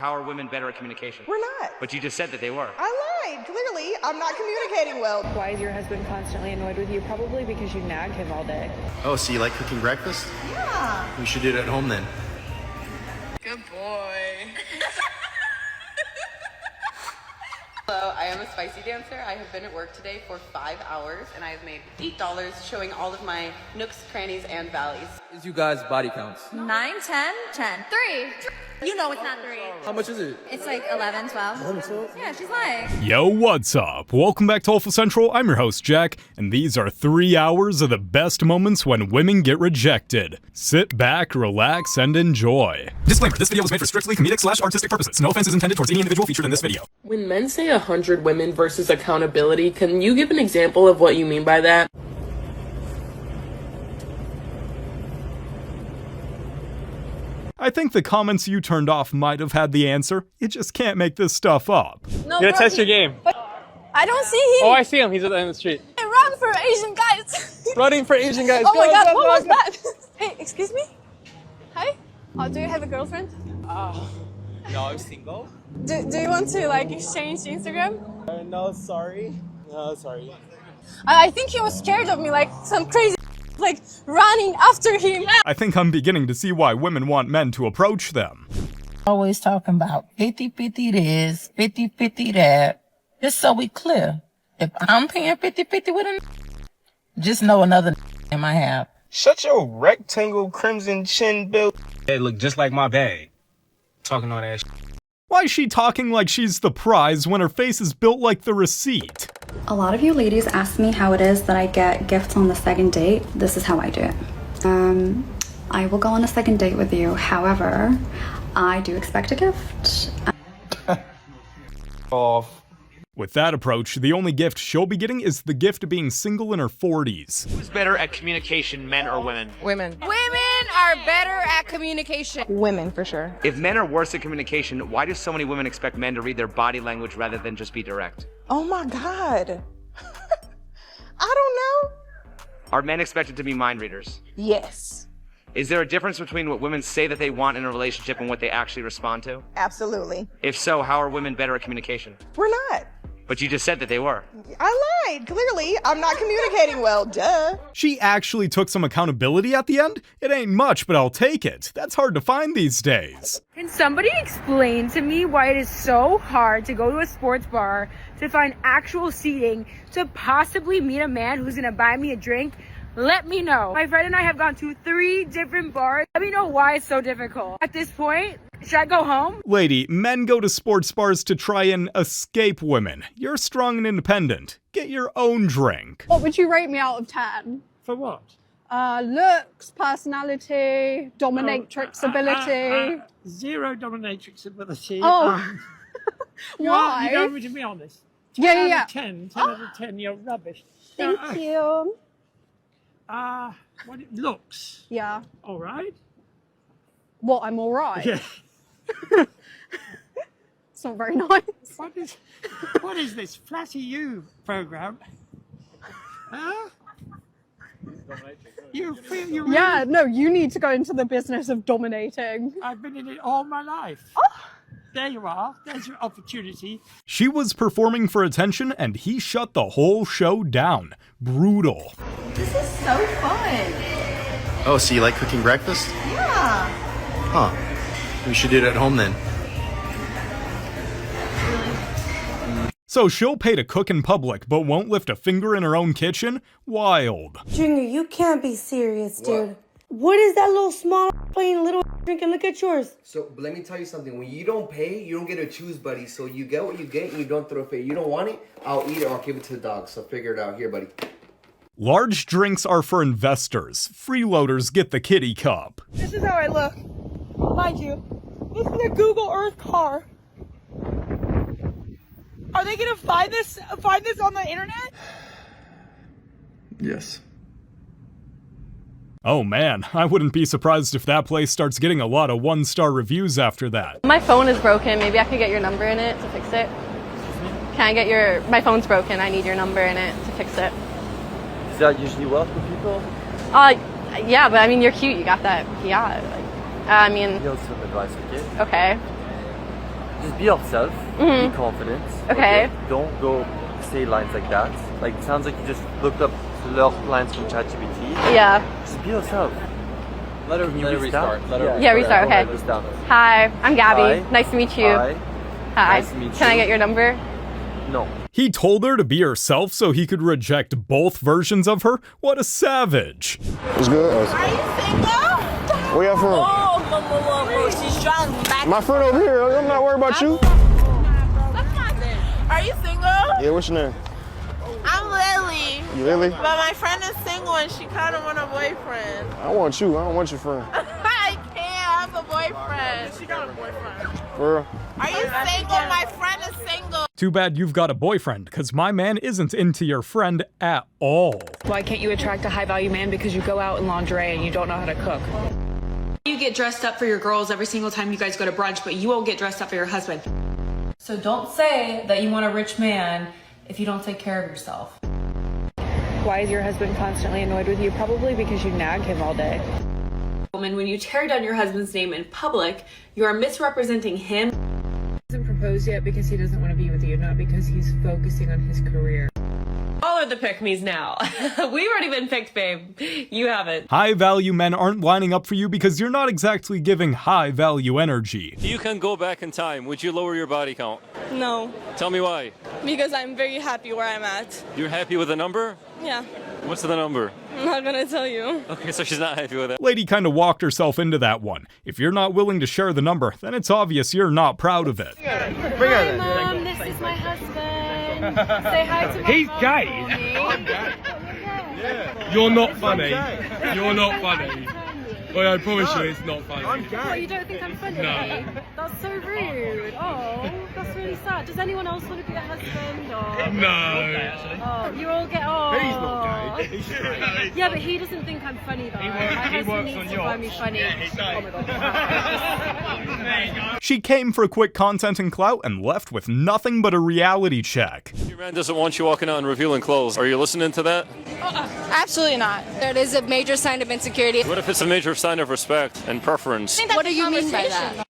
How are women better at communication? We're not. But you just said that they were. I lied. Clearly, I'm not communicating well. Why is your husband constantly annoyed with you? Probably because you nag him all day. Oh, so you like cooking breakfast? Yeah. We should do it at home then. Good boy. Hello, I am a spicy dancer. I have been at work today for 5 hours and I have made $8 showing all of my nooks, crannies, and valleys. Is you guys' body counts? 9, 10, 10. 3. You know it's not 3. How much is it? It's like 11, 12. 11, 12? Yeah, she's lying. Yo, what's up? Welcome back to Alpha Central. I'm your host, Jack, and these are 3 hours of the best moments when women get rejected. Sit back, relax, and enjoy. Disclaimer, this video was made for strictly comedic/artistic purposes. No offense is intended towards any individual featured in this video. When men say 100 women versus accountability, can you give an example of what you mean by that? I think the comments you turned off might have had the answer. You just can't make this stuff up. No, you gotta test your game. I don't see him. Oh, I see him. He's at the end of the street. Run for Asian guys. Running for Asian guys. Oh go, my god, go, what go, was go. that? Hey, excuse me? Hi? Oh, do you have a girlfriend? No, I'm single. Do you want to like exchange Instagram? No, sorry. No, sorry. I think he was scared of me, like some crazy like running after him. I think I'm beginning to see why women want men to approach them. Always talking about 50-50 this, 50-50 that. Just so we clear. If I'm paying 50-50 with a just know another in my half. Shut your rectangle crimson chin build. They look just like my bag. Talking all that shit. Why is she talking like she's the prize when her face is built like the receipt? A lot of you ladies ask me how it is that I get gifts on the second date. This is how I do it. I will go on a second date with you. However, I do expect a gift. Off. With that approach, the only gift she'll be getting is the gift of being single in her 40s. Who's better at communication, men or women? Women. Women are better at communication. Women, for sure. If men are worse at communication, why do so many women expect men to read their body language rather than just be direct? Oh my god. I don't know. Are men expected to be mind readers? Yes. Is there a difference between what women say that they want in a relationship and what they actually respond to? Absolutely. If so, how are women better at communication? We're not. But you just said that they were. I lied. Clearly, I'm not communicating well. Duh. She actually took some accountability at the end? It ain't much, but I'll take it. That's hard to find these days. Can somebody explain to me why it is so hard to go to a sports bar to find actual seating to possibly meet a man who's gonna buy me a drink? Let me know. My friend and I have gone to 3 different bars. Let me know why it's so difficult. At this point, should I go home? Lady, men go to sports bars to try and escape women. You're strong and independent. Get your own drink. What would you rate me out of 10? For what? Looks, personality, dominatrix ability. 0 dominatrix ability. Oh. Why? You don't want me to be honest. 10 Yeah. out of 10 out of 10, you're rubbish. Thank you. What it looks. Yeah. All right. What, I'm alright? Yeah. It's not very nice. What is this Flatty You program? Huh? You feel you really... Yeah, no, you need to go into the business of dominating. I've been in it all my life. There you are. There's your opportunity. She was performing for attention and he shut the whole show down. Brutal. This is so fun. Oh, so you like cooking breakfast? Yeah. Huh. We should do it at home then. So she'll pay to cook in public, but won't lift a finger in her own kitchen? Wild. Junior, you can't be serious, dude. What is that little small plain little drink and look at yours? So, but let me tell you something. When you don't pay, you don't get to choose, buddy. So you get what you get and you don't throw a fit. You don't want it, I'll eat it or I'll give it to the dog. So figure it out. Here, buddy. Large drinks are for investors. Freeloaders get the kitty cup. This is how I look. Mind you, this is a Google Earth car. Are they gonna find this on the internet? Yes. Oh man, I wouldn't be surprised if that place starts getting a lot of 1-star reviews after that. My phone is broken. Maybe I could get your number in it to fix it. Can I get my phone's broken. I need your number in it to fix it. Does that usually work with people? Yeah, but I mean, you're cute. You got that. Yeah. I mean. Here's some advice we get. Okay. Just be yourself. Be confident. Okay. Don't go say lines like that. Like, it sounds like you just looked up lines from ChatGPT. Yeah. Just be yourself. Let her restart. Yeah, restart. Okay. Hi, I'm Gabby. Hi. Nice to meet you. Hi. Hi. Nice to meet you. Can I get your number? No. He told her to be herself so he could reject both versions of her? What a savage. What's good? Are you single? Where y'all from? Oh, she's drunk. My friend over here. I'm not worried about you. Are you single? Yeah, what's your name? I'm Lily. You Lily? But my friend is single and she kind of want a boyfriend. I want you. I don't want your friend. I can't have a boyfriend. She got a boyfriend. For real? Are you single? My friend is single. Too bad you've got a boyfriend, because my man isn't into your friend at all. Why can't you attract a high-value man because you go out in lingerie and you don't know how to cook? You get dressed up for your girls every single time you guys go to brunch, but you won't get dressed up for your husband. So don't say that you want a rich man if you don't take care of yourself. Why is your husband constantly annoyed with you? Probably because you nag him all day. Woman, when you tear down your husband's name in public, you are misrepresenting him. He hasn't proposed yet because he doesn't want to be with you, not because he's focusing on his career. All are the pick-me's now. We've already been picked, babe. You haven't. High-value men aren't lining up for you because you're not exactly giving high-value energy. If you can go back in time, would you lower your body count? No, Tell me why. because I'm very happy where I'm at. You're happy with the number? Yeah, What's the number? I'm not gonna tell you. Okay, so she's not happy with it. Lady kind of walked herself into that one. If you're not willing to share the number, then it's obvious you're not proud of it. Hi, Mom. This is my husband. Say hi to my He's mom gay. for me. You're not funny. You're not funny. Well, I promise you it's not funny. What, you don't think I'm funny? No. That's so rude. Oh, that's really sad. Does anyone else want to be a husband? Or... No. Oh, you all get... Oh. He's not gay. He's straight. Yeah, but he doesn't think I'm funny though. My husband needs to find me funny. Oh my god. She came for quick content and clout and left with nothing but a reality check. Your man doesn't want you walking out and revealing clothes. Are you listening to that? Absolutely not. That is a major sign of insecurity. What if it's a major sign of respect and preference? What do you mean by that?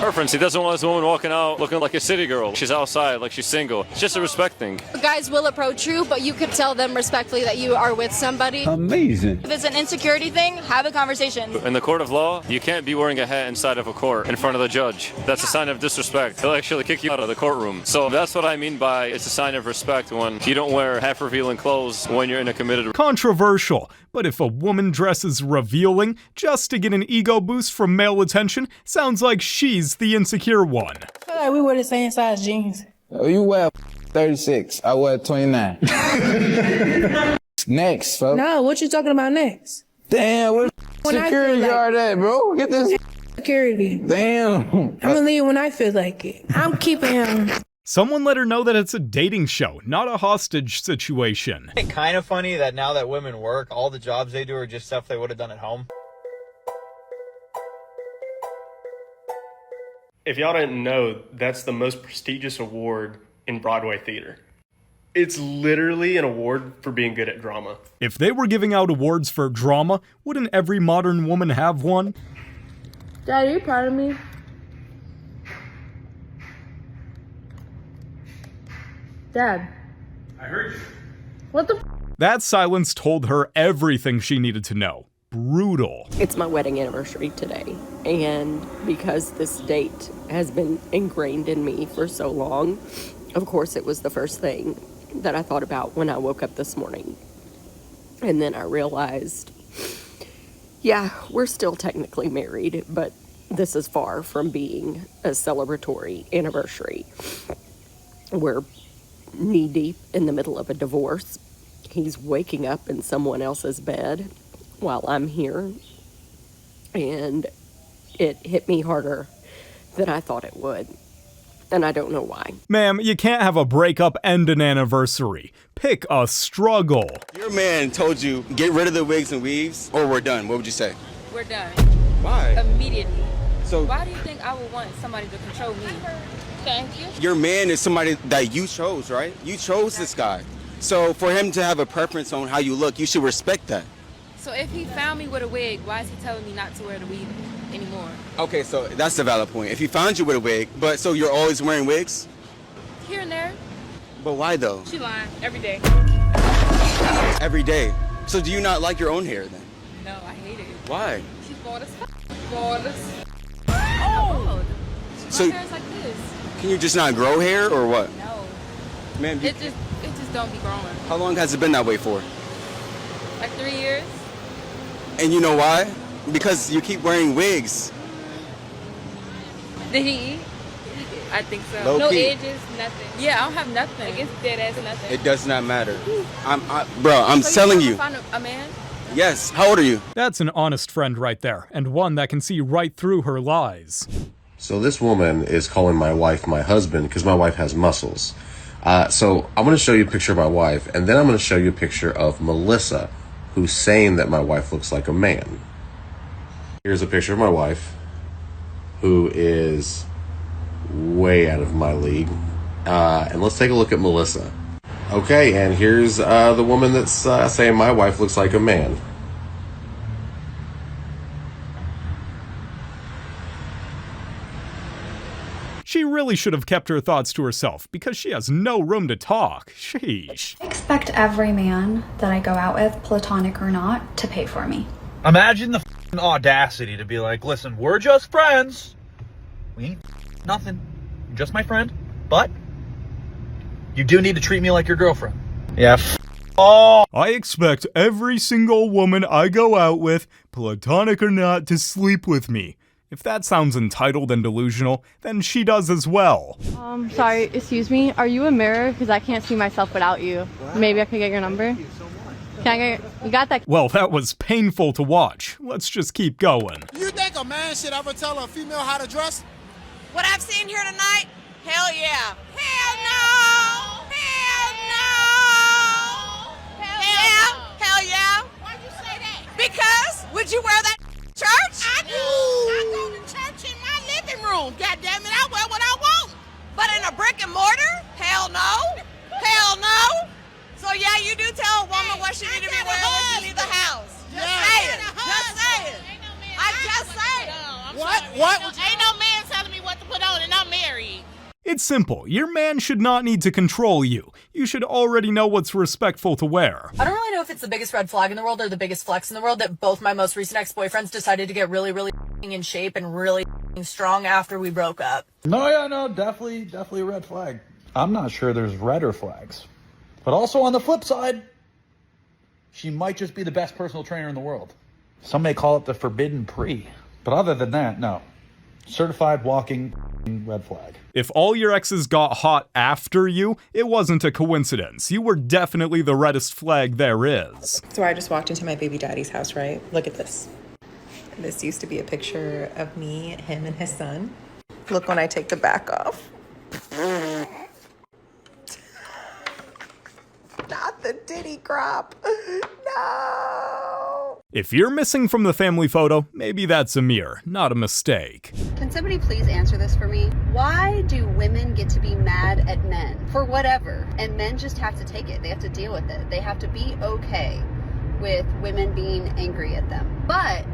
Preference. He doesn't want his woman walking out looking like a city girl. She's outside, like she's single. It's just a respect thing. Guys will approach you, but you could tell them respectfully that you are with somebody. Amazing. If it's an insecurity thing, have a conversation. In the court of law, you can't be wearing a hat inside of a court in front of the judge. That's a sign of disrespect. He'll actually kick you out of the courtroom. So that's what I mean by it's a sign of respect when you don't wear half-revealing clothes when you're in a committed... Controversial, but if a woman dresses revealing just to get an ego boost from male attention, sounds like she's the insecure one. I feel like we wear the same size jeans. Oh, you wear 36. I wear 29. Next, folks. No, what you talking about next? Damn, where When I security feel like- guard at, bro? Get this Security. damn. I'm gonna leave when I feel like it. I'm keeping him. Someone let her know that it's a dating show, not a hostage situation. It's kind of funny that now that women work, all the jobs they do are just stuff they would have done at home. If y'all didn't know, that's the most prestigious award in Broadway theater. It's literally an award for being good at drama. If they were giving out awards for drama, wouldn't every modern woman have one? Dad, are you proud of me? Dad. I heard you. What the That silence told her everything she needed to know. Brutal. It's my wedding anniversary today, and because this date has been ingrained in me for so long, of course it was the first thing that I thought about when I woke up this morning. And then I realized, yeah, we're still technically married, but this is far from being a celebratory anniversary. We're knee-deep in the middle of a divorce. He's waking up in someone else's bed while I'm here, and it hit me harder than I thought it would, and I don't know why. Ma'am, you can't have a breakup and an anniversary. Pick a struggle. Your man told you, get rid of the wigs and weaves, or we're done. What would you say? We're done. Why? Immediately. So Why do you think I would want somebody to control me? Thank you. your man is somebody that you chose, right? You chose this guy. So for him to have a preference on how you look, you should respect that. So if he found me with a wig, why is he telling me not to wear the weave anymore? Okay, so that's the valid point. If he found you with a wig, but so you're always wearing wigs? Here and there. But why though? She lying. Every day. Every day. So do you not like your own hair then? No, I hate it. Why? She's bald as f***. Bald as Oh! So My hair's like this. can you just not grow hair or what? No. Man, It just don't be growing. how long has it been that way for? Like 3 years. And you know why? Because you keep wearing wigs. Did he? I think so. Low No key. edges, nothing. Yeah, I don't have nothing. Like it's dead ass nothing. It does not matter. Bro, I'm telling you. Find a man? Yes. How old are you? That's an honest friend right there, and one that can see right through her lies. So this woman is calling my wife my husband because my wife has muscles. So I'm going to show you a picture of my wife, and then I'm going to show you a picture of Melissa, who's saying that my wife looks like a man. Here's a picture of my wife, who is way out of my league. And let's take a look at Melissa. Okay, and here's the woman that's saying my wife looks like a man. She really should have kept her thoughts to herself, because she has no room to talk. Sheesh. I expect every man that I go out with, platonic or not, to pay for me. Imagine the f***ing audacity to be like, listen, we're just friends. We ain't nothing. You're just my friend. But you do need to treat me like your girlfriend. Yeah, oh. I expect every single woman I go out with, platonic or not, to sleep with me. If that sounds entitled and delusional, then she does as well. Sorry, excuse me. Are you a mirror? Because I can't see myself without you. Maybe I could get your number? Can I get you got that? Well, that was painful to watch. Let's just keep going. You think a man should ever tell a female how to dress? What I've seen here tonight? Hell yeah. Hell no! Hell no! Hell yeah! Why'd you say that? Because would you wear that church? I do. I go to church in my living room. God damn it, I wear what I want. But in a brick and mortar? Hell no. Hell no. So yeah, you do tell a woman what she need to be wearing when she leave the house. Just saying. Just saying. I just saying. What? Ain't no man telling me what to put on, and I'm married. It's simple. Your man should not need to control you. You should already know what's respectful to wear. I don't really know if it's the biggest red flag in the world or the biggest flex in the world that both my most recent ex-boyfriends decided to get really in shape and really strong after we broke up. No, definitely a red flag. I'm not sure there's redder flags. But also on the flip side, she might just be the best personal trainer in the world. Some may call it the forbidden pre. But other than that, no. Certified walking red flag. If all your exes got hot after you, it wasn't a coincidence. You were definitely the reddest flag there is. So I just walked into my baby daddy's house, right? Look at this. This used to be a picture of me, him, and his son. Look when I take the back off. Not the titty crop. No. If you're missing from the family photo, maybe that's a mirror, not a mistake. Can somebody please answer this for me? Why do women get to be mad at men for whatever, and men just have to take it? They have to deal with it. They have to be okay with women being angry at them. But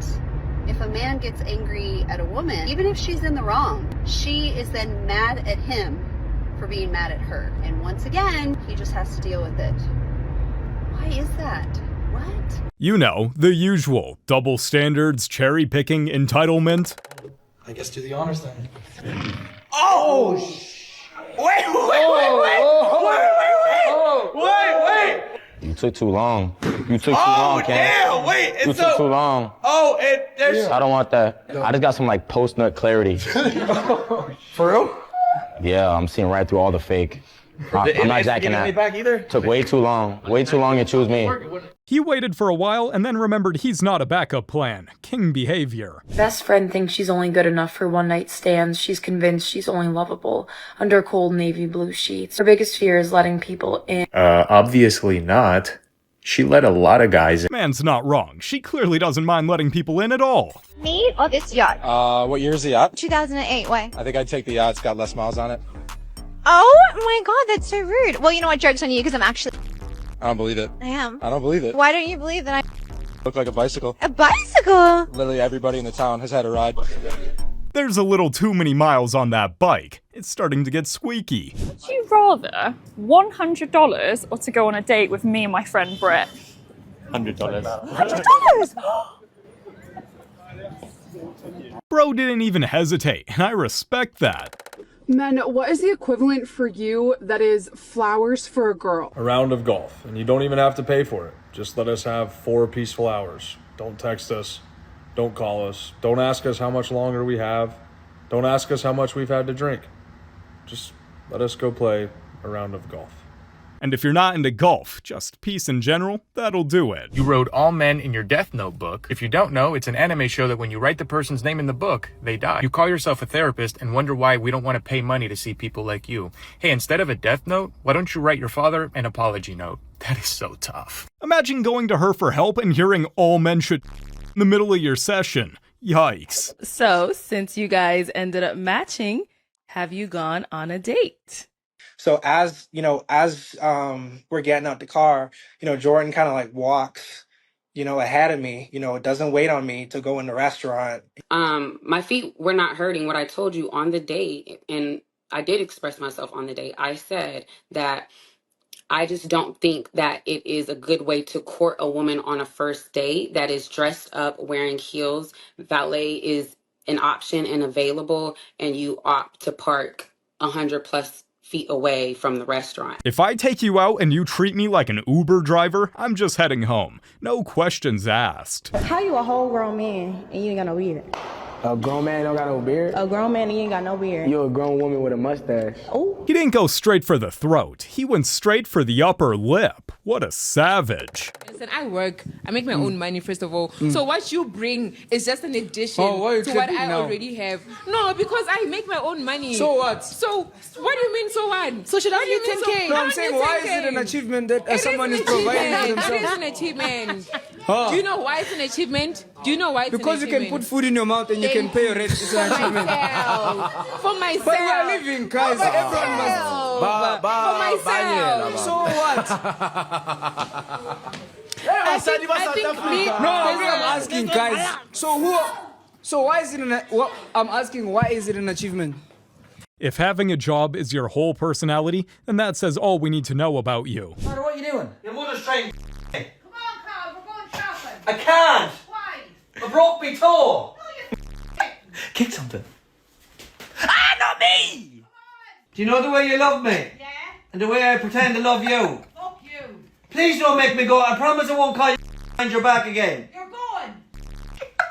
if a man gets angry at a woman, even if she's in the wrong, she is then mad at him for being mad at her. And once again, he just has to deal with it. Why is that? What? You know, the usual. Double standards, cherry-picking, entitlement. I guess do the honors then. Oh! Wait! You took too long. You took too long, Ken. Damn, wait, You took too long. There's... I don't want that. I just got some like post-nut clarity. For real? Yeah, I'm seeing right through all the fake. I'm not jacking that. Back either? Took way too long. Way too long to choose me. He waited for a while and then remembered he's not a backup plan. King behavior. Best friend thinks she's only good enough for one-night stands. She's convinced she's only lovable under cold navy blue sheets. Her biggest fear is letting people in. Obviously not. She let a lot of guys in. Man's not wrong. She clearly doesn't mind letting people in at all. Me or this yacht? What year is the yacht? 2008, why? I think I'd take the yacht. It's got less miles on it. Oh my god, that's so rude. Well, you know what, joke's on you because I'm actually... I don't believe it. I am. I don't believe it. Why don't you believe that I... Look like a bicycle. A bicycle? Literally everybody in the town has had a ride. There's a little too many miles on that bike. It's starting to get squeaky. Would you rather $100 or to go on a date with me and my friend Brett? $100. $100! Bro didn't even hesitate, and I respect that. Men, what is the equivalent for you that is flowers for a girl? A round of golf, and you don't even have to pay for it. Just let us have 4 peaceful hours. Don't text us. Don't call us. Don't ask us how much longer we have. Don't ask us how much we've had to drink. Just let us go play a round of golf. And if you're not into golf, just peace in general, that'll do it. You wrote all men in your death note book. If you don't know, it's an anime show that when you write the person's name in the book, they die. You call yourself a therapist and wonder why we don't want to pay money to see people like you. Hey, instead of a death note, why don't you write your father an apology note? That is so tough. Imagine going to her for help and hearing all men should in the middle of your session. Yikes. So, since you guys ended up matching, have you gone on a date? So as we're getting out the car, Jordan kind of like walks, ahead of me, doesn't wait on me to go in the restaurant. My feet were not hurting. What I told you on the date, and I did express myself on the date, I said that I just don't think that it is a good way to court a woman on a first date that is dressed up, wearing heels. Valet is an option and available, and you opt to park 100+ feet away from the restaurant. If I take you out and you treat me like an Uber driver, I'm just heading home. No questions asked. How you a whole grown man and you ain't got no beard? A grown man don't got no beard? A grown man and you ain't got no beard. You're a grown woman with a mustache. Oh. He didn't go straight for the throat. He went straight for the upper lip. What a savage. Listen, I work. I make my own money, first of all. So what you bring is just an addition to what I already have. No, because I make my own money. So what? So what do you mean, so what? So should I What do get you mean, 10K? so- No, I I'm don't saying, need why is 10K. it an achievement that It is someone an is providing for achievement. themselves? It is an achievement. Huh? Do you know why it's an achievement? Do you know why it's Because an you achievement? can put food in your mouth and you can pay your rent. It's an achievement. For myself. But we are living, guys. Everyone must. For myself. So what? I think me. No, I'm asking, guys. So why is it I'm asking, why is it an achievement? If having a job is your whole personality, then that says all we need to know about you. Father, what are you doing? Your mother's trying to Come on, Carl, we're going shopping. I can't. Why? I broke my toe. Kick something. Ah, not me! Do you know the way you love me? Yeah. And the way I pretend to love you? Fuck you. Please don't make me go. I promise I won't call you behind your back again. You're going.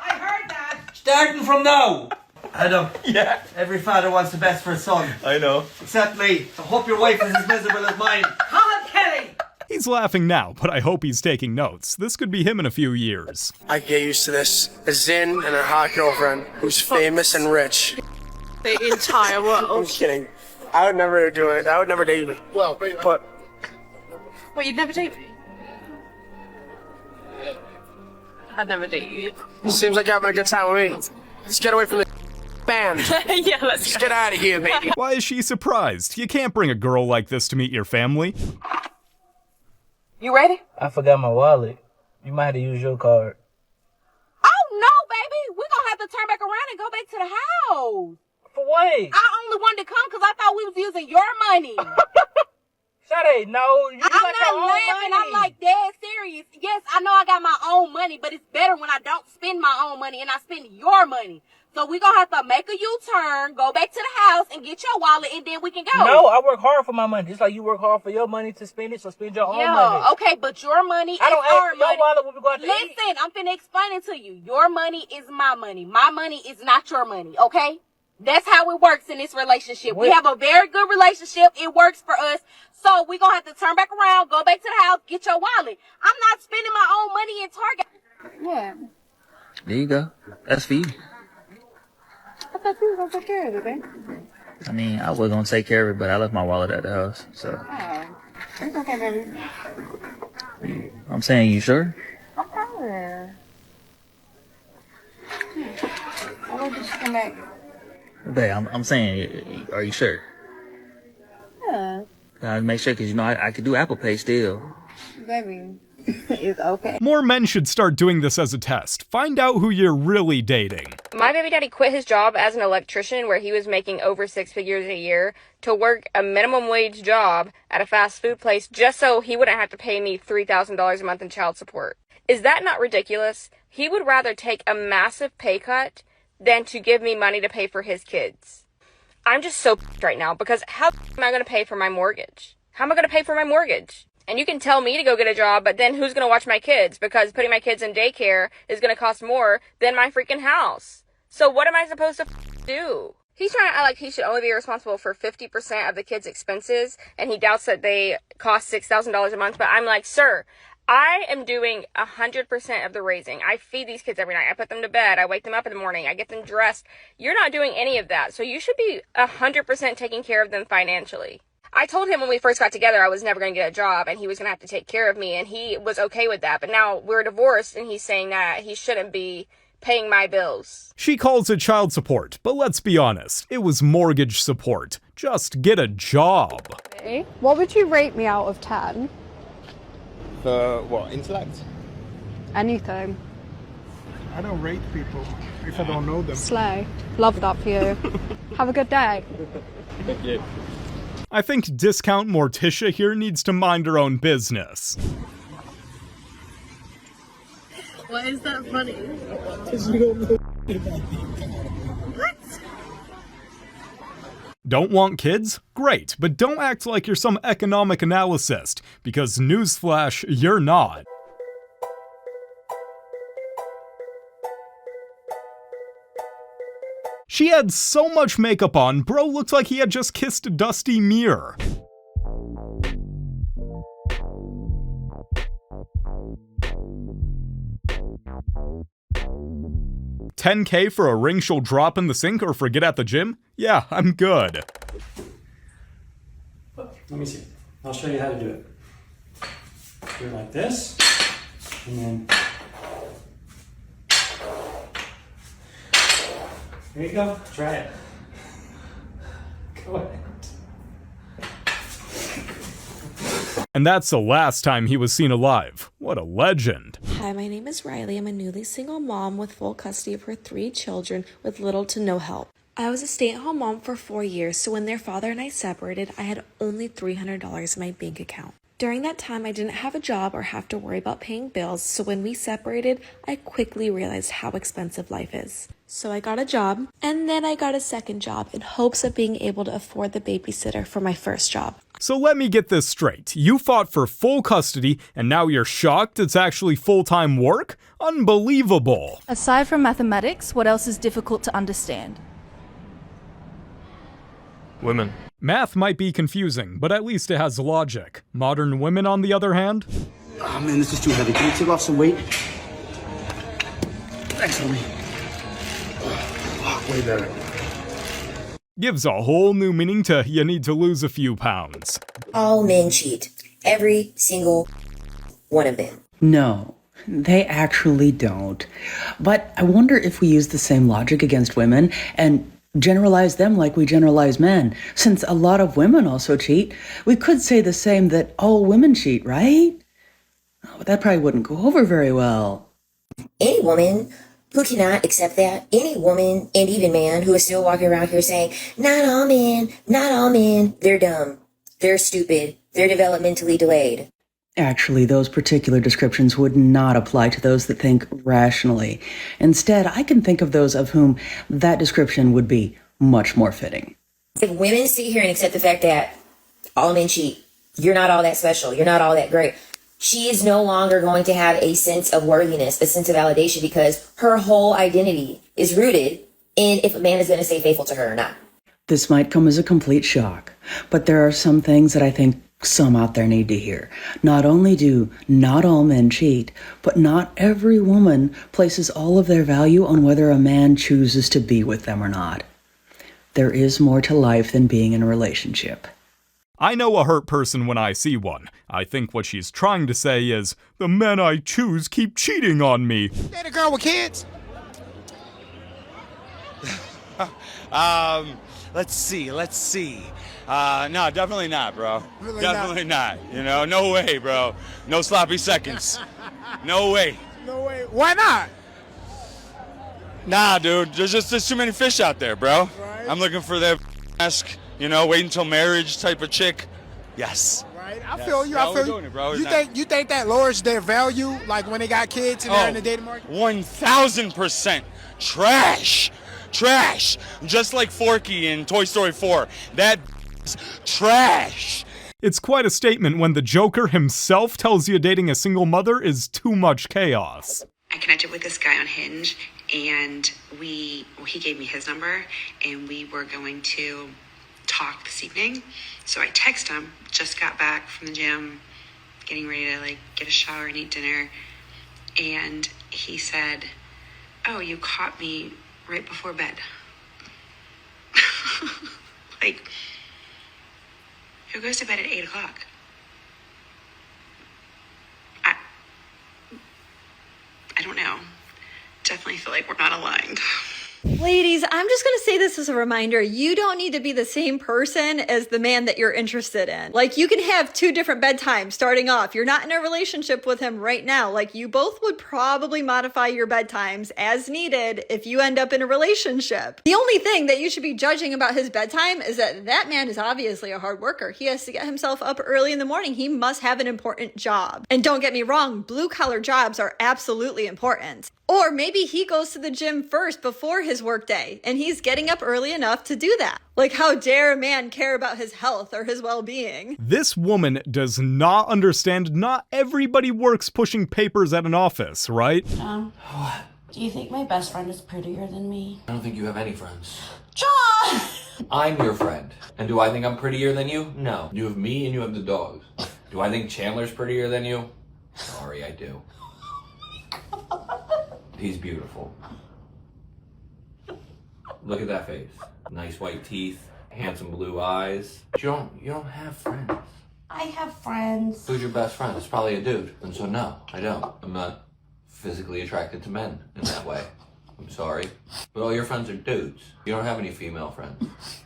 I heard that. Starting from now. Adam. Yeah? Every father wants the best for his son. I know. Except me. I hope your wife is as miserable as mine. Call Kelly. He's laughing now, but I hope he's taking notes. This could be him in a few years. I get used to this. A Zin and her hot girlfriend who's famous and rich. The entire world. I'm just kidding. I would never do it. I would never date you. Well, but What, you'd never date me? I'd never date you. seems like you're having a good time with me. Let's get away from the band. Yeah, let's get out of here, baby. Why is she surprised? You can't bring a girl like this to meet your family. You ready? I forgot my wallet. You might have to use your card. Oh, no, baby. We're going to have to turn back around and go back to the house. For what? I only wanted to come because I thought we was using your money. Shade, no. You I'm not laughing. I'm like dead serious. Yes, I know I got my own money, but it's better when I don't spend my own money and I spend your money. So we're going to have to make a U-turn, go back to the house and get your wallet and then we can go. No, I work hard for my money. Just like you work hard for your money to spend it, so spend your own money. Okay, but your money I is don't ask our for your money. wallet when we go out to eat. Listen, I'm finna explain it to you. Your money is my money. My money is not your money, okay? That's how it works in this relationship. We have a very good relationship. It works for us. So we're going to have to turn back around, go back to the house, get your wallet. I'm not spending my own money in Target. Yeah. There you go. That's for you. I thought you were going to take care of it, babe. I mean, I was going to take care of it, but I left my wallet at the house, so. Oh, it's okay, baby. I'm saying, you sure? Okay. I will just come back. Babe, I'm saying, are you sure? Yeah. Gotta make sure, because, you know, I could do Apple Pay still. Baby, it's okay. More men should start doing this as a test. Find out who you're really dating. My baby daddy quit his job as an electrician where he was making over 6 figures a year to work a minimum wage job at a fast food place just so he wouldn't have to pay me $3,000 a month in child support. Is that not ridiculous? He would rather take a massive pay cut than to give me money to pay for his kids. I'm just so pissed right now because how am I going to pay for my mortgage? How am I going to pay for my mortgage? And you can tell me to go get a job, but then who's going to watch my kids? Because putting my kids in daycare is going to cost more than my freaking house. So what am I supposed to do? He's trying to act like he should only be responsible for 50% of the kids' expenses, and he doubts that they cost $6,000 a month. But I'm like, sir, I am doing 100% of the raising. I feed these kids every night. I put them to bed. I wake them up in the morning. I get them dressed. You're not doing any of that. So you should be 100% taking care of them financially. I told him when we first got together I was never going to get a job and he was going to have to take care of me, and he was okay with that. But now we're divorced and he's saying that he shouldn't be paying my bills. She calls it child support, but let's be honest, it was mortgage support. Just get a job. What would you rate me out of 10? For what, intellect? Anything. I don't rate people if I don't know them. Slay. Love that for you. Have a good day. Thank you. I think discount Morticia here needs to mind her own business. Why is that funny? Because you don't know What? Don't want kids? Great, but don't act like you're some economic analyst, because newsflash, you're not. She had so much makeup on, bro looked like he had just kissed a dusty mirror. $10K for a ring she'll drop in the sink or forget at the gym? Yeah, I'm good. Let me see. I'll show you how to do it. Do it like this, and then there you go. Try it. Go ahead. And that's the last time he was seen alive. What a legend. Hi, my name is Riley. I'm a newly single mom with full custody of her 3 children with little to no help. I was a stay-at-home mom for 4 years, so when their father and I separated, I had only $300 in my bank account. During that time, I didn't have a job or have to worry about paying bills, so when we separated, I quickly realized how expensive life is. So I got a job, and then I got a second job in hopes of being able to afford the babysitter for my first job. So let me get this straight. You fought for full custody, and now you're shocked it's actually full-time work? Unbelievable. Aside from mathematics, what else is difficult to understand? Women. Math might be confusing, but at least it has logic. Modern women, on the other hand? Oh man, this is too heavy. Can you take off some weight? Thanks, homie. way better. Gives a whole new meaning to you need to lose a few pounds. All men cheat. Every single one of them. No, they actually don't. But I wonder if we use the same logic against women and generalize them like we generalize men. Since a lot of women also cheat, we could say the same that all women cheat, right? Oh, but that probably wouldn't go over very well. Any woman who cannot accept that, any woman and even man who is still walking around here saying, not all men, they're dumb, they're stupid, they're developmentally delayed. Actually, those particular descriptions would not apply to those that think rationally. Instead, I can think of those of whom that description would be much more fitting. If women sit here and accept the fact that all men cheat, you're not all that special, you're not all that great, she is no longer going to have a sense of worthiness, a sense of validation, because her whole identity is rooted in if a man is going to stay faithful to her or not. This might come as a complete shock, but there are some things that I think some out there need to hear. Not only do not all men cheat, but not every woman places all of their value on whether a man chooses to be with them or not. There is more to life than being in a relationship. I know a hurt person when I see one. I think what she's trying to say is, the men I choose keep cheating on me. Date a girl with kids? Let's see. No, definitely not, bro. Really Definitely not. You know, no way, bro. No sloppy seconds. No way. No way. Why not? Nah, dude. There's too many fish out there, bro. Right. I'm looking for that wait until marriage type of chick. Yes. Right. I Yes. feel you. Yeah, I we're feel doing it, bro. you. It's You think that lowers their value, like when they got kids and they're in the dating market? 1,000% trash. Just like Forky in Toy Story 4. That is trash. It's quite a statement when the Joker himself tells you dating a single mother is too much chaos. I connected with this guy on Hinge, and he gave me his number, and we were going to talk this evening. So I text him, just got back from the gym, getting ready to get a shower and eat dinner. And he said, "Oh, you caught me right before bed." Who goes to bed at 8 o'clock? I don't know. Definitely feel like we're not aligned. Ladies, I'm just gonna say this as a reminder. You don't need to be the same person as the man that you're interested in. You can have 2 different bedtimes starting off. You're not in a relationship with him right now. You both would probably modify your bedtimes as needed if you end up in a relationship. The only thing that you should be judging about his bedtime is that man is obviously a hard worker. He has to get himself up early in the morning. He must have an important job. And don't get me wrong, blue-collar jobs are absolutely important. Or maybe he goes to the gym first before his workday, and he's getting up early enough to do that. How dare a man care about his health or his well-being? This woman does not understand not everybody works pushing papers at an office, right? John, do you think my best friend is prettier than me? I don't think you have any friends. John! I'm your friend. And do I think I'm prettier than you? No. You have me and you have the dogs. Do I think Chandler's prettier than you? Sorry, I do. He's beautiful. Look at that face. Nice white teeth, handsome blue eyes. You don't have friends. I have friends. Who's your best friend? It's probably a dude. And so no, I don't. I'm not physically attracted to men in that way. I'm sorry. But all your friends are dudes. You don't have any female friends.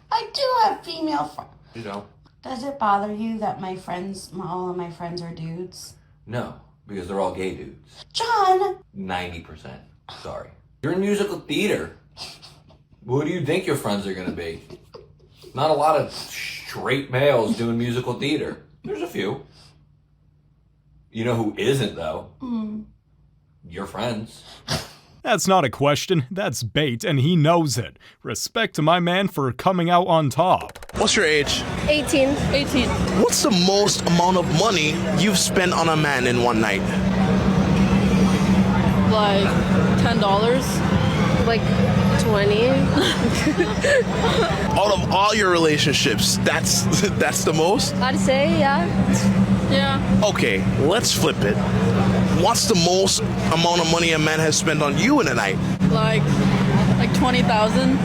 I do have female friends. You don't? Does it bother you that all of my friends are dudes? No, because they're all gay dudes. John! 90%. Sorry. You're in musical theater. Who do you think your friends are gonna be? Not a lot of straight males doing musical theater. There's a few. You know who isn't, though? Your friends. That's not a question, that's bait, and he knows it. Respect to my man for coming out on top. What's your age? 18. What's the most amount of money you've spent on a man in one night? $10. 20. Out of all your relationships, that's the most? I'd say, yeah. Yeah. Okay, let's flip it. What's the most amount of money a man has spent on you in a night? Like 20,000.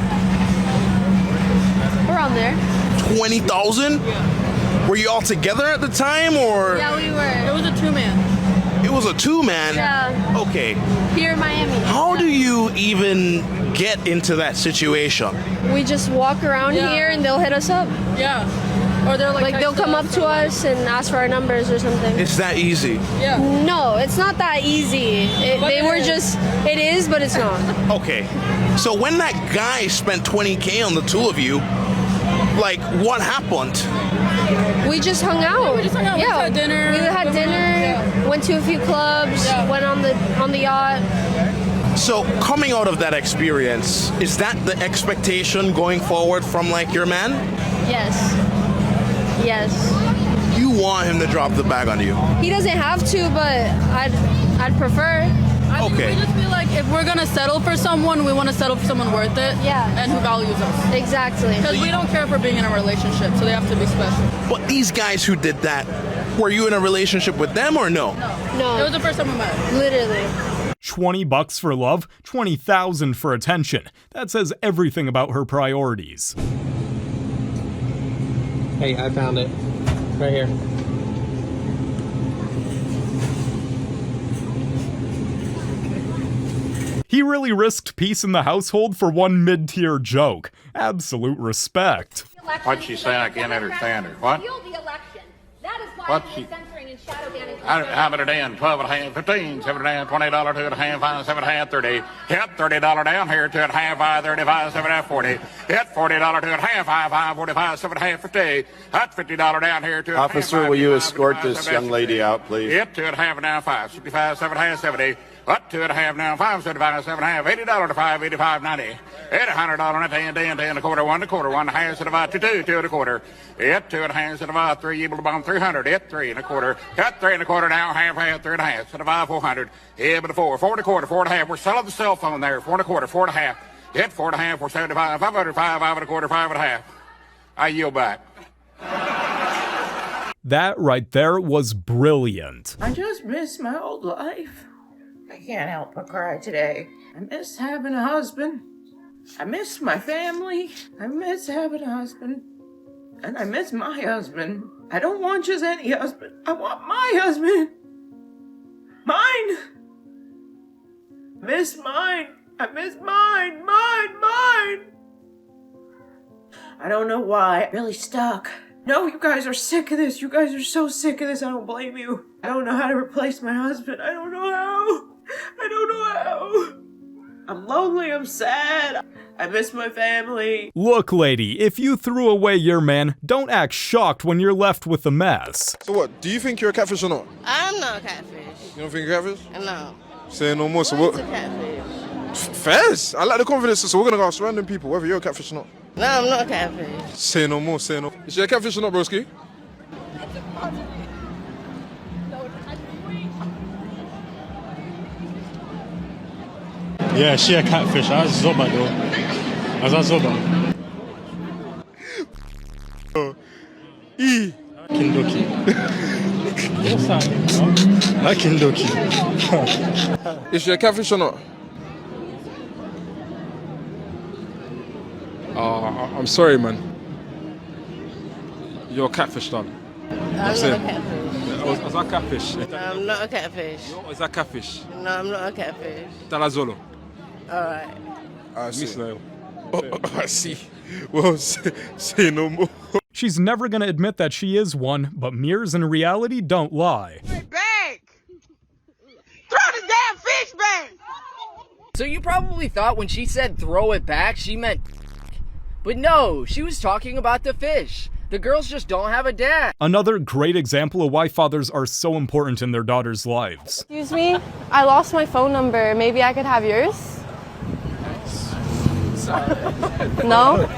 Around there. 20,000? Yeah. Were you all together at the time, or? Yeah, we were. It was a 2-man. It was a 2-man? Yeah. Okay. Here in Miami. How do you even get into that situation? We just walk around here and they'll hit us up. Yeah. Or they're they'll come up to us and ask for our numbers or something. It's that easy? Yeah. No, it's not that easy. It is, but it's not. Okay. So when that guy spent $20K on the 2 of you, what happened? We just hung out. We just hung out. Yeah. We had dinner. We had dinner, went to a few clubs, went on the yacht. So coming out of that experience, is that the expectation going forward from your man? Yes. You want him to drop the bag on you? He doesn't have to, but I'd prefer. Okay. We just feel like if we're gonna settle for someone, we want to settle for someone worth it. Yeah. And who values us. Exactly. Because we don't care for being in a relationship, so they have to be special. But these guys who did that, were you in a relationship with them or no? No. It was the first time we met. Literally. $20 for love, 20,000 for attention. That says everything about her priorities. Hey, I found it. Right here. He really risked peace in the household for one mid-tier joke. Absolute respect. What'd she say? I can't understand her. What? What's she? How about a damn 12 and a half, 15, 7 and a half, $20, 2 and a half, 5, 7 and a half, 30. Hit $30 down here, 2 and a half, 5, 35, 7 and a half, 40. Hit $40, 2 and a half, 5, 45, 7 and a half, 50. That's $50 down here, 2 and a half. Officer, will you escort this young lady out, please? Hit 2 and a half now, 5, 65, 7 and a half, 70. Up 2 and a half now, 5, 75, 7 and a half, $80 to 5, 85, 90. Hit $100 and 10, 10, 10 and a quarter, 1 and a quarter, 1 and a half, set about 2, 2 and a quarter. Hit 2 and a half, set about 3, able to bomb 300. Hit 3 and a quarter. Hit 3 and a quarter now, half, 3 and a half, set about 400. Hit but a 4, 4 and a quarter, 4 and a half. We're selling the cell phone there, 4 and a quarter, 4 and a half. Hit 4 and a half, we're 75, 500, 5, 5 and a quarter, 5 and a half. I yield back. That right there was brilliant. I just miss my old life. I can't help but cry today. I miss having a husband. I miss my family. I miss having a husband. And I miss my husband. I don't want just any husband. I want my husband. Mine. Miss mine. I miss mine. Mine. I don't know why. I'm really stuck. No, you guys are sick of this. You guys are so sick of this. I don't blame you. I don't know how to replace my husband. I don't know how. I'm lonely. I'm sad. I miss my family. Look, lady, if you threw away your man, don't act shocked when you're left with the mess. So what, do you think you're a catfish or not? I'm not a catfish. You don't think you're a catfish? No. Say no more. So What's what? a catfish? Fairs. I like the confidence, so we're gonna ask random people whether you're a catfish or not. No, I'm not a catfish. Say no more. Is she a catfish or not, broski? Yeah, she a catfish. I was Zoba though. I was Zoba. Kindoki. What's that? Like Kindoki. Is she a catfish or not? I'm sorry, man. You're a catfish, done. I'm not a catfish. Was that catfish? No, I'm not a catfish. Is that catfish? No, I'm not a catfish. Talazolo. Alright. I see. I see. Well, say no more. She's never gonna admit that she is one, but mirrors in reality don't lie. Back! Throw the damn fish back! So you probably thought when she said throw it back, she meant but no, she was talking about the fish. The girls just don't have a dad. Another great example of why fathers are so important in their daughters' lives. Excuse me, I lost my phone number. Maybe I could have yours? No?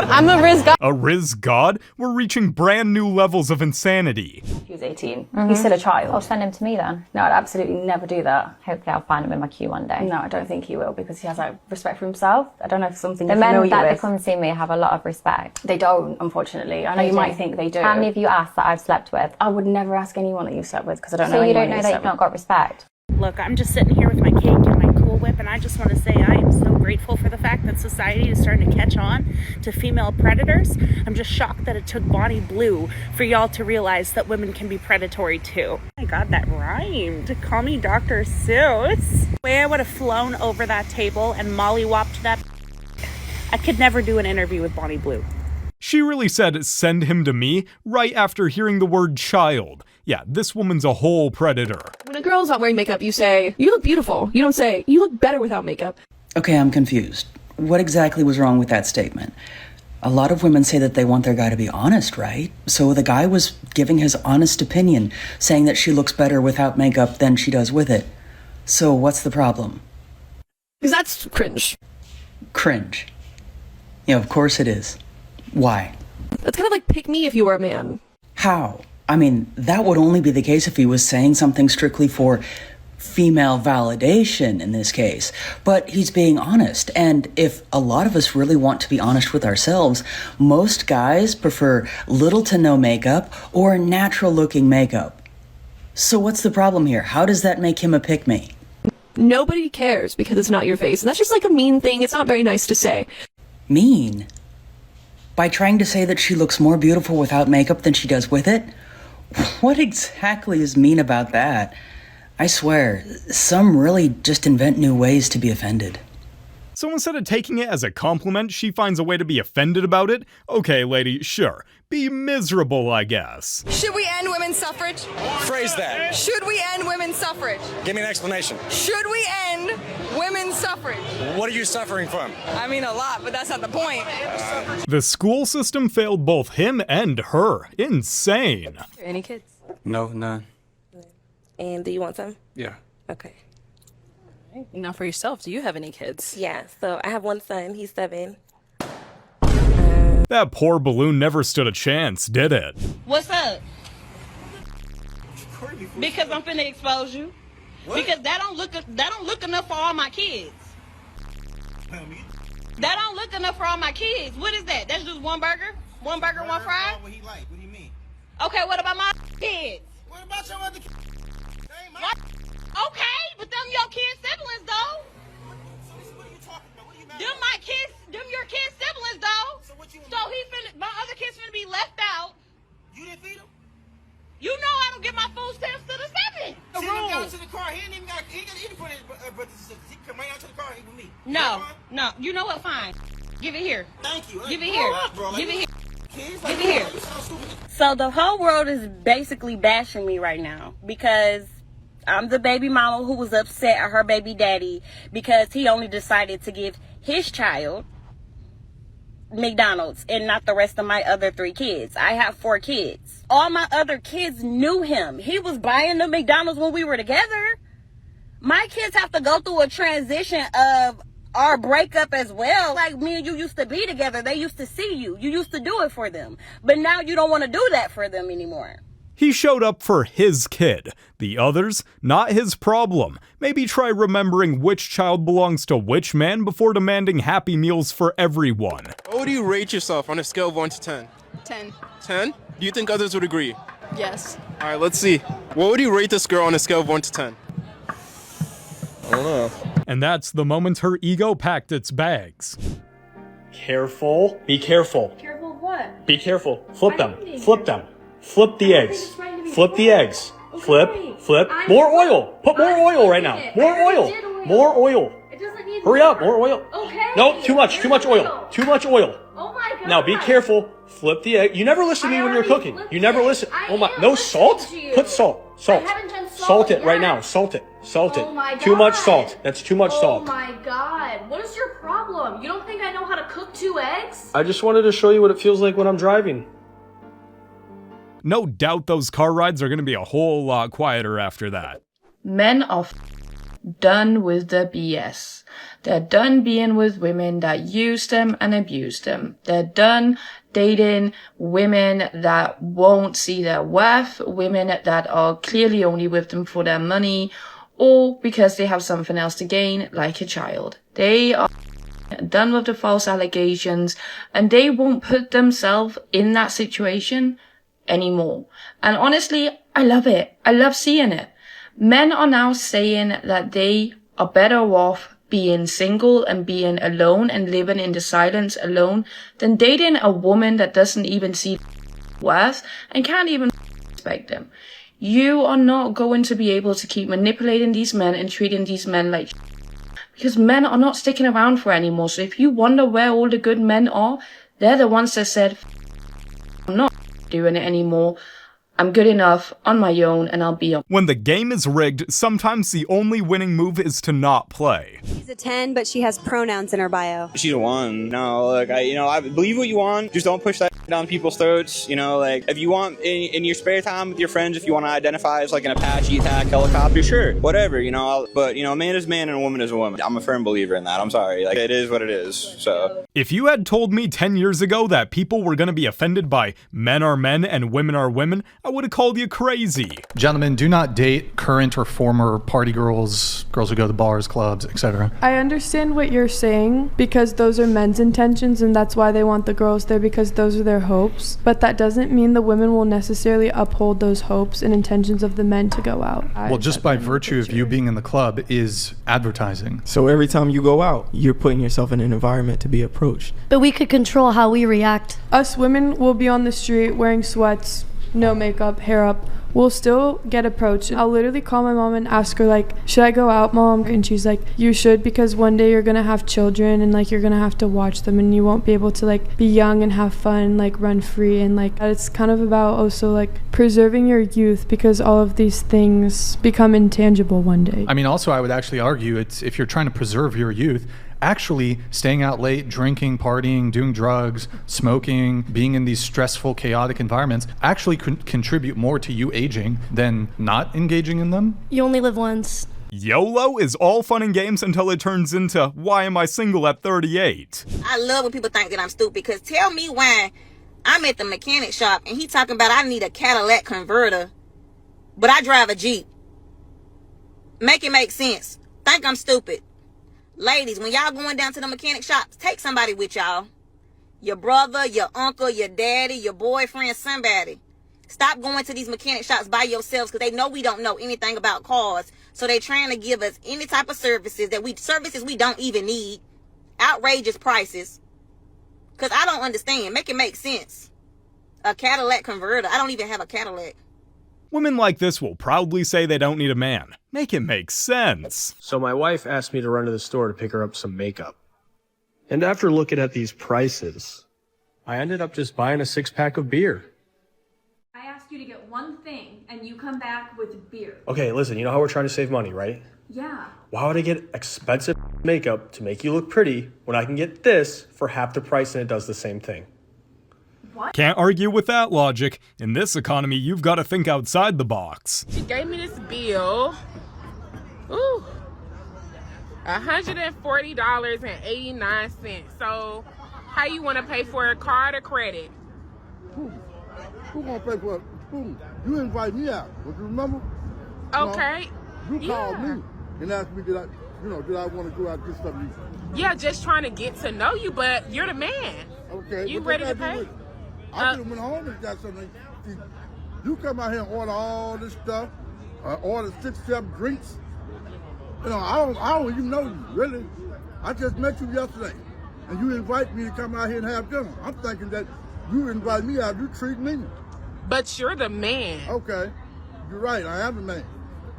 I'm a Riz God. A Riz God? We're reaching brand new levels of insanity. He was 18. He's still a child. I'll send him to me then. No, I'd absolutely never do that. Hopefully I'll find him in my queue one day. No, I don't think he will because he has like respect for himself. I don't know if it's something you're familiar with. The men that come and see me have a lot of respect. They don't, unfortunately. I know you might think they do. How many of you asked that I've slept with? I would never ask anyone that you've slept with because I don't know anyone. So you don't know that you've not got respect? Look, I'm just sitting here with my cake and my Cool Whip, and I just want to say I am so grateful for the fact that society is starting to catch on to female predators. I'm just shocked that it took Bonnie Blue for y'all to realize that women can be predatory too. Oh my God, that rhymed. Call me Dr. Seuss. The way I would have flown over that table and mollywopped that, I could never do an interview with Bonnie Blue. She really said, send him to me, right after hearing the word child. Yeah, this woman's a whole predator. When a girl's not wearing makeup, you say, you look beautiful. You don't say, you look better without makeup. Okay, I'm confused. What exactly was wrong with that statement? A lot of women say that they want their guy to be honest, right? So the guy was giving his honest opinion, saying that she looks better without makeup than she does with it. So what's the problem? Because that's cringe. Cringe. Yeah, of course it is. Why? That's kind of like pick me if you were a man. How? I mean, that would only be the case if he was saying something strictly for female validation in this case. But he's being honest. And if a lot of us really want to be honest with ourselves, most guys prefer little to no makeup or natural looking makeup. So what's the problem here? How does that make him a pick-me? Nobody cares because it's not your face. And that's just like a mean thing. It's not very nice to say. Mean? By trying to say that she looks more beautiful without makeup than she does with it? What exactly is mean about that? I swear, some really just invent new ways to be offended. So instead of taking it as a compliment, she finds a way to be offended about it? Okay, lady, sure. Be miserable, I guess. Should we end women's suffrage? Phrase that. Should we end women's suffrage? Give me an explanation. Should we end women's suffrage? What are you suffering from? I mean, a lot, but that's not the point. The school system failed both him and her. Insane. Any kids? No, none. And do you want some? Yeah. Okay. Now for yourself, do you have any kids? Yeah, so I have one son. He's 7. That poor balloon never stood a chance, did it? What's up? Because I'm finna expose you. What? Because that don't look enough for all my kids. That don't look enough for all my kids. What is that? That's just one burger? One burger, one fry? What he like? What do you mean? Okay, what about my kids? What about your other kids? Okay, but them your kids' siblings, though. What are you talking about? What are you mad Them at? my kids, them your kids' siblings, though. So my other kids finna be left out. You didn't feed him? You know I don't give my food stamps to the 7. Send him down to the car. He ain't even got to eat for his brothers. He come right out to the car and eat with me. No. You know what? Fine. Give it here. Thank you. Give it here. Give it here. Give it here. So the whole world is basically bashing me right now because I'm the baby mama who was upset at her baby daddy because he only decided to give his child McDonald's and not the rest of my other 3 kids. I have 4 kids. All my other kids knew him. He was buying the McDonald's when we were together. My kids have to go through a transition of our breakup as well. Like me and you used to be together. They used to see you. You used to do it for them. But now you don't want to do that for them anymore. He showed up for his kid. The others, not his problem. Maybe try remembering which child belongs to which man before demanding Happy Meals for everyone. What would you rate yourself on a scale of 1 to 10? 10. 10? Do you think others would agree? Yes. All right, let's see. What would you rate this girl on a scale of 1 to 10? I don't know. And that's the moment her ego packed its bags. Careful. Be careful. Careful of what? Be careful. Flip them. Flip them. Flip the eggs. Flip the eggs. Flip. Flip. More oil. Put more oil right now. More oil. More oil. Hurry up. More oil. Okay. No, too much. Too much oil. Too much oil. Oh my god. Now be careful. Flip the egg. You never listen to me when you're cooking. You never listen. Oh my. No salt? Put salt. Salt. Salt it right now. Salt it. Salt it. Oh my god. Too much salt. That's too much salt. Oh my god. What is your problem? You don't think I know how to cook 2 eggs? I just wanted to show you what it feels like when I'm driving. No doubt those car rides are going to be a whole lot quieter after that. Men are done with the BS. They're done being with women that use them and abuse them. They're done dating women that won't see their worth, women that are clearly only with them for their money, or because they have something else to gain, like a child. They are done with the false allegations, and they won't put themselves in that situation anymore. And honestly, I love it. I love seeing it. Men are now saying that they are better off being single and being alone and living in the silence alone than dating a woman that doesn't even see worth and can't even respect them. You are not going to be able to keep manipulating these men and treating these men like because men are not sticking around for anymore. So if you wonder where all the good men are, they're the ones that said, I'm not doing it anymore. I'm good enough on my own and I'll be on. When the game is rigged, sometimes the only winning move is to not play. She's a 10, but she has pronouns in her bio. She's a 1. No, look, I believe what you want. Just don't push that down people's throats. You know, like, if you want, in your spare time with your friends, if you want to identify as like an Apache attack helicopter, sure, whatever, you know. But, you know, a man is a man and a woman is a woman. I'm a firm believer in that. I'm sorry. Like, it is what it is, so. If you had told me 10 years ago that people were going to be offended by men are men and women are women, I would have called you crazy. Gentlemen, do not date current or former party girls who go to bars, clubs, etc. I understand what you're saying because those are men's intentions and that's why they want the girls there because those are their hopes. But that doesn't mean the women will necessarily uphold those hopes and intentions of the men to go out. Well, just by virtue of you being in the club is advertising. So every time you go out, you're putting yourself in an environment to be approached. But we could control how we react. Us women will be on the street wearing sweats, no makeup, hair up, will still get approached. I'll literally call my mom and ask her, like, should I go out, Mom? And she's like, you should, because one day you're gonna have children and like you're gonna have to watch them and you won't be able to like be young and have fun, like run free. And like it's kind of about also like preserving your youth, because all of these things become intangible one day. I mean, also I would actually argue it's, if you're trying to preserve your youth, actually staying out late, drinking, partying, doing drugs, smoking, being in these stressful, chaotic environments actually contribute more to you aging than not engaging in them. You only live once. YOLO is all fun and games until it turns into why am I single at 38? I love when people think that I'm stupid, because tell me why I'm at the mechanic shop and he talking about I need a Cadillac converter, but I drive a Jeep. Make it make sense. Think I'm stupid. Ladies, when y'all going down to the mechanic shops, take somebody with y'all. Your brother, your uncle, your daddy, your boyfriend, somebody. Stop going to these mechanic shops by yourselves, because they know we don't know anything about cars. So they trying to give us any type of services we don't even need. Outrageous prices. Because I don't understand. Make it make sense. A Cadillac converter. I don't even have a Cadillac. Women like this will proudly say they don't need a man. Make it make sense. So my wife asked me to run to the store to pick her up some makeup. And after looking at these prices, I ended up just buying a 6-pack of beer. I asked you to get one thing and you come back with beer. Okay, listen, you know how we're trying to save money, right? Yeah. Why would I get expensive makeup to make you look pretty when I can get this for half the price and it does the same thing? What? Can't argue with that logic. In this economy, you've got to think outside the box. She gave me this bill. Ooh. $140.89. So, how you want to pay for a card or credit? Who gonna pay for it? Who? You invite me out. Don't you remember? Okay. You called me and asked me did I want to go out and get something? Yeah, just trying to get to know you, but you're the man. Okay. You ready to pay? I could have went home and got something. You come out here and order all this stuff, order 6-7 drinks. You know, I don't even know you, really. I just met you yesterday, and you invite me to come out here and have dinner. I'm thinking that you invite me out, you treat me. But you're the man. Okay, you're right, I am the man.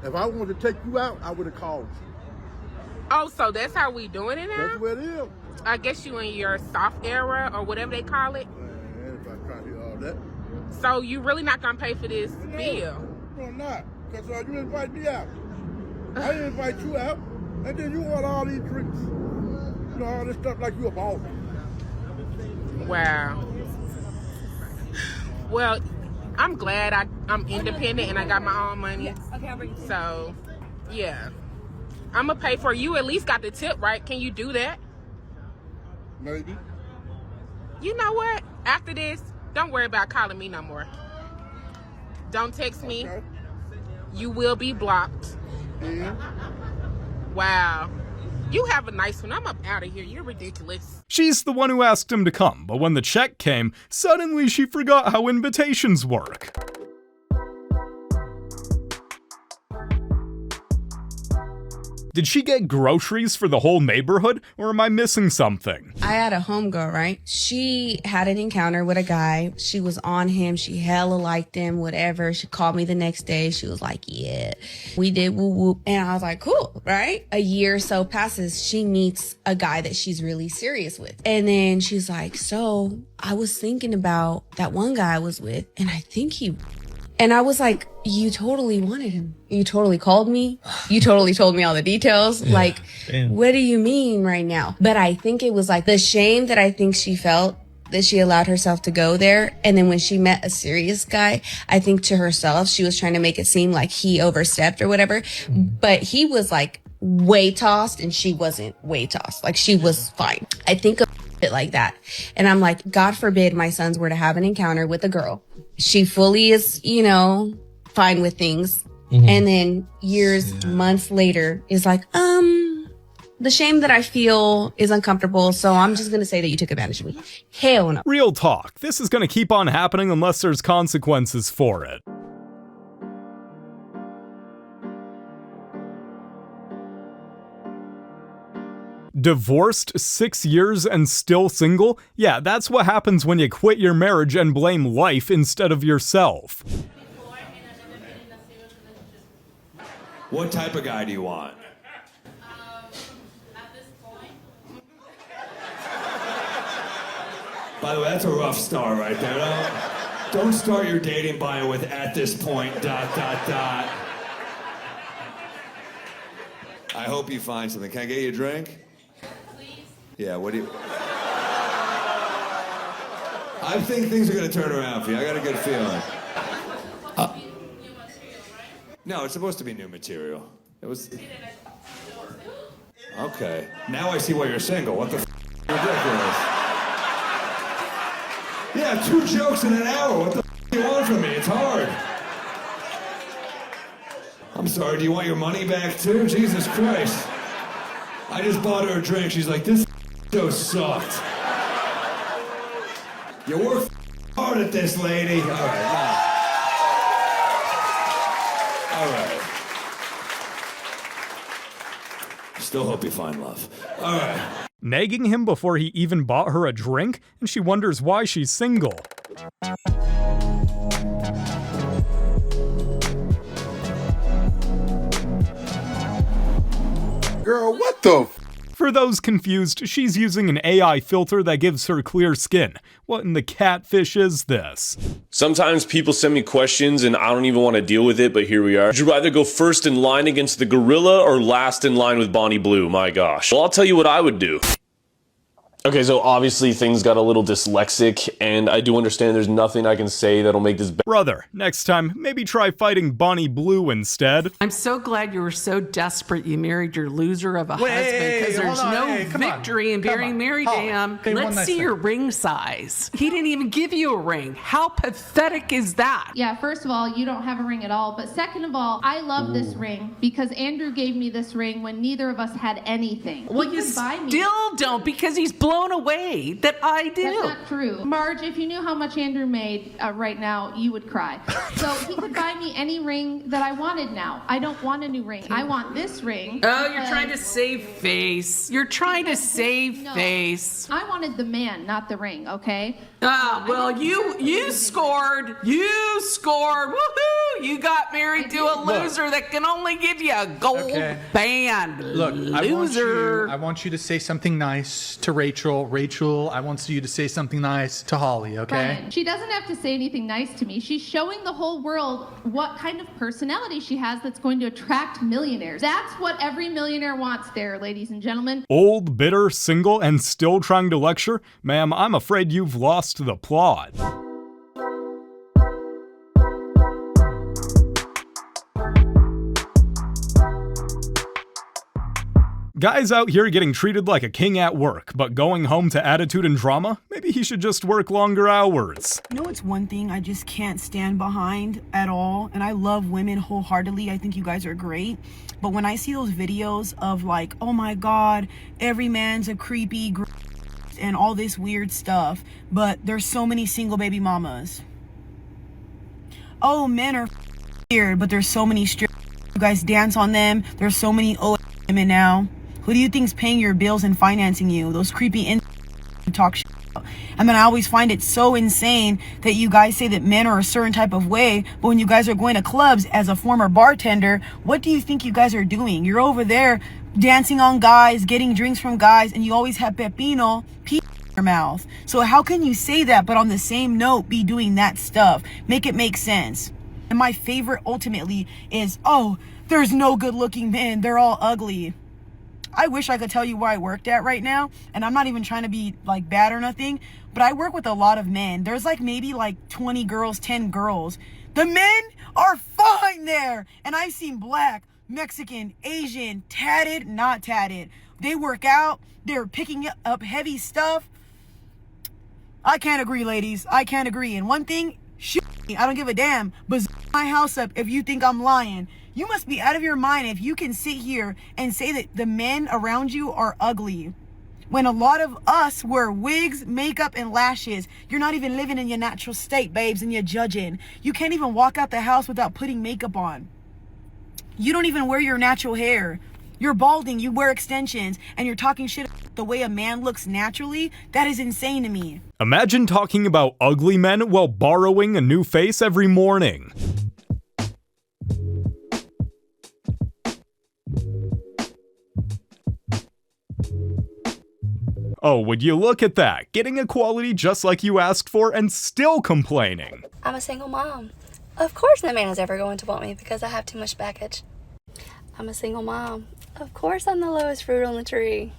If I wanted to take you out, I would have called you. Oh, so that's how we doing it now? That's what it is. I guess you in your soft era or whatever they call it. Everybody trying to hear all that. So you really not gonna pay for this bill? No, I'm not, because you invite me out. I invite you out, and then you order all these drinks. You know, all this stuff like you a boss. Wow. Well, I'm glad I'm independent and I got my own money. Yes. Okay, I'll bring it. So, yeah. I'm going to pay for you. At least got the tip, right? Can you do that? Maybe. You know what? After this, don't worry about calling me no more. Don't text me. You will be blocked. Yeah. Wow. You have a nice one. I'm up out of here. You're ridiculous. She's the one who asked him to come, but when the check came, suddenly she forgot how invitations work. Did she get groceries for the whole neighborhood, or am I missing something? I had a homegirl, right? She had an encounter with a guy. She was on him. She hella liked him, whatever. She called me the next day. She was like, yeah, we did woo woo. And I was like, cool, right? A year or so passes. She meets a guy that she's really serious with. And then she's like, so I was thinking about that one guy I was with, and I think he... And I was like, you totally wanted him. You totally called me. You totally told me all the details. Yeah, like, damn. What do you mean right now? But I think it was like the shame that I think she felt that she allowed herself to go there. And then when she met a serious guy, I think to herself, she was trying to make it seem like he overstepped or whatever. But he was like way tossed and she wasn't way tossed. Like she was fine. I think of it like that. And I'm like, God forbid my sons were to have an encounter with a girl. She fully is, you know, fine with things. And then years, months later is like, the shame that I feel is uncomfortable. So I'm just going to say that you took advantage of me. Hell no. Real talk. This is going to keep on happening unless there's consequences for it. Divorced 6 years and still single? Yeah, that's what happens when you quit your marriage and blame life instead of yourself. What type of guy do you want? At this point. By the way, that's a rough start right there. Don't start your dating bio with "at this point, ... I hope you find something. Can I get you a drink? Please. Yeah, what do you... I think things are going to turn around for you. I got a good feeling. No, it's supposed to be new material. It was... Okay. Now I see why you're single. What the ridiculous. Yeah, 2 jokes in an hour. What the do you want from me? It's hard. I'm sorry, do you want your money back too? Jesus Christ. I just bought her a drink. She's like, this show sucked. You work hard at this, lady. All right. All right. Still hope you find love. All right. Nagging him before he even bought her a drink, and she wonders why she's single. Girl, what the For those confused, she's using an AI filter that gives her clear skin. What in the catfish is this? Sometimes people send me questions and I don't even want to deal with it, but here we are. Would you rather go first in line against the gorilla or last in line with Bonnie Blue? My gosh. Well, I'll tell you what I would do. Okay, so obviously things got a little dyslexic, and I do understand there's nothing I can say that'll make this better. Brother, next time, maybe try fighting Bonnie Blue instead. I'm so glad you were so desperate you married your loser of a husband, because there's no victory in being married to him. Let's see your ring size. He didn't even give you a ring. How pathetic is that? Yeah, first of all, you don't have a ring at all. But second of all, I love this ring because Andrew gave me this ring when neither of us had anything. Well, you still don't, because he's blown away that I do. That's not true. Marge, if you knew how much Andrew made right now, you would cry. So he could buy me any ring that I wanted now. I don't want a new ring. I want this ring. Oh, you're trying to save face. You're trying to save face. I wanted the man, not the ring, okay? Ah, well, you scored. You scored. Woohoo! You got married to a loser that can only give you a gold band. Look, loser. I want you to say something nice to Rachel. Rachel, I want you to say something nice to Holly, okay? Brian, she doesn't have to say anything nice to me. She's showing the whole world what kind of personality she has that's going to attract millionaires. That's what every millionaire wants there, ladies and gentlemen. Old, bitter, single, and still trying to lecture? Ma'am, I'm afraid you've lost the plot. Guys out here getting treated like a king at work, but going home to attitude and drama? Maybe he should just work longer hours. You know, it's one thing I just can't stand behind at all, and I love women wholeheartedly. I think you guys are great. But when I see those videos of like, oh my God, every man's a creepy and all this weird stuff, but there's so many single baby mamas. Oh, men are weird, but there's so many strip. You guys dance on them. There's so many women now. Who do you think's paying your bills and financing you? Those creepy talk shit. I mean, I always find it so insane that you guys say that men are a certain type of way, but when you guys are going to clubs as a former bartender, what do you think you guys are doing? You're over there dancing on guys, getting drinks from guys, and you always have pepino in your mouth. So how can you say that, but on the same note, be doing that stuff? Make it make sense. And my favorite ultimately is, oh, there's no good looking men. They're all ugly. I wish I could tell you where I worked at right now, and I'm not even trying to be like bad or nothing, but I work with a lot of men. There's like maybe like 20 girls, 10 girls. The men are fine there, and I've seen black, Mexican, Asian, tatted, not tatted. They work out. They're picking up heavy stuff. I can't agree, ladies. I can't agree. And one thing, shit, I don't give a damn, but my house up if you think I'm lying. You must be out of your mind if you can sit here and say that the men around you are ugly. When a lot of us wear wigs, makeup, and lashes. You're not even living in your natural state, babes, and you're judging. You can't even walk out the house without putting makeup on. You don't even wear your natural hair. You're balding, you wear extensions, and you're talking shit the way a man looks naturally. That is insane to me. Imagine talking about ugly men while borrowing a new face every morning. Oh, would you look at that? Getting equality just like you asked for and still complaining. I'm a single mom. Of course no man is ever going to want me because I have too much baggage. I'm a single mom. Of course I'm the lowest fruit on the tree.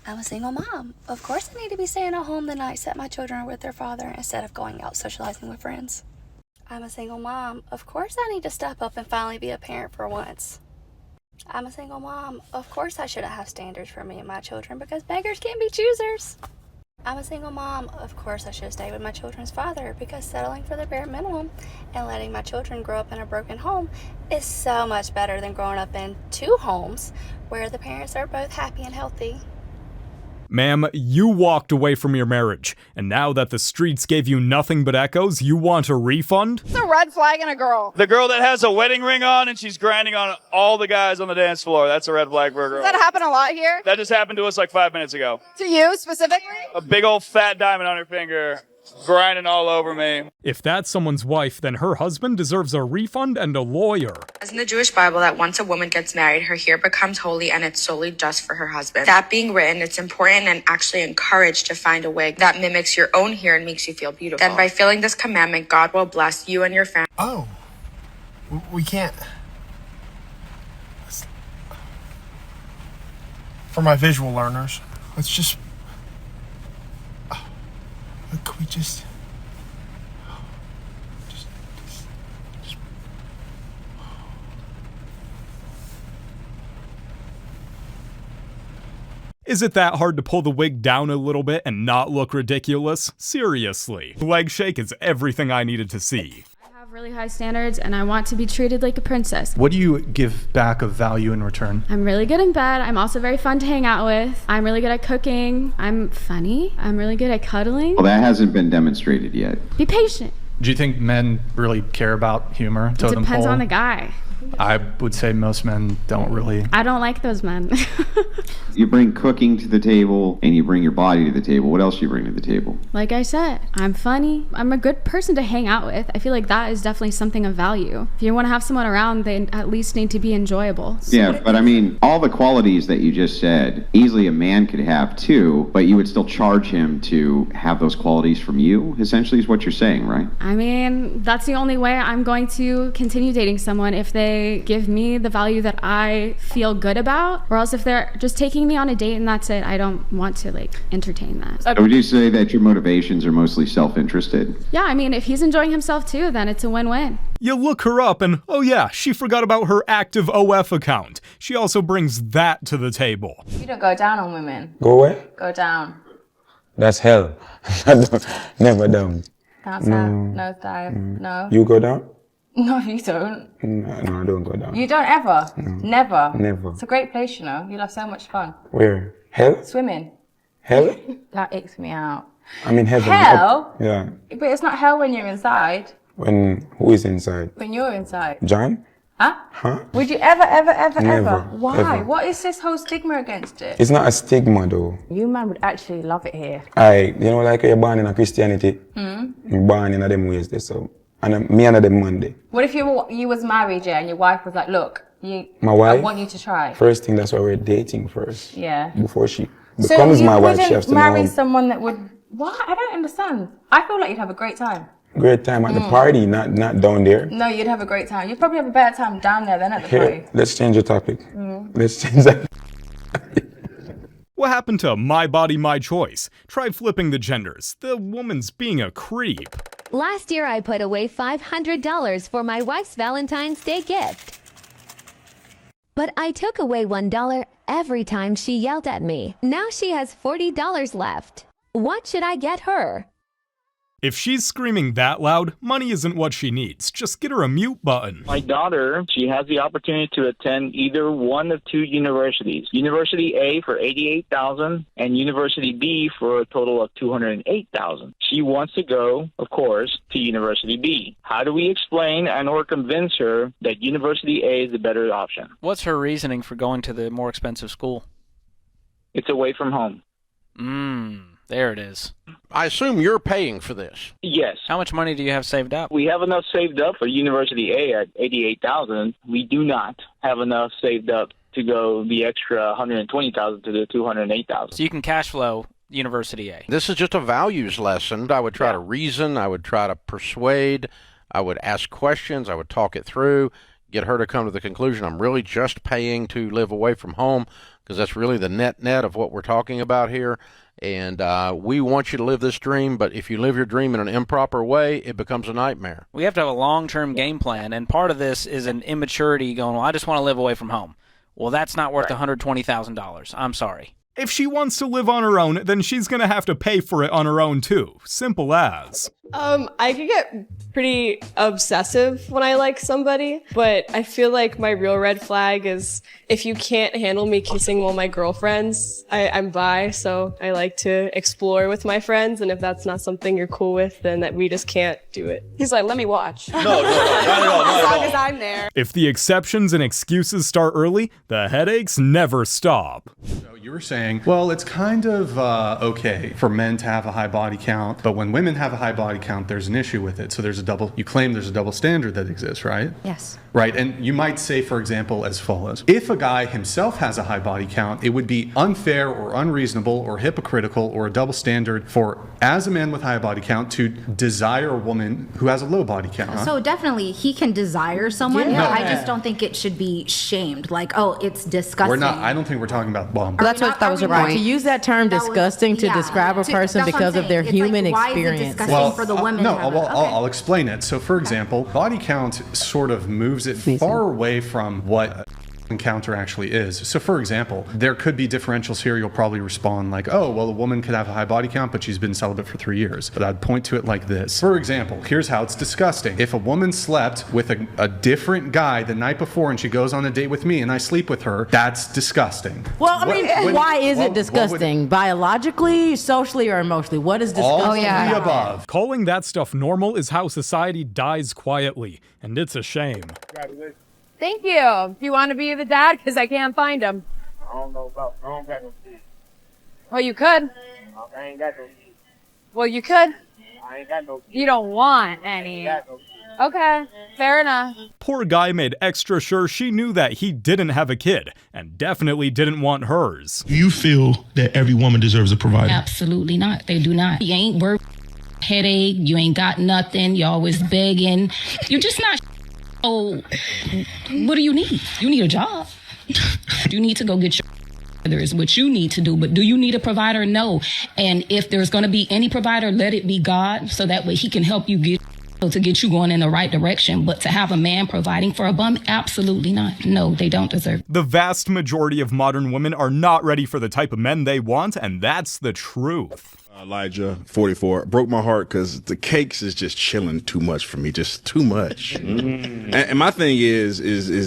I'm a single mom. Of course I need to be staying at home the nights that my children are with their father instead of going out socializing with friends. I'm a single mom. Of course I need to step up and finally be a parent for once. I'm a single mom. Of course I shouldn't have standards for me and my children because beggars can't be choosers. I'm a single mom. Of course I should stay with my children's father because settling for the bare minimum and letting my children grow up in a broken home is so much better than growing up in 2 homes where the parents are both happy and healthy. Ma'am, you walked away from your marriage, and now that the streets gave you nothing but echoes, you want a refund? It's a red flag in a girl. The girl that has a wedding ring on and she's grinding on all the guys on the dance floor. That's a red flag for a girl. Does that happen a lot here? That just happened to us like 5 minutes ago. To you specifically? A big old fat diamond on her finger, grinding all over me. If that's someone's wife, then her husband deserves a refund and a lawyer. As in the Jewish Bible, that once a woman gets married, her hair becomes holy and it's solely just for her husband. That being written, it's important and actually encouraged to find a wig that mimics your own hair and makes you feel beautiful. Then by filling this commandment, God will bless you and your family. Oh, we can't. For my visual learners, let's just... Could we just... Is it that hard to pull the wig down a little bit and not look ridiculous? Seriously. Leg shake is everything I needed to see. I have really high standards and I want to be treated like a princess. What do you give back of value in return? I'm really good in bed. I'm also very fun to hang out with. I'm really good at cooking. I'm funny. I'm really good at cuddling. Well, that hasn't been demonstrated yet. Be patient. Do you think men really care about humor? It depends on the guy. I would say most men don't really. I don't like those men. You bring cooking to the table and you bring your body to the table. What else do you bring to the table? Like I said, I'm funny. I'm a good person to hang out with. I feel like that is definitely something of value. If you want to have someone around, they at least need to be enjoyable. Yeah, but I mean, all the qualities that you just said, easily a man could have too, but you would still charge him to have those qualities from you, essentially is what you're saying, right? I mean, that's the only way I'm going to continue dating someone, if they give me the value that I feel good about, or else if they're just taking me on a date and that's it, I don't want to like entertain that. So would you say that your motivations are mostly self-interested? Yeah, I mean, if he's enjoying himself too, then it's a win-win. You look her up and, oh yeah, she forgot about her active OF account. She also brings that to the table. You don't go down on women. Go where? Go down. That's hell. Never down. That's no dive. No. You go down? No, you don't. No, I don't go down. You don't ever? No. Never? Never. It's a great place, you know. You'll have so much fun. Where? Hell? Swimming. Hell? That icks me out. I mean heaven. Hell? Yeah. But it's not hell when you're inside. When, who is inside? When you're inside. John? Huh? Huh? Would you ever? Never, Why? ever. What is this whole stigma against it? It's not a stigma though. You man would actually love it here. You know, like you're born in a Christianity. You're born in a them ways there, so. And me and them Monday. What if you was married, yeah, and your wife was like, look, my wife, I want you to try. First thing, that's why we're dating first. Yeah. Before she becomes my wife, she has to marry know. someone that would. What? I don't understand. I feel like you'd have a great time. Great time at the party, not down there. No, you'd have a great time. You'd probably have a better time down there than at the party. Let's change the topic. Let's change that. What happened to my body, my choice? Try flipping the genders. The woman's being a creep. Last year, I put away $500 for my wife's Valentine's Day gift. But I took away $1 every time she yelled at me. Now she has $40 left. What should I get her? If she's screaming that loud, money isn't what she needs. Just get her a mute button. My daughter, she has the opportunity to attend either one of 2 universities. University A for $88,000 and University B for a total of $208,000. She wants to go, of course, to University B. How do we explain and or convince her that University A is the better option? What's her reasoning for going to the more expensive school? It's away from home. There it is. I assume you're paying for this. Yes. How much money do you have saved up? We have enough saved up for University A at $88,000. We do not have enough saved up to go the extra $120,000 to the $208,000. So you can cash flow University A. This is just a values lesson. I would try to reason. I would try to persuade. I would ask questions. I would talk it through, get her to come to the conclusion I'm really just paying to live away from home, because that's really the net of what we're talking about here. And we want you to live this dream, but if you live your dream in an improper way, it becomes a nightmare. We have to have a long-term game plan, and part of this is an immaturity going, well, I just want to live away from home. Well, that's not worth $120,000. I'm sorry. If she wants to live on her own, then she's gonna have to pay for it on her own too. Simple as. I could get pretty obsessive when I like somebody, but I feel like my real red flag is if you can't handle me kissing one of my girlfriends. I'm bi, so I like to explore with my friends, and if that's not something you're cool with, then that we just can't do it. He's like, let me watch. No, not at all. As long as I'm there. If the exceptions and excuses start early, the headaches never stop. So you were saying, well, it's kind of okay for men to have a high body count, but when women have a high body count, there's an issue with it. So you claim there's a double standard that exists, right? Yes. Right, and you might say, for example, as follows. If a guy himself has a high body count, it would be unfair or unreasonable or hypocritical or a double standard for, as a man with high body count, to desire a woman who has a low body count. Huh? So definitely, he can desire someone, Yeah. but I just don't think it should be shamed. Like, oh, it's disgusting. We're not, I don't think we're talking about bomb. That was your point. To use that term disgusting to describe a person because of their human experience. Disgusting for the women. I'll explain it. So, for example, body count sort of moves it far away from what encounter actually is. So for example, there could be differentials here. You'll probably respond like, oh, well, a woman could have a high body count, but she's been celibate for 3 years. But I'd point to it like this. For example, here's how it's disgusting. If a woman slept with a different guy the night before and she goes on a date with me and I sleep with her, that's disgusting. Well, I mean, why is it disgusting? Biologically, socially, or emotionally? What is disgusting? All of the above. Calling that stuff normal is how society dies quietly, and it's a shame. Thank you. Do you want to be the dad? Because I can't find him. I don't know about. I don't got no kids. Well, you could. I ain't got no kids. Well, you could. I ain't got no kids. You don't want any. I ain't got no kids. Okay, fair enough. Poor guy made extra sure she knew that he didn't have a kid, and definitely didn't want hers. Do you feel that every woman deserves a provider? Absolutely not. They do not. You ain't worth headache. You ain't got nothing. You're always begging. You're just not. Oh, what do you need? You need a job. You need to go get your. There is what you need to do, but do you need a provider? No. And if there's going to be any provider, let it be God, so that way he can help you get you going in the right direction. But to have a man providing for a bum, absolutely not. No, they don't deserve it. The vast majority of modern women are not ready for the type of men they want, and that's the truth. Elijah, 44, broke my heart because the cakes is just chilling too much for me, just too much. And my thing is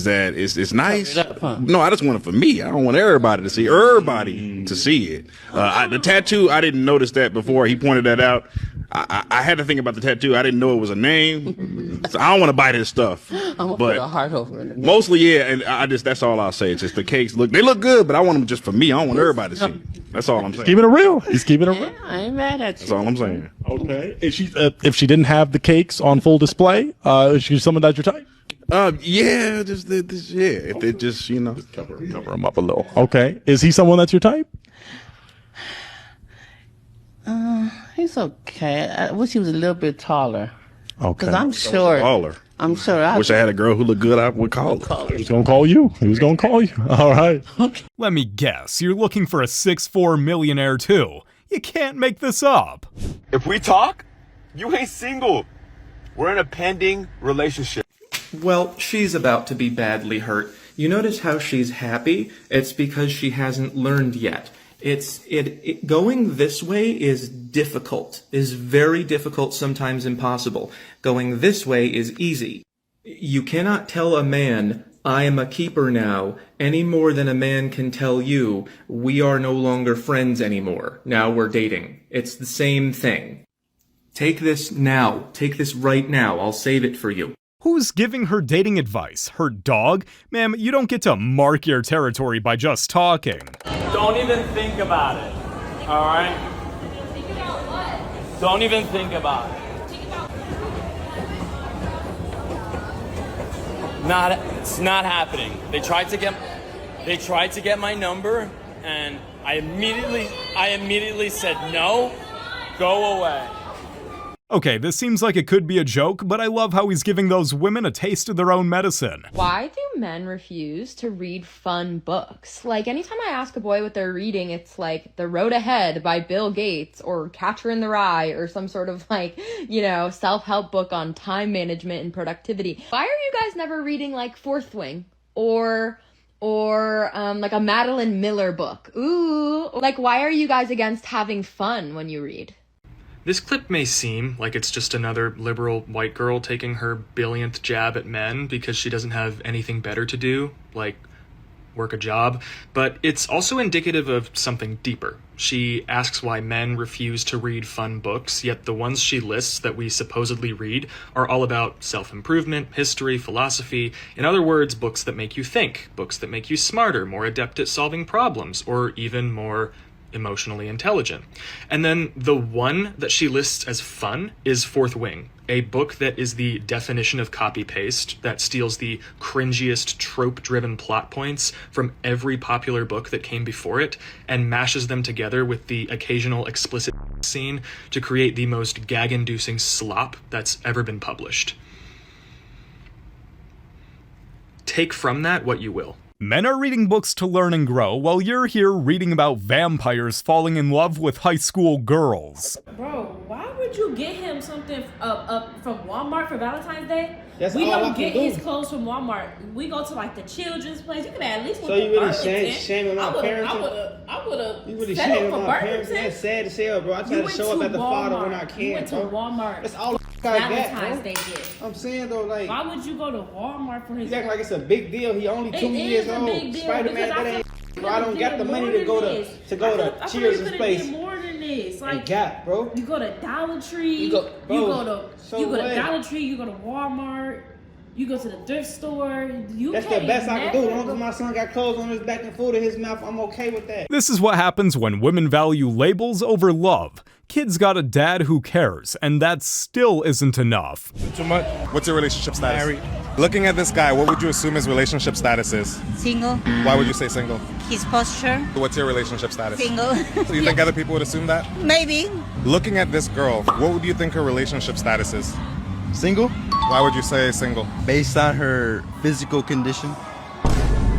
that it's nice. No, I just want it for me. I don't want everybody to see it. The tattoo, I didn't notice that before he pointed that out. I had to think about the tattoo. I didn't know it was a name, so I don't want to bite his stuff. I'm gonna put a heart over it. Mostly, yeah. And that's all I'll say. It's just the cakes they look good, but I want them just for me. I don't want everybody to see it. That's all I'm saying. Keeping it real. He's keeping it real. I ain't mad at you. That's all I'm saying. Okay. If she didn't have the cakes on full display, is she someone that's your type? Yeah, if they just, cover him up a little. Okay. Is he someone that's your type? He's okay. I wish he was a little bit taller. Okay. Because I'm short. Taller. I'm sure. Wish I had a girl who looked good. I would call her. He was gonna call you. All right. Let me guess, you're looking for a 6'4" millionaire too. You can't make this up. If we talk, you ain't single. We're in a pending relationship. Well, she's about to be badly hurt. You notice how she's happy? It's because she hasn't learned yet. Going this way is difficult, is very difficult, sometimes impossible. Going this way is easy. You cannot tell a man, I am a keeper now, any more than a man can tell you, we are no longer friends anymore. Now we're dating. It's the same thing. Take this now. Take this right now. I'll save it for you. Who's giving her dating advice? Her dog? Ma'am, you don't get to mark your territory by just talking. Don't even think about it. All right? Think about what? Don't even think about it. It's not happening. They tried to get my number, and I immediately said no, go away. Okay, this seems like it could be a joke, but I love how he's giving those women a taste of their own medicine. Why do men refuse to read fun books? Like, anytime I ask a boy what they're reading, it's like The Road Ahead by Bill Gates or Catcher in the Rye or some sort of like, you know, self-help book on time management and productivity. Why are you guys never reading like Fourth Wing or like a Madeline Miller book? Ooh, like why are you guys against having fun when you read? This clip may seem like it's just another liberal white girl taking her billionth jab at men because she doesn't have anything better to do, like work a job, but it's also indicative of something deeper. She asks why men refuse to read fun books, yet the ones she lists that we supposedly read are all about self-improvement, history, philosophy, in other words, books that make you think, books that make you smarter, more adept at solving problems, or even more emotionally intelligent. And then the one that she lists as fun is Fourth Wing, a book that is the definition of copy-paste, that steals the cringiest trope-driven plot points from every popular book that came before it and mashes them together with the occasional explicit scene to create the most gag-inducing slop that's ever been published. Take from that what you will. Men are reading books to learn and grow, while you're here reading about vampires falling in love with high school girls. Bro, why would you get him something from Walmart for Valentine's Day? We don't get his clothes from Walmart. We go to like the children's place. You could at least so you really shaming my parents? I would have. You really shaming my parents? That's sad as hell, bro. I try to show up at the father when I can. You went to Walmart. That's all Valentine's Day gift. I'm saying though, like, why would you go to Walmart for his? You act like it's a big deal. He only 2 years old. Spider-Man, that ain't. Bro, I don't got the money to go to Cheers' place. More than this, like Gap, bro. You go to Dollar Tree. You go to Dollar Tree. You go to Walmart. You go to the thrift store. That's the best I can do. As long as my son got clothes on his back and food in his mouth, I'm okay with that. This is what happens when women value labels over love. Kids got a dad who cares, and that still isn't enough. Too much? What's your relationship status? Married. Looking at this guy, what would you assume his relationship status is? Single. Why would you say single? His posture. What's your relationship status? Single. So you think other people would assume that? Maybe. Looking at this girl, what would you think her relationship status is? Single. Why would you say single? Based on her physical condition.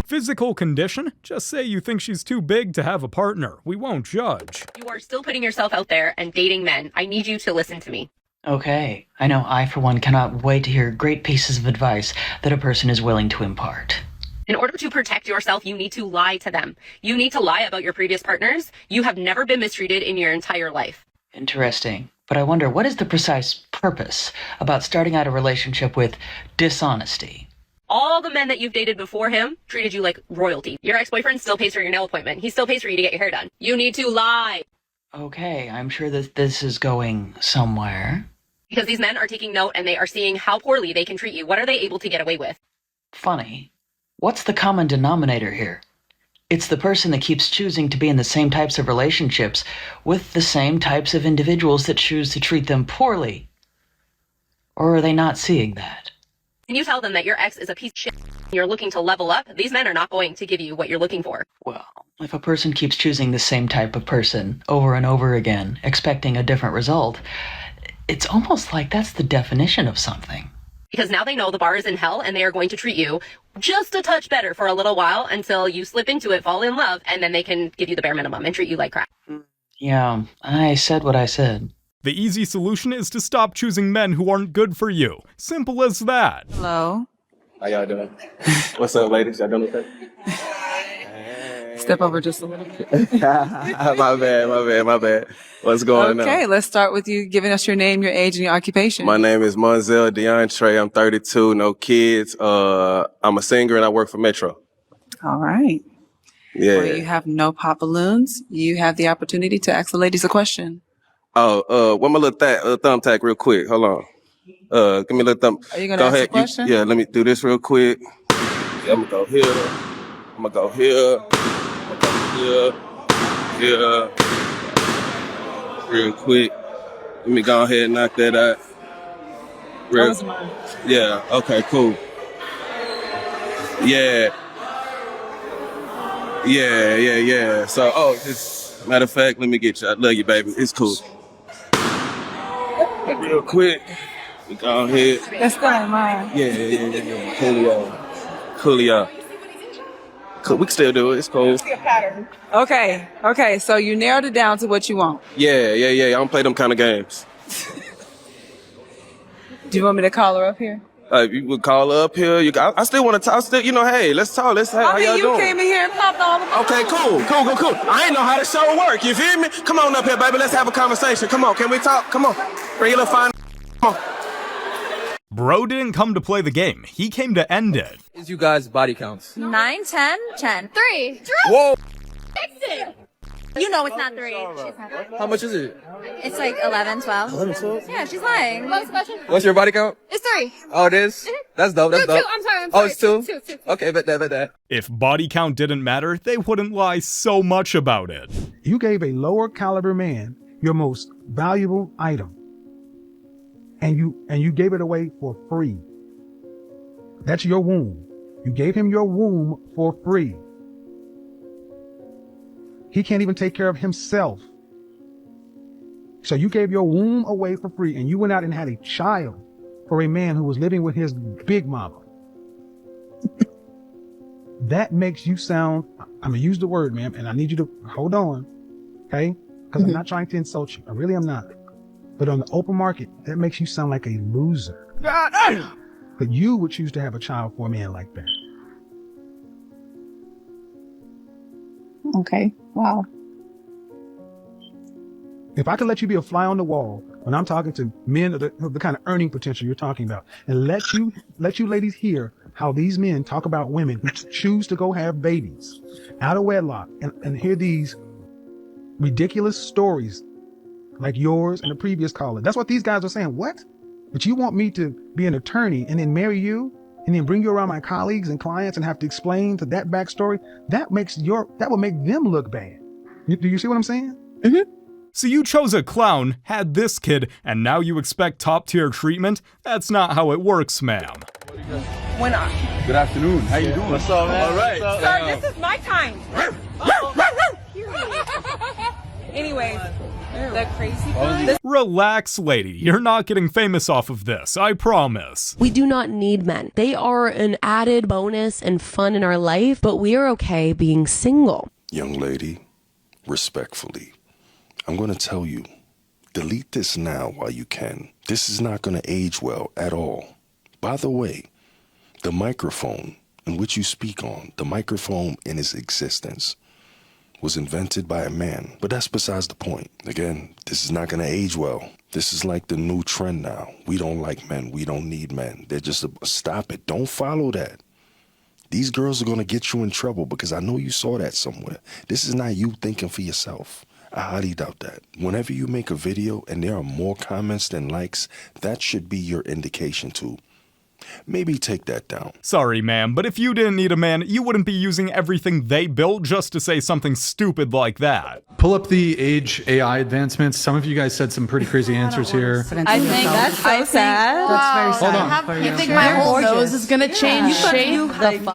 Physical condition? Just say you think she's too big to have a partner. We won't judge. You are still putting yourself out there and dating men. I need you to listen to me. Okay. I know I, for one, cannot wait to hear great pieces of advice that a person is willing to impart. In order to protect yourself, you need to lie to them. You need to lie about your previous partners. You have never been mistreated in your entire life. Interesting. But I wonder, what is the precise purpose about starting out a relationship with dishonesty? All the men that you've dated before him treated you like royalty. Your ex-boyfriend still pays for your nail appointment. He still pays for you to get your hair done. You need to lie. Okay, I'm sure that this is going somewhere. Because these men are taking note and they are seeing how poorly they can treat you. What are they able to get away with? Funny. What's the common denominator here? It's the person that keeps choosing to be in the same types of relationships with the same types of individuals that choose to treat them poorly. Or are they not seeing that? Can you tell them that your ex is a piece of shit and you're looking to level up? These men are not going to give you what you're looking for. Well, if a person keeps choosing the same type of person over and over again, expecting a different result, it's almost like that's the definition of something. Because now they know the bar is in hell and they are going to treat you just a touch better for a little while until you slip into it, fall in love, and then they can give you the bare minimum and treat you like crap. Yeah, I said what I said. The easy solution is to stop choosing men who aren't good for you. Simple as that. Hello. How y'all doing? What's up, ladies? Y'all doing okay? Step over just a little bit. My bad. What's going on? Okay, let's start with you giving us your name, your age, and your occupation. My name is Monzel DeAndre. I'm 32, no kids. I'm a singer and I work for Metro. All right. Yeah. Well, you have no pop balloons. You have the opportunity to ask the ladies a question. Oh, one more little thumbtack real quick. Hold on. Give me a little thumb. Are you going to ask a question? Yeah, let me do this real quick. Yeah, I'm going to go here. I'm going to go here. Here. Real quick. Let me go ahead and knock that out. That was mine. Yeah, okay, cool. Yeah. Yeah. So, just matter of fact, let me get you. I love you, baby. It's cool. Real quick, we go ahead. That's still ain't mine. Yeah. Coolio. Cool. We can still do it. It's cool. Okay. So you narrowed it down to what you want. Yeah. I don't play them kind of games. Do you want me to call her up here? You would call her up here. I still want to talk. Hey, let's talk. How y'all doing? You came in here and popped all the Okay, cool. I ain't know how the show work. You feel me? Come on up here, baby. Let's have a conversation. Come on, can we talk? Come on. Bring your little fine. Come on. Bro didn't come to play the game. He came to end it. Is you guys' body counts? 9, 10, 10. 3. Whoa. You know it's not 3. How much is it? It's like 11, 12. 11, 12? Yeah, she's lying. Last question. What's your body count? It's 3. Oh, it is? That's dope. That's dope. 2. I'm sorry. Oh, it's 2? 2. Okay, bet that. If body count didn't matter, they wouldn't lie so much about it. You gave a lower caliber man your most valuable item. And you gave it away for free. That's your womb. You gave him your womb for free. He can't even take care of himself. So you gave your womb away for free, and you went out and had a child for a man who was living with his big mama. That makes you sound, I'm gonna use the word, ma'am, and I need you to hold on, okay? Because I'm not trying to insult you. I really am not. But on the open market, that makes you sound like a loser. But you would choose to have a child for a man like that. Okay. Wow. If I could let you be a fly on the wall when I'm talking to men of the kind of earning potential you're talking about, and let you ladies hear how these men talk about women who choose to go have babies out of wedlock, and hear these ridiculous stories like yours and the previous caller. That's what these guys are saying. What? But you want me to be an attorney and then marry you and then bring you around my colleagues and clients and have to explain to that backstory? That will make them look bad. Do you see what I'm saying? Mm-hmm. So you chose a clown, had this kid, and now you expect top-tier treatment? That's not how it works, ma'am. Good afternoon. How you doing? What's up, man? All right. Sir, this is my time. Anyways, the crazy part. Relax, lady. You're not getting famous off of this, I promise. We do not need men. They are an added bonus and fun in our life, but we are okay being single. Young lady, respectfully, I'm going to tell you, delete this now while you can. This is not going to age well at all. By the way, the microphone in which you speak on, the microphone in its existence, was invented by a man. But that's besides the point. Again, this is not going to age well. This is like the new trend now. We don't like men. We don't need men. They're just, stop it. Don't follow that. These girls are going to get you in trouble because I know you saw that somewhere. This is not you thinking for yourself. I highly doubt that. Whenever you make a video and there are more comments than likes, that should be your indication to maybe take that down. Sorry, ma'am, but if you didn't need a man, you wouldn't be using everything they built just to say something stupid like that. Pull up the age AI advancements. Some of you guys said some pretty crazy answers here. I think that's so sad. That's very sad. Hold on. You think my whole nose is gonna change shape?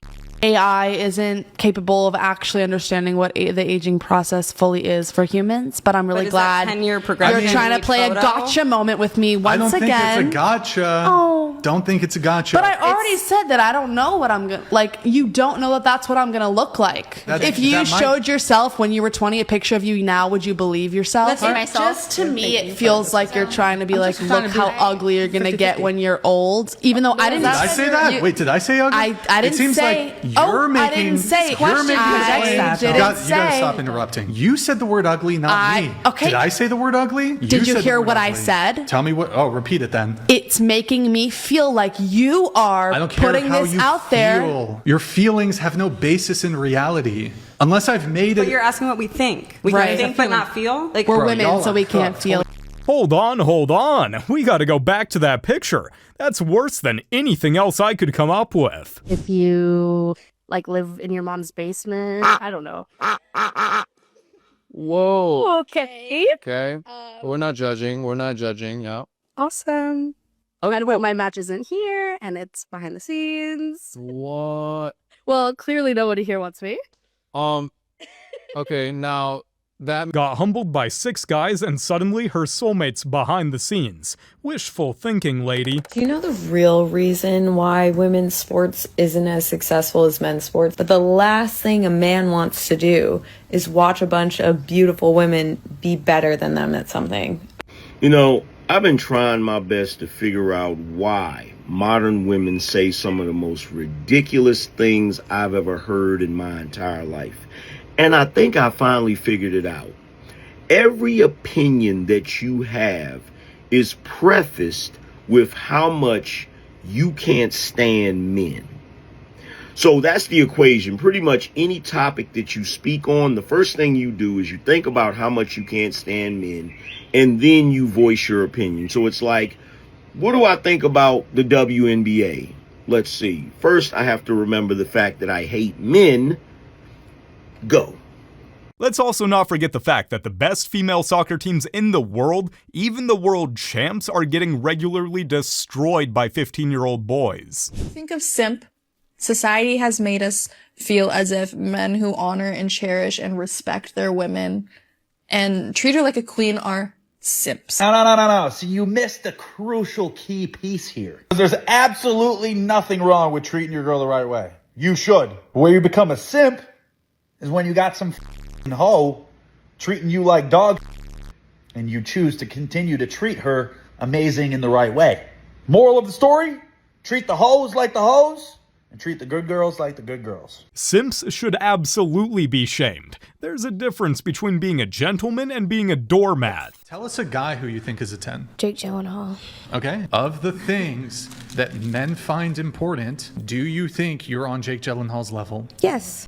AI isn't capable of actually understanding what the aging process fully is for humans, but I'm really glad you're trying to play a gotcha moment with me once again. I don't think it's a gotcha. Oh. Don't think it's a gotcha. But I already said that I don't know what I'm gonna like. You don't know that that's what I'm gonna look like. If you showed yourself when you were 20 a picture of you now, would you believe yourself? Just to me, it feels like you're trying to be like, look how ugly you're gonna get when you're old. Even though I didn't. Did I say that? Wait, did I say ugly? I didn't it seems say. Like you're making. I didn't say. You're making. You gotta stop interrupting. You said the word ugly, not me. Okay. Did I say the word ugly? Did you hear what I said? Tell me what. Oh, repeat it then. It's making me feel like you are putting this out there. Your feelings have no basis in reality. Unless I've made it. But you're asking what we think. We can think but not feel. Like we're women, so we can't feel. Hold on. We gotta go back to that picture. That's worse than anything else I could come up with. If you like live in your mom's basement, I don't know. Whoa. Okay. Okay. We're not judging. Yeah. Awesome. And what my match isn't here, and it's behind the scenes. What? Well, clearly nobody here wants me. Okay, now that got humbled by 6 guys and suddenly her soulmate's behind the scenes. Wishful thinking, lady. Do you know the real reason why women's sports isn't as successful as men's sports? But the last thing a man wants to do is watch a bunch of beautiful women be better than them at something. You know, I've been trying my best to figure out why modern women say some of the most ridiculous things I've ever heard in my entire life. And I think I finally figured it out. Every opinion that you have is prefaced with how much you can't stand men. So that's the equation. Pretty much any topic that you speak on, the first thing you do is you think about how much you can't stand men, and then you voice your opinion. So it's like, what do I think about the WNBA? Let's see. First, I have to remember the fact that I hate men. Go. Let's also not forget the fact that the best female soccer teams in the world, even the world champs, are getting regularly destroyed by 15-year-old boys. Think of simp. Society has made us feel as if men who honor and cherish and respect their women and treat her like a queen are simps. No. So you missed the crucial key piece here. There's absolutely nothing wrong with treating your girl the right way. You should. But where you become a simp is when you got some hoe treating you like dog and you choose to continue to treat her amazing in the right way. Moral of the story, treat the hoes like the hoes and treat the good girls like the good girls. Simps should absolutely be shamed. There's a difference between being a gentleman and being a doormat. Tell us a guy who you think is a 10. Jake Gyllenhaal. Okay. Of the things that men find important, do you think you're on Jake Gyllenhaal's level? Yes.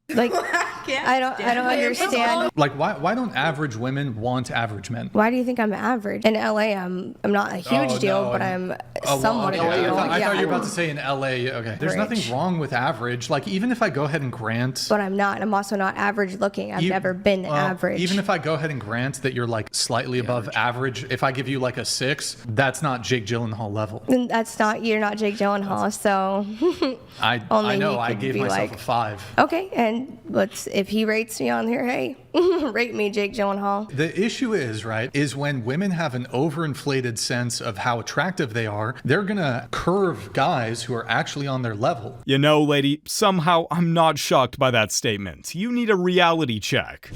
Like, I don't understand. Like, why don't average women want average men? Why do you think I'm average? In LA, I'm not a huge deal, but I'm somewhat okay. a deal. I thought you were about to say in LA. Okay. There's nothing wrong with average. Like, even if I go ahead and grant. But I'm not. I'm also not average looking. I've never been average. Even if I go ahead and grant that you're like slightly above average, if I give you like a 6, that's not Jake Gyllenhaal level. Then you're not Jake Gyllenhaal, so. I know. I gave myself a 5. Okay, and if he rates me on here, hey, rate me, Jake Gyllenhaal. The issue is when women have an overinflated sense of how attractive they are, they're gonna curve guys who are actually on their level. You know, lady, somehow I'm not shocked by that statement. You need a reality check.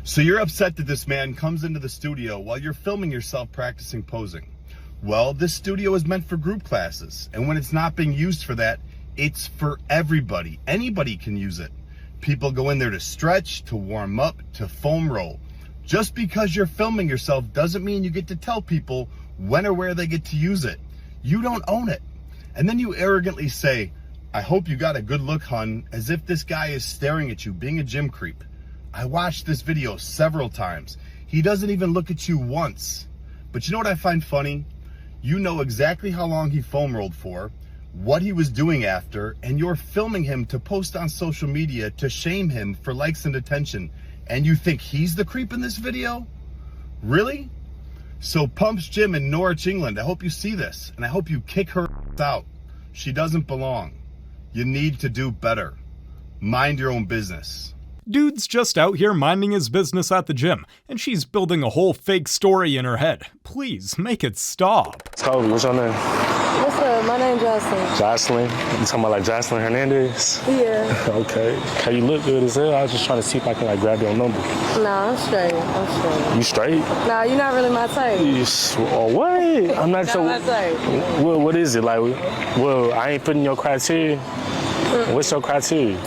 So you're upset that this man comes into the studio while you're filming yourself practicing posing. Well, this studio is meant for group classes, and when it's not being used for that, it's for everybody. Anybody can use it. People go in there to stretch, to warm up, to foam roll. Just because you're filming yourself doesn't mean you get to tell people when or where they get to use it. You don't own it. And then you arrogantly say, "I hope you got a good look, hun," as if this guy is staring at you, being a gym creep. I watched this video several times. He doesn't even look at you once. But you know what I find funny? You know exactly how long he foam rolled for, what he was doing after, and you're filming him to post on social media to shame him for likes and attention. And you think he's the creep in this video? Really? So Pump's Gym in Norwich, England, I hope you see this, and I hope you kick her out. She doesn't belong. You need to do better. Mind your own business. Dude's just out here minding his business at the gym, and she's building a whole fake story in her head. Please, make it stop. Toby, what's your name? What's up? My name's Jocelyn. Jocelyn? You talking about like Jocelyn Hernandez? Yeah. Okay. Hey, you look good as hell. I was just trying to see if I can like grab your number. Nah, I'm straight. You straight? Nah, you're not really my type. Oh, what? I'm not so. my type. Well, what is it? Like, well, I ain't putting your criteria. What's your criteria?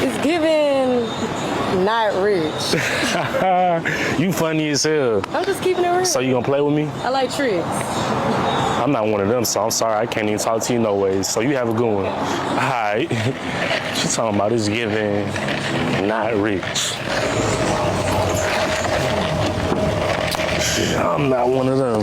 It's giving not rich. You funny as hell. I'm just keeping it real. So you gonna play with me? I like tricks. I'm not one of them, so I'm sorry. I can't even talk to you no ways. So you have a good one. All right. She's talking about it's giving not rich. I'm not one of them.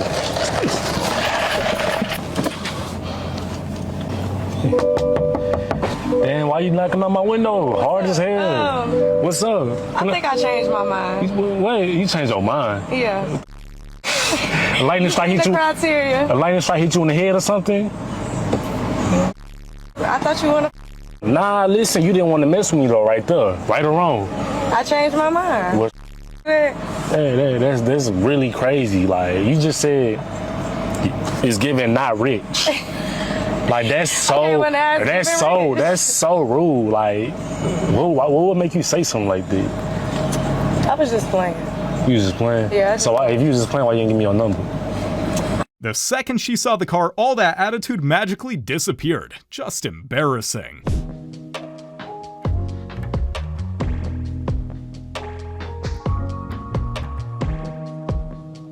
Damn, why you knocking on my window? Hard as hell. What's up? I think I changed my mind. Wait, you changed your mind? Yeah. A lightning strike hit you. Criteria. A lightning strike hit you in the head or something? I thought you wanna. Nah, listen, you didn't want to mess with me though, right there. Right or wrong? I changed my mind. What? Hey, that's really crazy. Like, you just said it's giving not rich. Like, that's so rude. Like, what would make you say something like that? I was just playing. You was just playing? Yeah. So if you was just playing, why you didn't give me your number? The second she saw the car, all that attitude magically disappeared. Just embarrassing.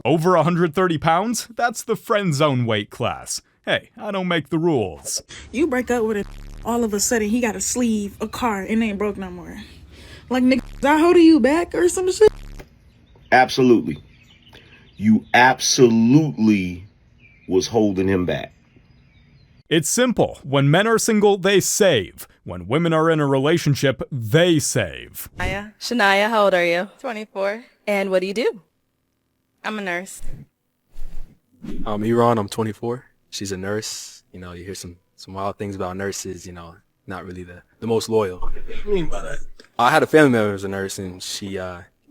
Over 130 pounds? That's the friend zone weight class. Hey, I don't make the rules. You break up with it, all of a sudden he got a sleeve, a car, and ain't broke no more. Like, nigga, is I holding you back or some shit? Absolutely. You absolutely was holding him back. It's simple. When men are single, they save. When women are in a relationship, they save. Shania, how old are you? 24. And what do you do? I'm a nurse. I'm Iran, I'm 24. She's a nurse. You know, you hear some wild things about nurses, you know, not really the most loyal. What do you mean by that? I had a family member who was a nurse, and she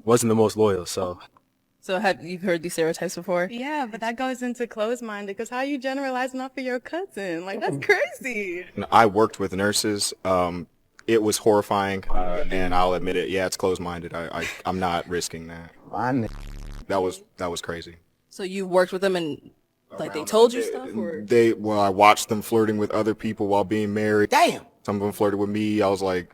wasn't the most loyal, so. So have you heard these stereotypes before? Yeah, but that goes into closed-minded, because how you generalizing off of your cousin? Like, that's crazy. I worked with nurses. It was horrifying, and I'll admit it. Yeah, it's closed-minded. I'm not risking that. That was crazy. So you worked with them and like they told you stuff, or? I watched them flirting with other people while being married. Damn. Some of them flirted with me. I was like,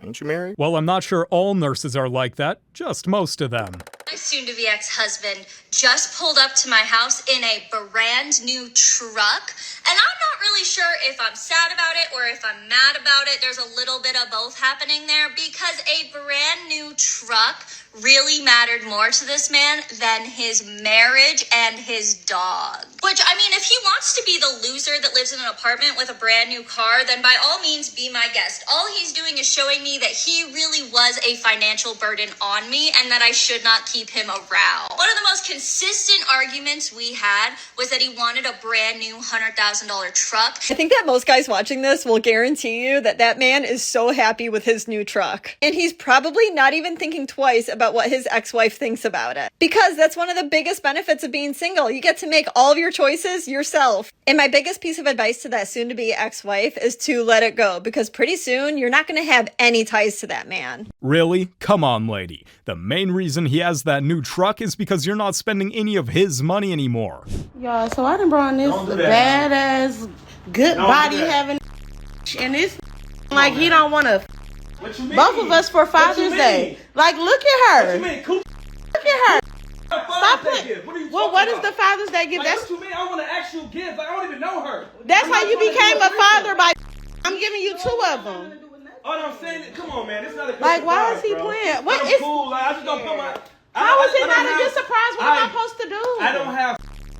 ain't you married? Well, I'm not sure all nurses are like that, just most of them. My soon-to-be ex-husband just pulled up to my house in a brand new truck, and I'm not really sure if I'm sad about it or if I'm mad about it. There's a little bit of both happening there, because a brand new truck really mattered more to this man than his marriage and his dog. Which, I mean, if he wants to be the loser that lives in an apartment with a brand new car, then by all means be my guest. All he's doing is showing me that he really was a financial burden on me and that I should not keep him around. One of the most consistent arguments we had was that he wanted a brand new $100,000 truck. I think that most guys watching this will guarantee you that that man is so happy with his new truck. And he's probably not even thinking twice about what his ex-wife thinks about it. Because that's one of the biggest benefits of being single. You get to make all of your choices yourself. And my biggest piece of advice to that soon-to-be ex-wife is to let it go. Because pretty soon, you're not going to have any ties to that man. Really? Come on, lady. The main reason he has that new truck is because you're not spending any of his money anymore. Y'all, so I done brought this badass, good body having, and this like he don't want to. Both of us for Father's Day. Like, look at her. What you mean? Look at her. Stop playing. What is the Father's Day gift? Like, what you mean? I want an actual gift. Like, I don't even know her. That's how you became a father by. I'm giving you 2 of them. Oh, no, I'm saying it. Come on, man. It's not a good Like, why surprise, is he bro. playing? What I'm is? cool. Like, I just don't put my. How is it not a good surprise? What am I supposed to do? I don't have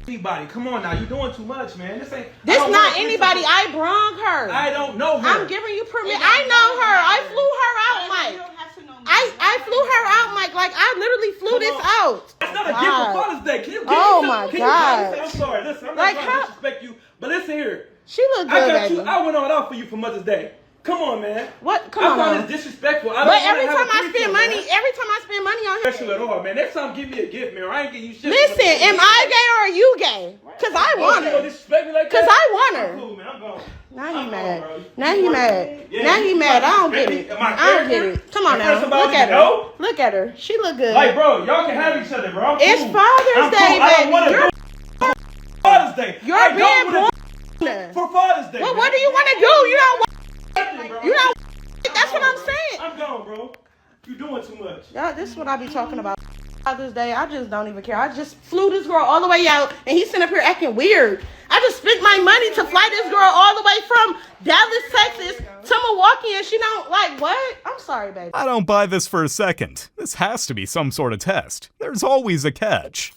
anybody. Come on now. You're doing too much, man. This ain't. This not anybody. I brung her. I don't know her. I'm giving you permission. I know her. I flew her out, Mike. I flew her out, Mike. Like, I literally flew this out. It's not a gift for Father's Day. Can you give Oh me my something? God. I'm sorry. Listen, I'm not Like, trying to disrespect you, but listen here. She look good, I got baby. you. I went all out for you for Mother's Day. Come on, man. What? Come I on. find this disrespectful. I don't But wanna every have time a I threesome, spend man. money, on him. Special at all, man. Next time, give me a gift, man. I ain't getting you shit. Listen, am I gay or are you gay? Cause I want You gonna her. disrespect me like that? Cause I want her. I'm cool, man. I'm gone. Now he mad. Now he mad. Now he mad. I don't get it. I don't get it. Come on now. Look at her. Look at her. She look good. Like, bro, y'all can have each other, bro. I'm It's cool. Father's Day, I don't baby. wanna You're do Father's Day. You're being born for Father's Day. Well, man. what do you want to do? You don't want. You don't. That's what I'm saying. I'm gone, bro. You doing too much. Y'all, this is what I be talking about. Father's Day, I just don't even care. I just flew this girl all the way out, and he's sitting up here acting weird. I done spent my money to fly this girl all the way from Dallas, Texas to Milwaukee, and she don't like what? I'm sorry, baby. I don't buy this for a second. This has to be some sort of test. There's always a catch.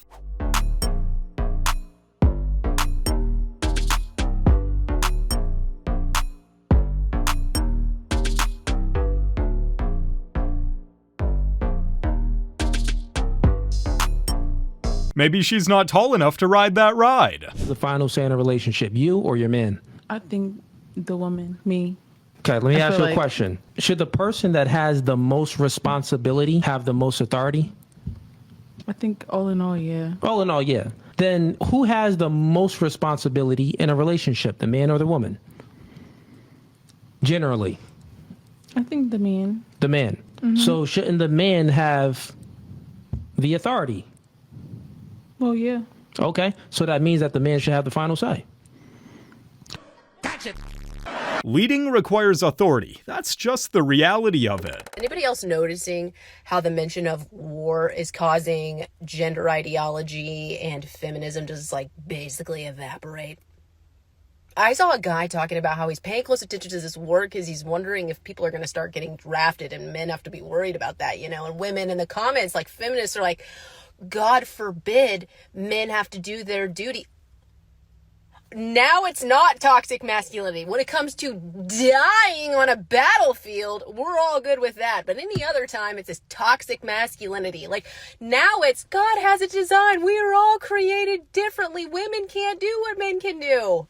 Maybe she's not tall enough to ride that ride. The final say in a relationship, you or your man? I think the woman, me. Okay, let me ask you a like- question. Should the person that has the most responsibility have the most authority? I think all in all, yeah. All in all, yeah. Then who has the most responsibility in a relationship, the man or the woman? Generally. I think the man. The man. Mhm. So shouldn't the man have the authority? Well, yeah. Okay, so that means that the man should have the final say. Leading requires authority. That's just the reality of it. Anybody else noticing how the mention of war is causing gender ideology and feminism to just like basically evaporate? I saw a guy talking about how he's paying close attention to this war because he's wondering if people are going to start getting drafted, and men have to be worried about that, you know, and women in the comments, like feminists are like, God forbid men have to do their duty. Now it's not toxic masculinity. When it comes to dying on a battlefield, we're all good with that. But any other time, it's this toxic masculinity. Like, now it's God has a design. We are all created differently. Women can't do what men can do.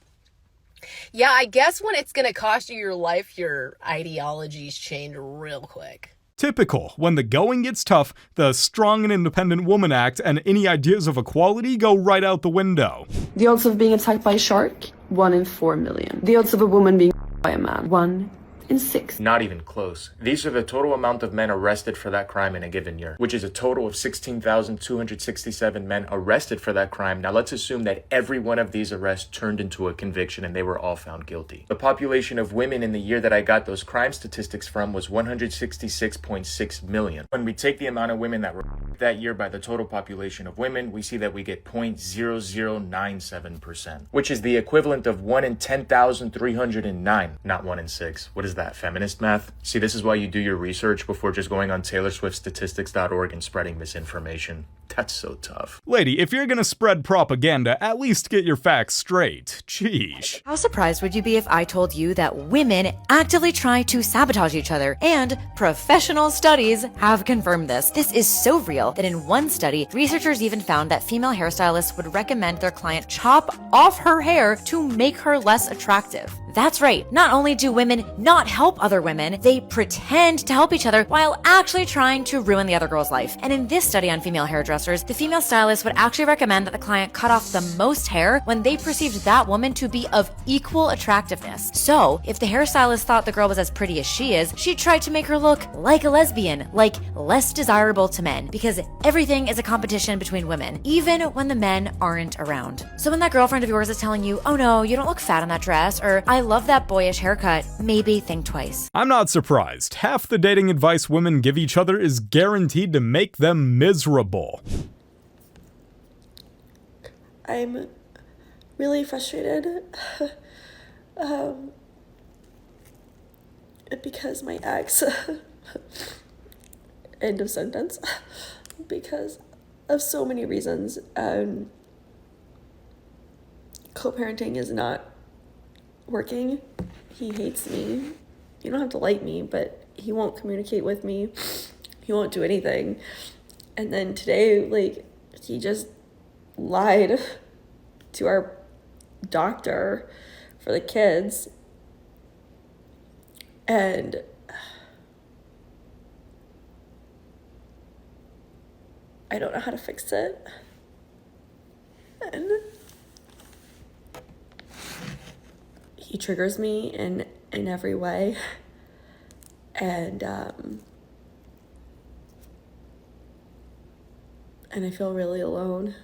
Yeah, I guess when it's going to cost you your life, your ideologies change real quick. Typical. When the going gets tough, the Strong and Independent Woman Act and any ideas of equality go right out the window. The odds of being attacked by a shark? 1 in 4 million. The odds of a woman being by a man? 1 in 6. Not even close. These are the total amount of men arrested for that crime in a given year, which is a total of 16,267 men arrested for that crime. Now let's assume that every one of these arrests turned into a conviction and they were all found guilty. The population of women in the year that I got those crime statistics from was 166.6 million. When we take the amount of women that were that year by the total population of women, we see that we get 0.0097%, which is the equivalent of 1 in 10,309, not 1 in 6. What is that, feminist math? See, this is why you do your research before just going on TaylorSwiftStatistics.org and spreading misinformation. That's so tough. Lady, if you're gonna spread propaganda, at least get your facts straight. Sheesh. How surprised would you be if I told you that women actively try to sabotage each other? And professional studies have confirmed this. This is so real that in one study, researchers even found that female hairstylists would recommend their client chop off her hair to make her less attractive. That's right. Not only do women not help other women, they pretend to help each other while actually trying to ruin the other girl's life. And in this study on female hairdressers, the female stylist would actually recommend that the client cut off the most hair when they perceived that woman to be of equal attractiveness. So, if the hairstylist thought the girl was as pretty as she is, she tried to make her look like a lesbian, like less desirable to men, because everything is a competition between women, even when the men aren't around. So when that girlfriend of yours is telling you, oh no, you don't look fat in that dress, or I love that boyish haircut, maybe think twice. I'm not surprised. Half the dating advice women give each other is guaranteed to make them miserable. I'm really frustrated because my ex, end of sentence, because of so many reasons. Co-parenting is not working. He hates me. You don't have to like me, but he won't communicate with me. He won't do anything. And then today, like, he just lied to our doctor for the kids. And I don't know how to fix it. And he triggers me in every way. And I feel really alone.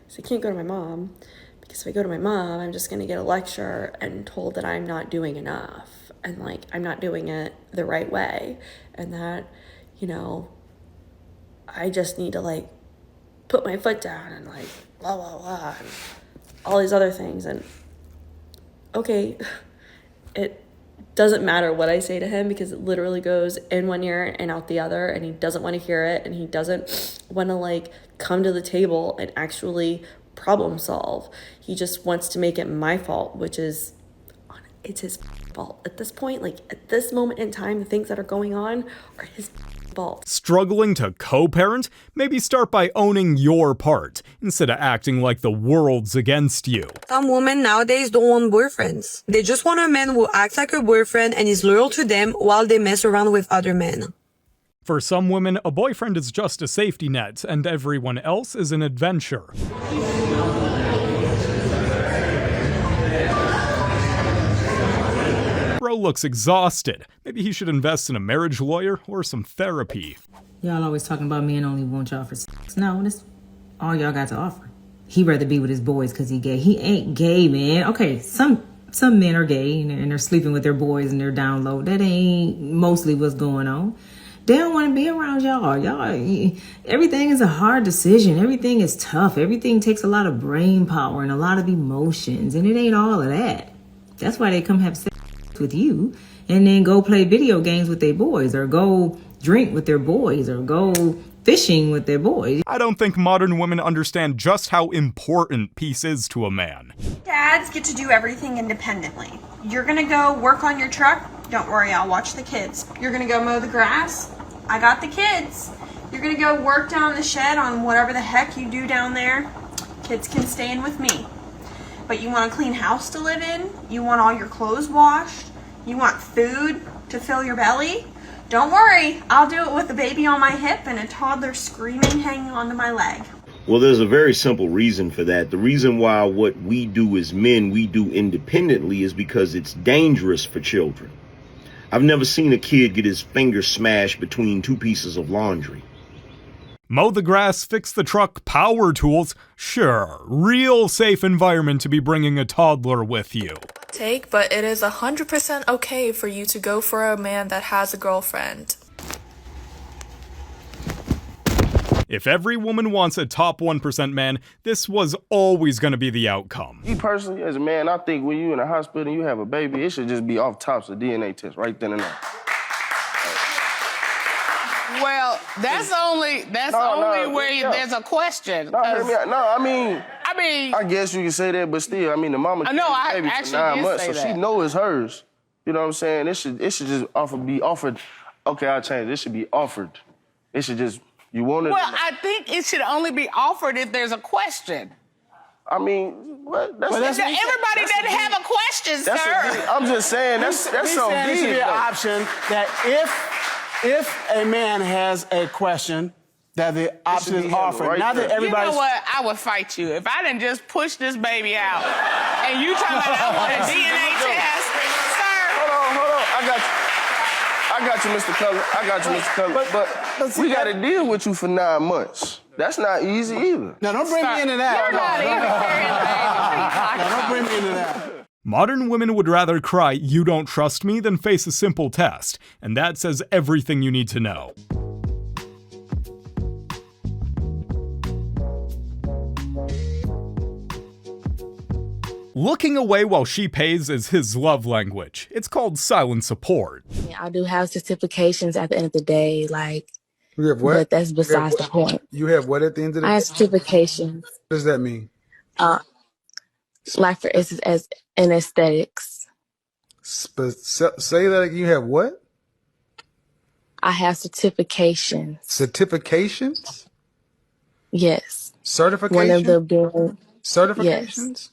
So I can't go to my mom, because if I go to my mom, I'm just going to get a lecture and told that I'm not doing enough, and like I'm not doing it the right way, and that, you know, I just need to like put my foot down and like blah blah blah and all these other things. And okay, it doesn't matter what I say to him because it literally goes in one ear and out the other, and he doesn't want to hear it, and he doesn't want to like come to the table and actually problem solve. He just wants to make it my fault, which is, it's his fault at this point. Like at this moment in time, the things that are going on are his fault. Struggling to co-parent? Maybe start by owning your part, instead of acting like the world's against you. Some women nowadays don't want boyfriends. They just want a man who acts like a boyfriend and is loyal to them while they mess around with other men. For some women, a boyfriend is just a safety net, and everyone else is an adventure. Bro looks exhausted. Maybe he should invest in a marriage lawyer or some therapy. Y'all always talking about men only want y'all for sex. No, that's all y'all got to offer. He rather be with his boys because he gay. He ain't gay, man. Okay, some men are gay and they're sleeping with their boys and they're down low. That ain't mostly what's going on. They don't want to be around y'all. Everything is a hard decision. Everything is tough. Everything takes a lot of brain power and a lot of emotions, and it ain't all of that. That's why they come have sex with you and then go play video games with their boys, or go drink with their boys, or go fishing with their boys. I don't think modern women understand just how important peace is to a man. Dads get to do everything independently. You're gonna go work on your truck? Don't worry, I'll watch the kids. You're gonna go mow the grass? I got the kids. You're gonna go work down the shed on whatever the heck you do down there? Kids can stay in with me. But you want a clean house to live in? You want all your clothes washed? You want food to fill your belly? Don't worry, I'll do it with a baby on my hip and a toddler screaming hanging onto my leg. Well, there's a very simple reason for that. The reason why what we do as men, we do independently, is because it's dangerous for children. I've never seen a kid get his finger smashed between two pieces of laundry. Mow the grass, fix the truck, power tools. Sure, real safe environment to be bringing a toddler with you. But it is 100% okay for you to go for a man that has a girlfriend. If every woman wants a top 1% man, this was always going to be the outcome. Me personally, as a man, I think when you in a hospital and you have a baby, it should just be off tops of DNA test right then and there. Well, that's only where there's a question. I mean, I guess you can say that, but still, I mean, the mama carried the baby for 9 months, so she know it's hers. You know what I'm saying? It should just be offered. Okay, I'll change it. It should be offered. It should just, you want it. Well, I think it should only be offered if there's a question. I mean, what? Everybody doesn't have a question, sir. I'm just saying, that's so There should be an option that if a man has a question, that the option is offered. Right Not that everybody. You know what? I would fight you. If I didn't just push this baby out, and you talking about I want a DNA test, sir. Hold on. I got you, Mr. Cutler. But we got to deal with you for 9 months. That's not easy either. Now, don't bring me into that. You're not even carrying the baby. Don't bring me into that. Modern women would rather cry, "You don't trust me," than face a simple test, and that says everything you need to know. Looking away while she pays is his love language. It's called silent support. I do have certifications at the end of the day, like, you have what? But that's besides the point. You have what at the end of the day? I have certifications. What does that mean? Like for instance, as in aesthetics. Say that again. You have what? I have certifications. Certifications? Yes. Certifications? One of the being certifications?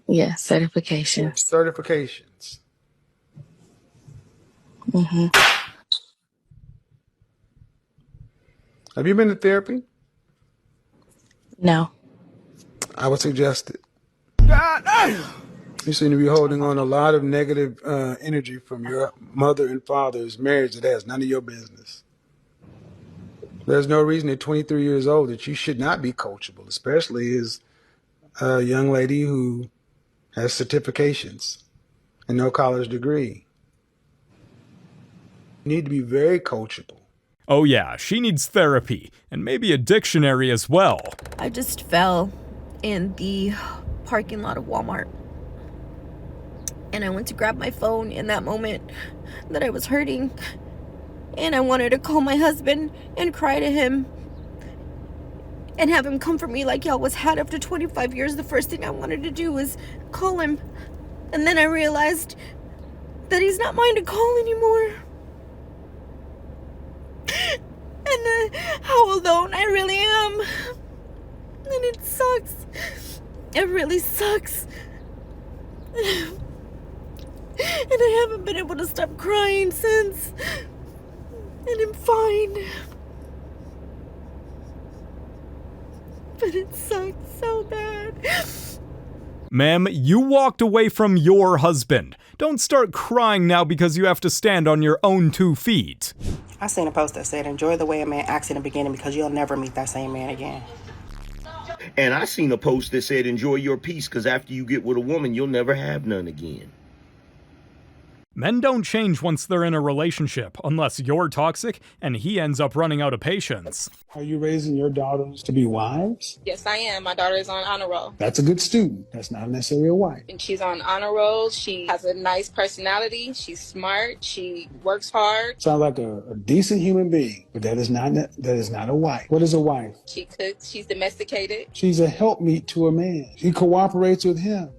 Yes, certifications. Certifications. Mm-hmm. Have you been to therapy? No. I would suggest it. You seem to be holding on a lot of negative energy from your mother and father's marriage that has none of your business. There's no reason at 23 years old that you should not be coachable, especially as a young lady who has certifications and no college degree. You need to be very coachable. Oh yeah, she needs therapy, and maybe a dictionary as well. I just fell in the parking lot of Walmart. And I went to grab my phone in that moment that I was hurting. And I wanted to call my husband and cry to him and have him comfort me like he always had after 25 years. The first thing I wanted to do was call him. And then I realized that he's not mine to call anymore. And how alone I really am. And it sucks. It really sucks. And I haven't been able to stop crying since. And I'm fine. But it sucks so bad. Ma'am, you walked away from your husband. Don't start crying now because you have to stand on your own 2 feet. I seen a post that said, enjoy the way a man acts in the beginning because you'll never meet that same man again. And I seen a post that said, enjoy your peace because after you get with a woman, you'll never have none again. Men don't change once they're in a relationship, unless you're toxic and he ends up running out of patience. Are you raising your daughters to be wives? Yes, I am. My daughter is on honor roll. That's a good student. That's not necessarily a wife. And she's on honor roll. She has a nice personality. She's smart. She works hard. Sounds like a decent human being, but that is not a wife. What is a wife? She cooks. She's domesticated. She's a helpmeet to a man. She cooperates with him.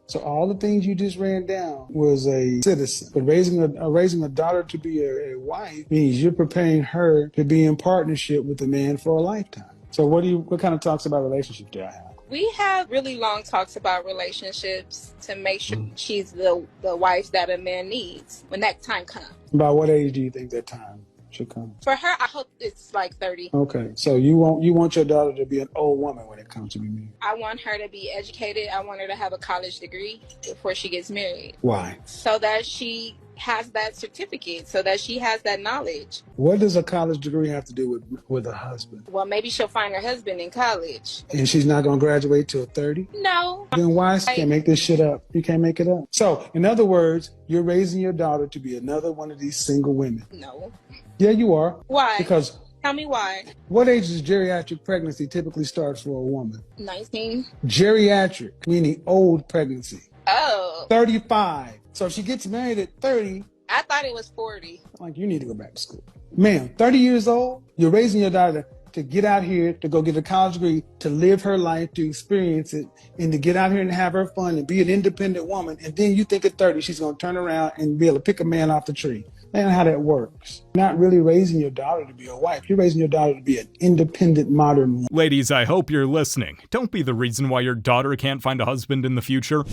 So all the things you just ran down was a citizen. But raising a daughter to be a wife means you're preparing her to be in partnership with a man for a lifetime. So what kind of talks about relationships do I have? We have really long talks about relationships to make sure she's the wife that a man needs when that time comes. About what age do you think that time should come? For her, I hope it's like 30. Okay, so you want your daughter to be an old woman when it comes to be married. I want her to be educated. I want her to have a college degree before she gets married. Why? So that she has that certificate, so that she has that knowledge. What does a college degree have to do with a husband? Well, maybe she'll find her husband in college. And she's not going to graduate till 30? No. Then why? You can't make this shit up. You can't make it up. So, in other words, you're raising your daughter to be another one of these single women. No. Yeah, you are. Why? Because tell me why. What age does geriatric pregnancy typically start for a woman? 19. Geriatric, meaning old pregnancy. Oh. 35. So if she gets married at 30. I thought it was 40. Like, you need to go back to school. Ma'am, 30 years old, you're raising your daughter to get out here, to go get a college degree, to live her life, to experience it, and to get out here and have her fun and be an independent woman. And then you think at 30 she's going to turn around and be able to pick a man off the tree. That's not how that works. You're not really raising your daughter to be a wife. You're raising your daughter to be an independent, modern woman. Ladies, I hope you're listening. Don't be the reason why your daughter can't find a husband in the future.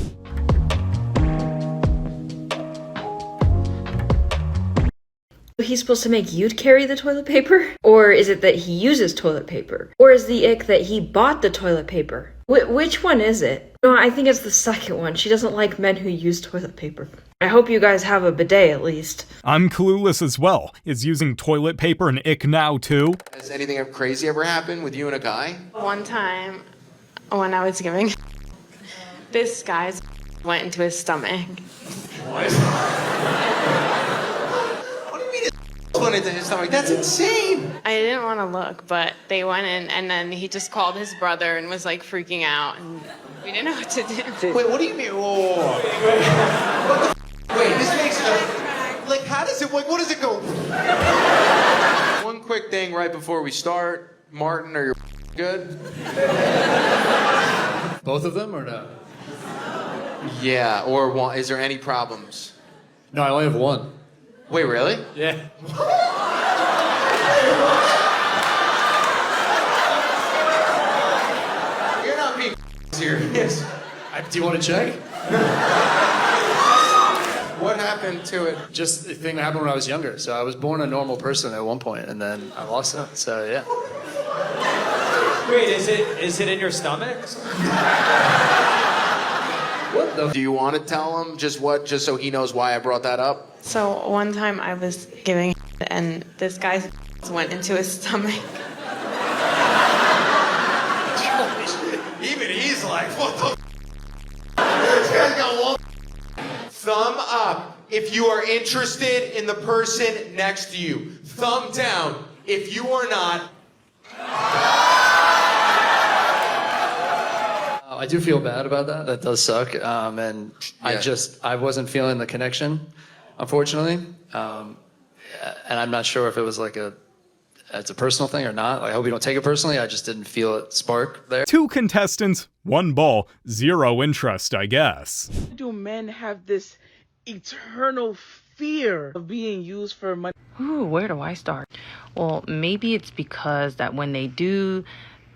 He's supposed to make you carry the toilet paper? Or is it that he uses toilet paper? Or is the ick that he bought the toilet paper? Which one is it? No, I think it's the second one. She doesn't like men who use toilet paper. I hope you guys have a bidet at least. I'm clueless as well. Is using toilet paper an ick now too? Has anything crazy ever happened with you and a guy? One time when I was giving, this guy's went into his stomach. What? What do you mean it went into his stomach? That's insane! I didn't want to look, but they went in, and then he just called his brother and was like freaking out, and we didn't know what to do. Wait, what do you mean? Oh. What the Wait, this makes like, how does it, like, what does it go? One quick thing right before we start. Martin, are you good? Both of them or no? Yeah, or one, is there any problems? No, I only have one. Wait, really? Yeah. You're not being serious. Do you want to check? What happened to it? Just a thing that happened when I was younger. So I was born a normal person at one point, and then I lost it. So yeah. Wait, is it in your stomach? What the? Do you want to tell him just so he knows why I brought that up? So one time I was giving, and this guy went into his stomach. Even he's like, what the? This guy's got one. Thumb up if you are interested in the person next to you. Thumb down if you are not. I I do feel bad about that. That does suck. And I wasn't feeling the connection, unfortunately. And I'm not sure if it was like it's a personal thing or not. Like, I hope you don't take it personally. I just didn't feel it spark there. 2 contestants, 1 ball, 0 interest, I guess. Do men have this eternal fear of being used for money? Ooh, where do I start? Well, maybe it's because that when they do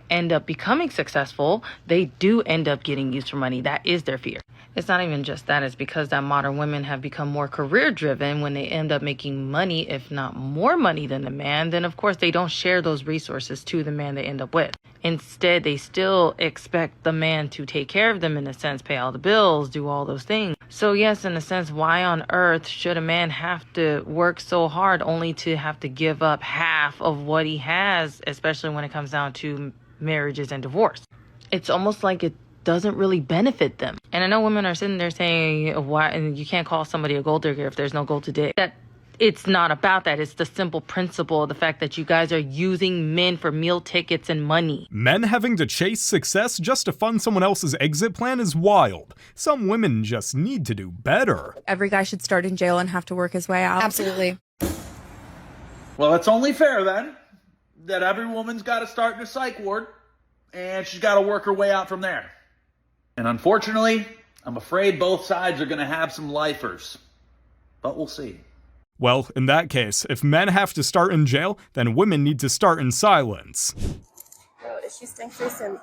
end up becoming successful, they do end up getting used for money. That is their fear. It's not even just that. It's because that modern women have become more career driven. When they end up making money, if not more money than the man, then of course they don't share those resources to the man they end up with. Instead, they still expect the man to take care of them, in a sense, pay all the bills, do all those things. So yes, in a sense, why on earth should a man have to work so hard only to have to give up half of what he has, especially when it comes down to marriages and divorce? It's almost like it doesn't really benefit them. And I know women are sitting there saying, why, and you can't call somebody a gold digger if there's no gold to dig. That it's not about that. It's the simple principle, the fact that you guys are using men for meal tickets and money. Men having to chase success just to fund someone else's exit plan is wild. Some women just need to do better. Every guy should start in jail and have to work his way out. Absolutely. Well, it's only fair then that every woman's got to start in a psych ward and she's got to work her way out from there. And unfortunately, I'm afraid both sides are going to have some lifers. But we'll see. Well, in that case, if men have to start in jail, then women need to start in silence. Oh, she stinks recent.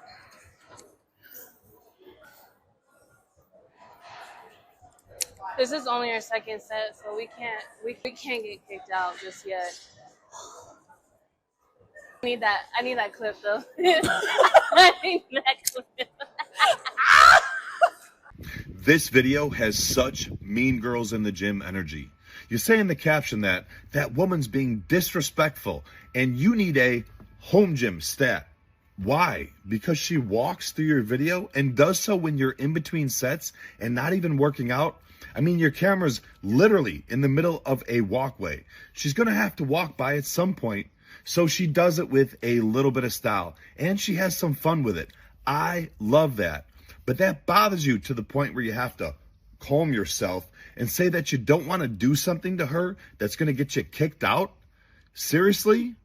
This is only our second set, so we can't get kicked out just yet. I need that clip though. I need that clip. This video has such mean girls in the gym energy. You say in the caption that woman's being disrespectful and you need a home gym stat. Why? Because she walks through your video and does so when you're in between sets and not even working out? I mean, your camera's literally in the middle of a walkway. She's gonna have to walk by at some point, so she does it with a little bit of style and she has some fun with it. I love that. But that bothers you to the point where you have to calm yourself and say that you don't want to do something to her that's going to get you kicked out? Seriously?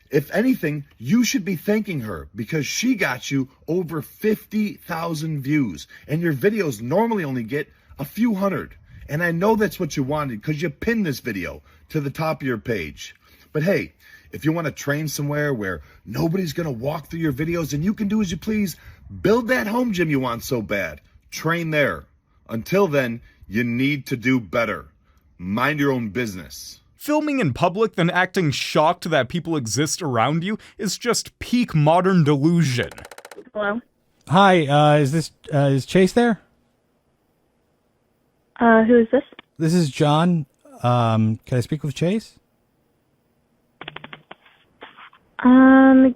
If anything, you should be thanking her because she got you over 50,000 views and your videos normally only get a few hundred. And I know that's what you wanted because you pinned this video to the top of your page. But hey, if you want to train somewhere where nobody's going to walk through your videos and you can do as you please, build that home gym you want so bad. Train there. Until then, you need to do better. Mind your own business. Filming in public, then acting shocked that people exist around you is just peak modern delusion. Hello? Hi, is Chase there? Who is this? This is John. Can I speak with Chase?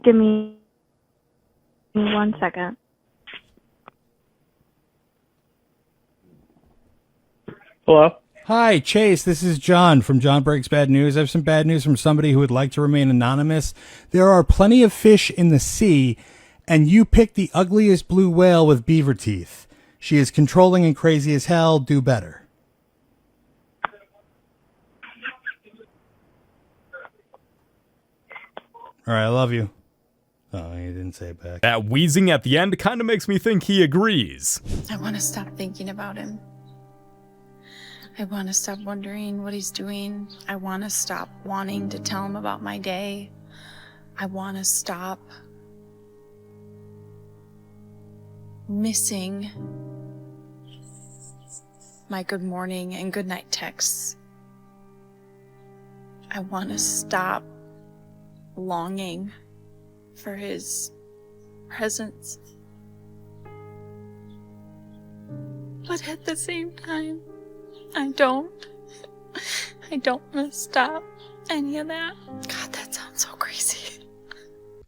Give me 1 second. Hello? Hi, Chase. This is John from John Breaks Bad News. I have some bad news from somebody who would like to remain anonymous. There are plenty of fish in the sea, and you picked the ugliest blue whale with beaver teeth. She is controlling and crazy as hell. Do better. All right, I love you. Oh, he didn't say it back. That wheezing at the end kind of makes me think he agrees. I want to stop thinking about him. I want to stop wondering what he's doing. I want to stop wanting to tell him about my day. I want to stop missing my good morning and good night texts. I want to stop longing for his presence. But at the same time, I don't want to stop any of that. God, that sounds so crazy.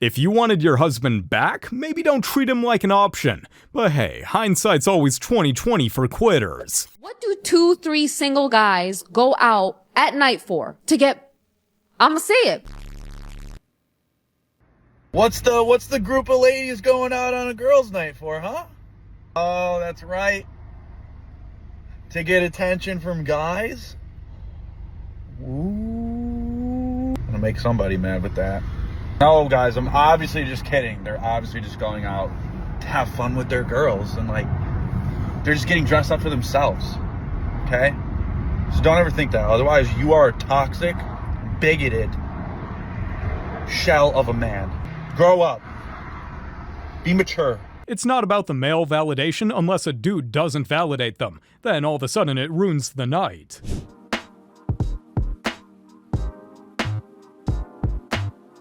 If you wanted your husband back, maybe don't treat him like an option. But hey, hindsight's always 20/20 for quitters. What do 2-3 single guys go out at night for? To get, I'ma say it. What's the group of ladies going out on a girls' night for, huh? Oh, that's right. To get attention from guys? Ooh. I'm gonna make somebody mad with that. No, guys, I'm obviously just kidding. They're obviously just going out to have fun with their girls, and like, they're just getting dressed up for themselves, okay? So don't ever think that. Otherwise, you are a toxic, bigoted shell of a man. Grow up. Be mature. It's not about the male validation unless a dude doesn't validate them. Then all of a sudden it ruins the night.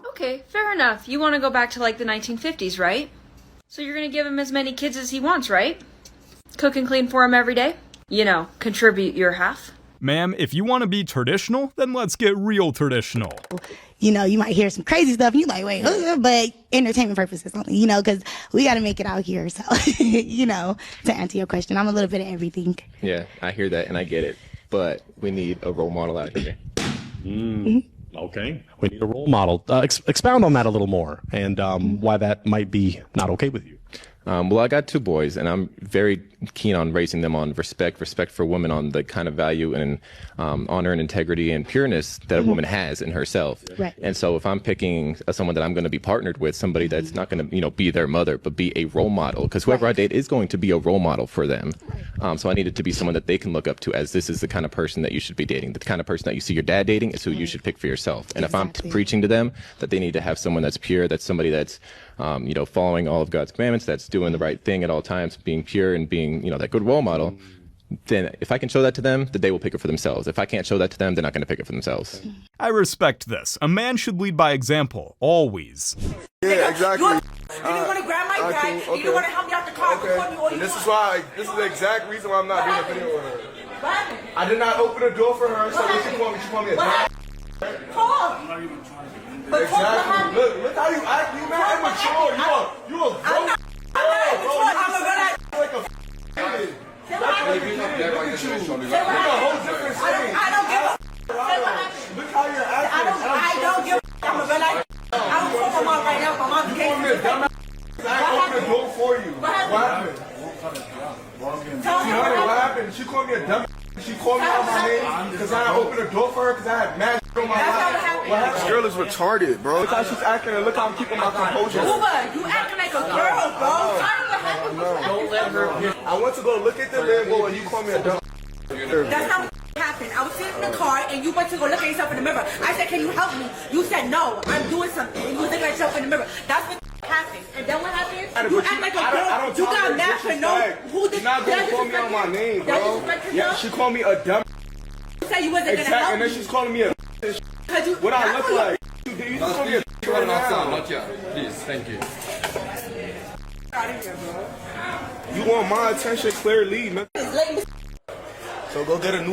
Okay, fair enough. You want to go back to like the 1950s, right? So you're gonna give him as many kids as he wants, right? Cook and clean for him every day? You know, contribute your half? Ma'am, if you want to be traditional, then let's get real traditional. You know, you might hear some crazy stuff and you're like, wait, but entertainment purposes only, you know, because we got to make it out here. So, you know, to answer your question, I'm a little bit of everything. Yeah, I hear that and I get it. But we need a role model out here. Okay. We need a role model. Expound on that a little more and why that might be not okay with you. Well, I got 2 boys, and I'm very keen on raising them on respect for women, on the kind of value and honor and integrity and pureness that a woman has in herself. Right. And so if I'm picking someone that I'm going to be partnered with, somebody that's not going to, you know, be their mother, but be a role model, because whoever I date is going to be a role model for them. So I needed to be someone that they can look up to, as this is the kind of person that you should be dating. The kind of person that you see your dad dating is who you should pick for yourself. And if I'm preaching to them that they need to have someone that's pure, that's somebody that's you know, following all of God's commandments, that's doing the right thing at all times, being pure and being, you know, that good role model, then if I can show that to them, then they will pick it for themselves. If I can't show that to them, they're not going to pick it for themselves. I respect this. A man should lead by example, always. Yeah, exactly. You didn't want to grab my bag, you didn't want to help me out the car. Okay. This is why, this is the exact reason why I'm not doing a video with her. I did not open the door for her, so she called me a dumb. Exactly. Look how you act. You not immature. You a grown. I'm like a kid. Look at you. You're a whole different thing. I don't give a Look how you're acting. I don't give a I'm a good I don't call my mom right now. My mom's case. I opened the door for you. What happened? What happened? She called me a dumb. She called me out my name because I opened the door for her because I had mad on my life. This girl is retarded, bro. Look how she's acting and look how I'm keeping my composure. Uber, you acting like a girl, bro. Don't let her. I went to go look at the label and you called me a dumb. That's not what happened. I was sitting in the car and you went to go look at yourself in the mirror. I said, can you help me? You said, no, I'm doing something. And you was looking at yourself in the mirror. That's what happened. And then what happened? You act like a girl. You got mad for no. You're not going to call me on my name, bro. Yeah, she called me a dumb. You said you wasn't going to help me. And then she's calling me a what I look like. You just call me a right now. Not yet. Please, thank you. You want my attention, clear lead, man. So go get a new.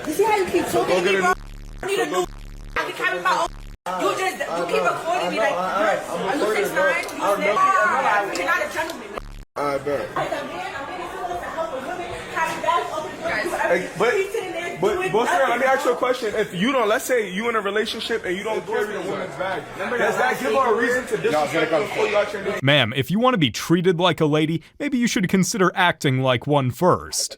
You see how you keep talking to me, bro? I need a new. I can carry my own. You keep recording me like, are you 6'9"? You 6'9"? You're not a gentleman. I bet. But sir, let me ask you a question. If you don't, let's say you in a relationship and you don't carry a woman's bag, does that give her a reason to disrespect her before you out your name? Ma'am, if you want to be treated like a lady, maybe you should consider acting like one first.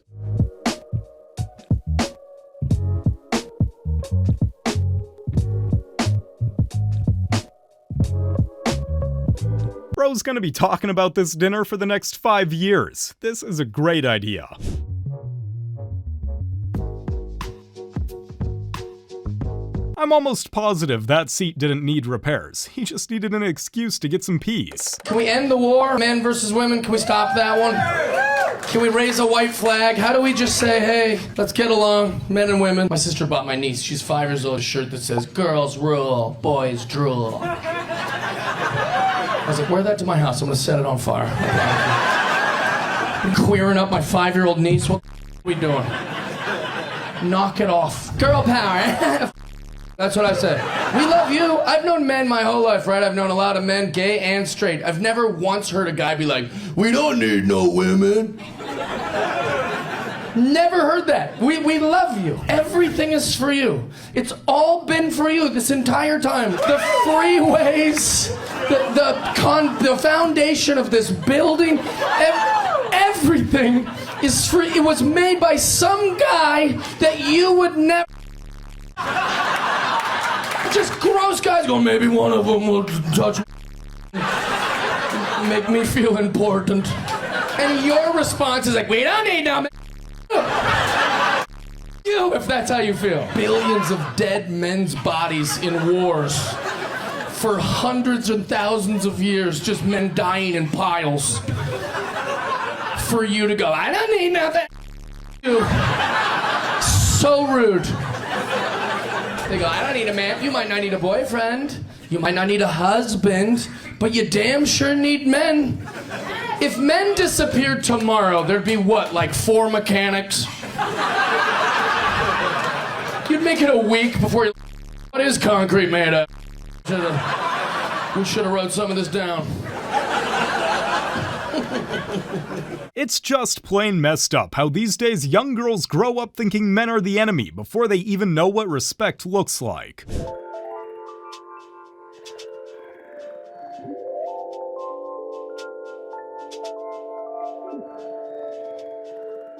Bro's gonna be talking about this dinner for the next 5 years. This is a great idea. I'm almost positive that seat didn't need repairs. He just needed an excuse to get some peace. Can we end the war, men versus women? Can we stop that one? Can we raise a white flag? How do we just say, hey, let's get along, men and women? My sister bought my niece, she's 5 years old, a shirt that says, girls rule, boys drool. I was like, wear that to my house, I'm gonna set it on fire. I'm queering up my 5-year-old niece, what the are we doing? Knock it off. Girl power. That's what I said. We love you. I've known men my whole life, right? I've known a lot of men, gay and straight. I've never once heard a guy be like, we don't need no women. Never heard that. We love you. Everything is for you. It's all been for you this entire time. The freeways, the foundation of this building, everything Everything is free. It was made by some guy that you would never. Just gross guys go, maybe one of them will touch make me feel important. And your response is like, we don't need no you, if that's how you feel. Billions of dead men's bodies in wars for hundreds and thousands of years, just men dying in piles. For you to go, I don't need nothing. So rude. They go, I don't need a man. You might not need a boyfriend. You might not need a husband, but you damn sure need men. If men disappeared tomorrow, there'd be what, like 4 mechanics? You'd make it a week before you. What is concrete made of? We should have wrote some of this down. It's just plain messed up how these days young girls grow up thinking men are the enemy before they even know what respect looks like.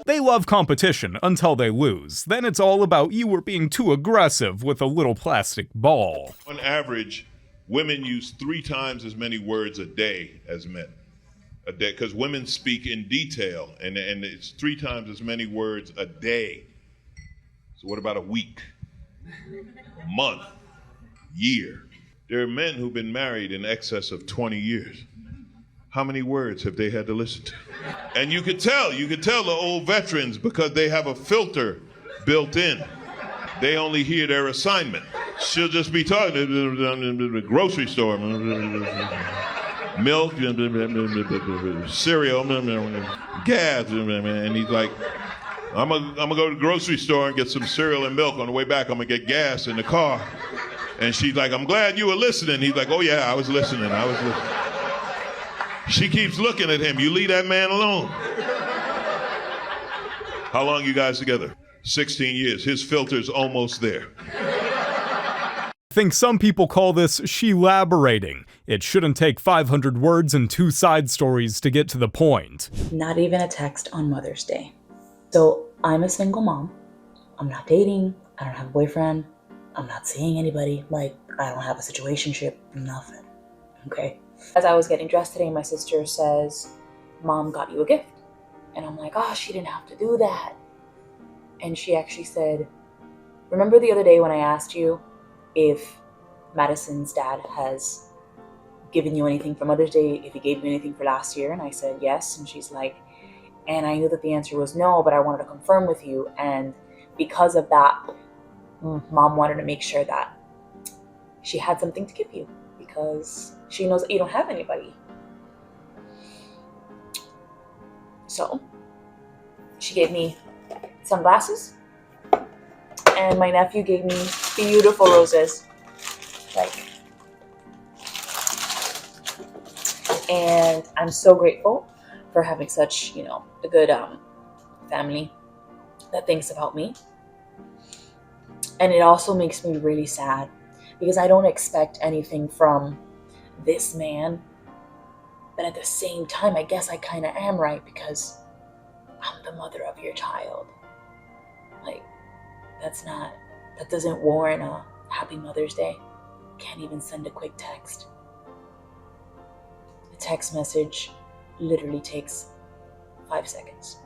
They love competition until they lose. Then it's all about you were being too aggressive with a little plastic ball. On average, women use 3 times as many words a day as men. A day, because women speak in detail, and it's 3 times as many words a day. So what about a week, month, year? There are men who've been married in excess of 20 years. How many words have they had to listen to? And you could tell the old veterans because they have a filter built in. They only hear their assignment. She'll just be talking to the grocery store. Milk, cereal, gas, and he's like, I'm gonna go to the grocery store and get some cereal and milk. On the way back, I'm gonna get gas in the car. And she's like, I'm glad you were listening. He's like, oh yeah, I was listening. She keeps looking at him. You leave that man alone. How long you guys together? 16 years. His filter's almost there. I think some people call this she-laborating. It shouldn't take 500 words and 2 side stories to get to the point. Not even a text on Mother's Day. So I'm a single mom. I'm not dating. I don't have a boyfriend. I'm not seeing anybody. Like, I don't have a situationship. Nothing. Okay? As I was getting dressed today, my sister says, Mom got you a gift. And I'm like, oh, she didn't have to do that. And she actually said, remember the other day when I asked you if Madison's dad has given you anything for Mother's Day, if he gave you anything for last year? And I said, yes. And she's like, and I knew that the answer was no, but I wanted to confirm with you. And because of that, Mom wanted to make sure that she had something to give you because she knows that you don't have anybody. So she gave me sunglasses, and my nephew gave me beautiful roses. And I'm so grateful for having such, a good family that thinks about me. And it also makes me really sad because I don't expect anything from this man. But at the same time, I guess I kind of am, right? Because I'm the mother of your child. That doesn't warrant a happy Mother's Day. Can't even send a quick text. A text message literally takes 5 seconds.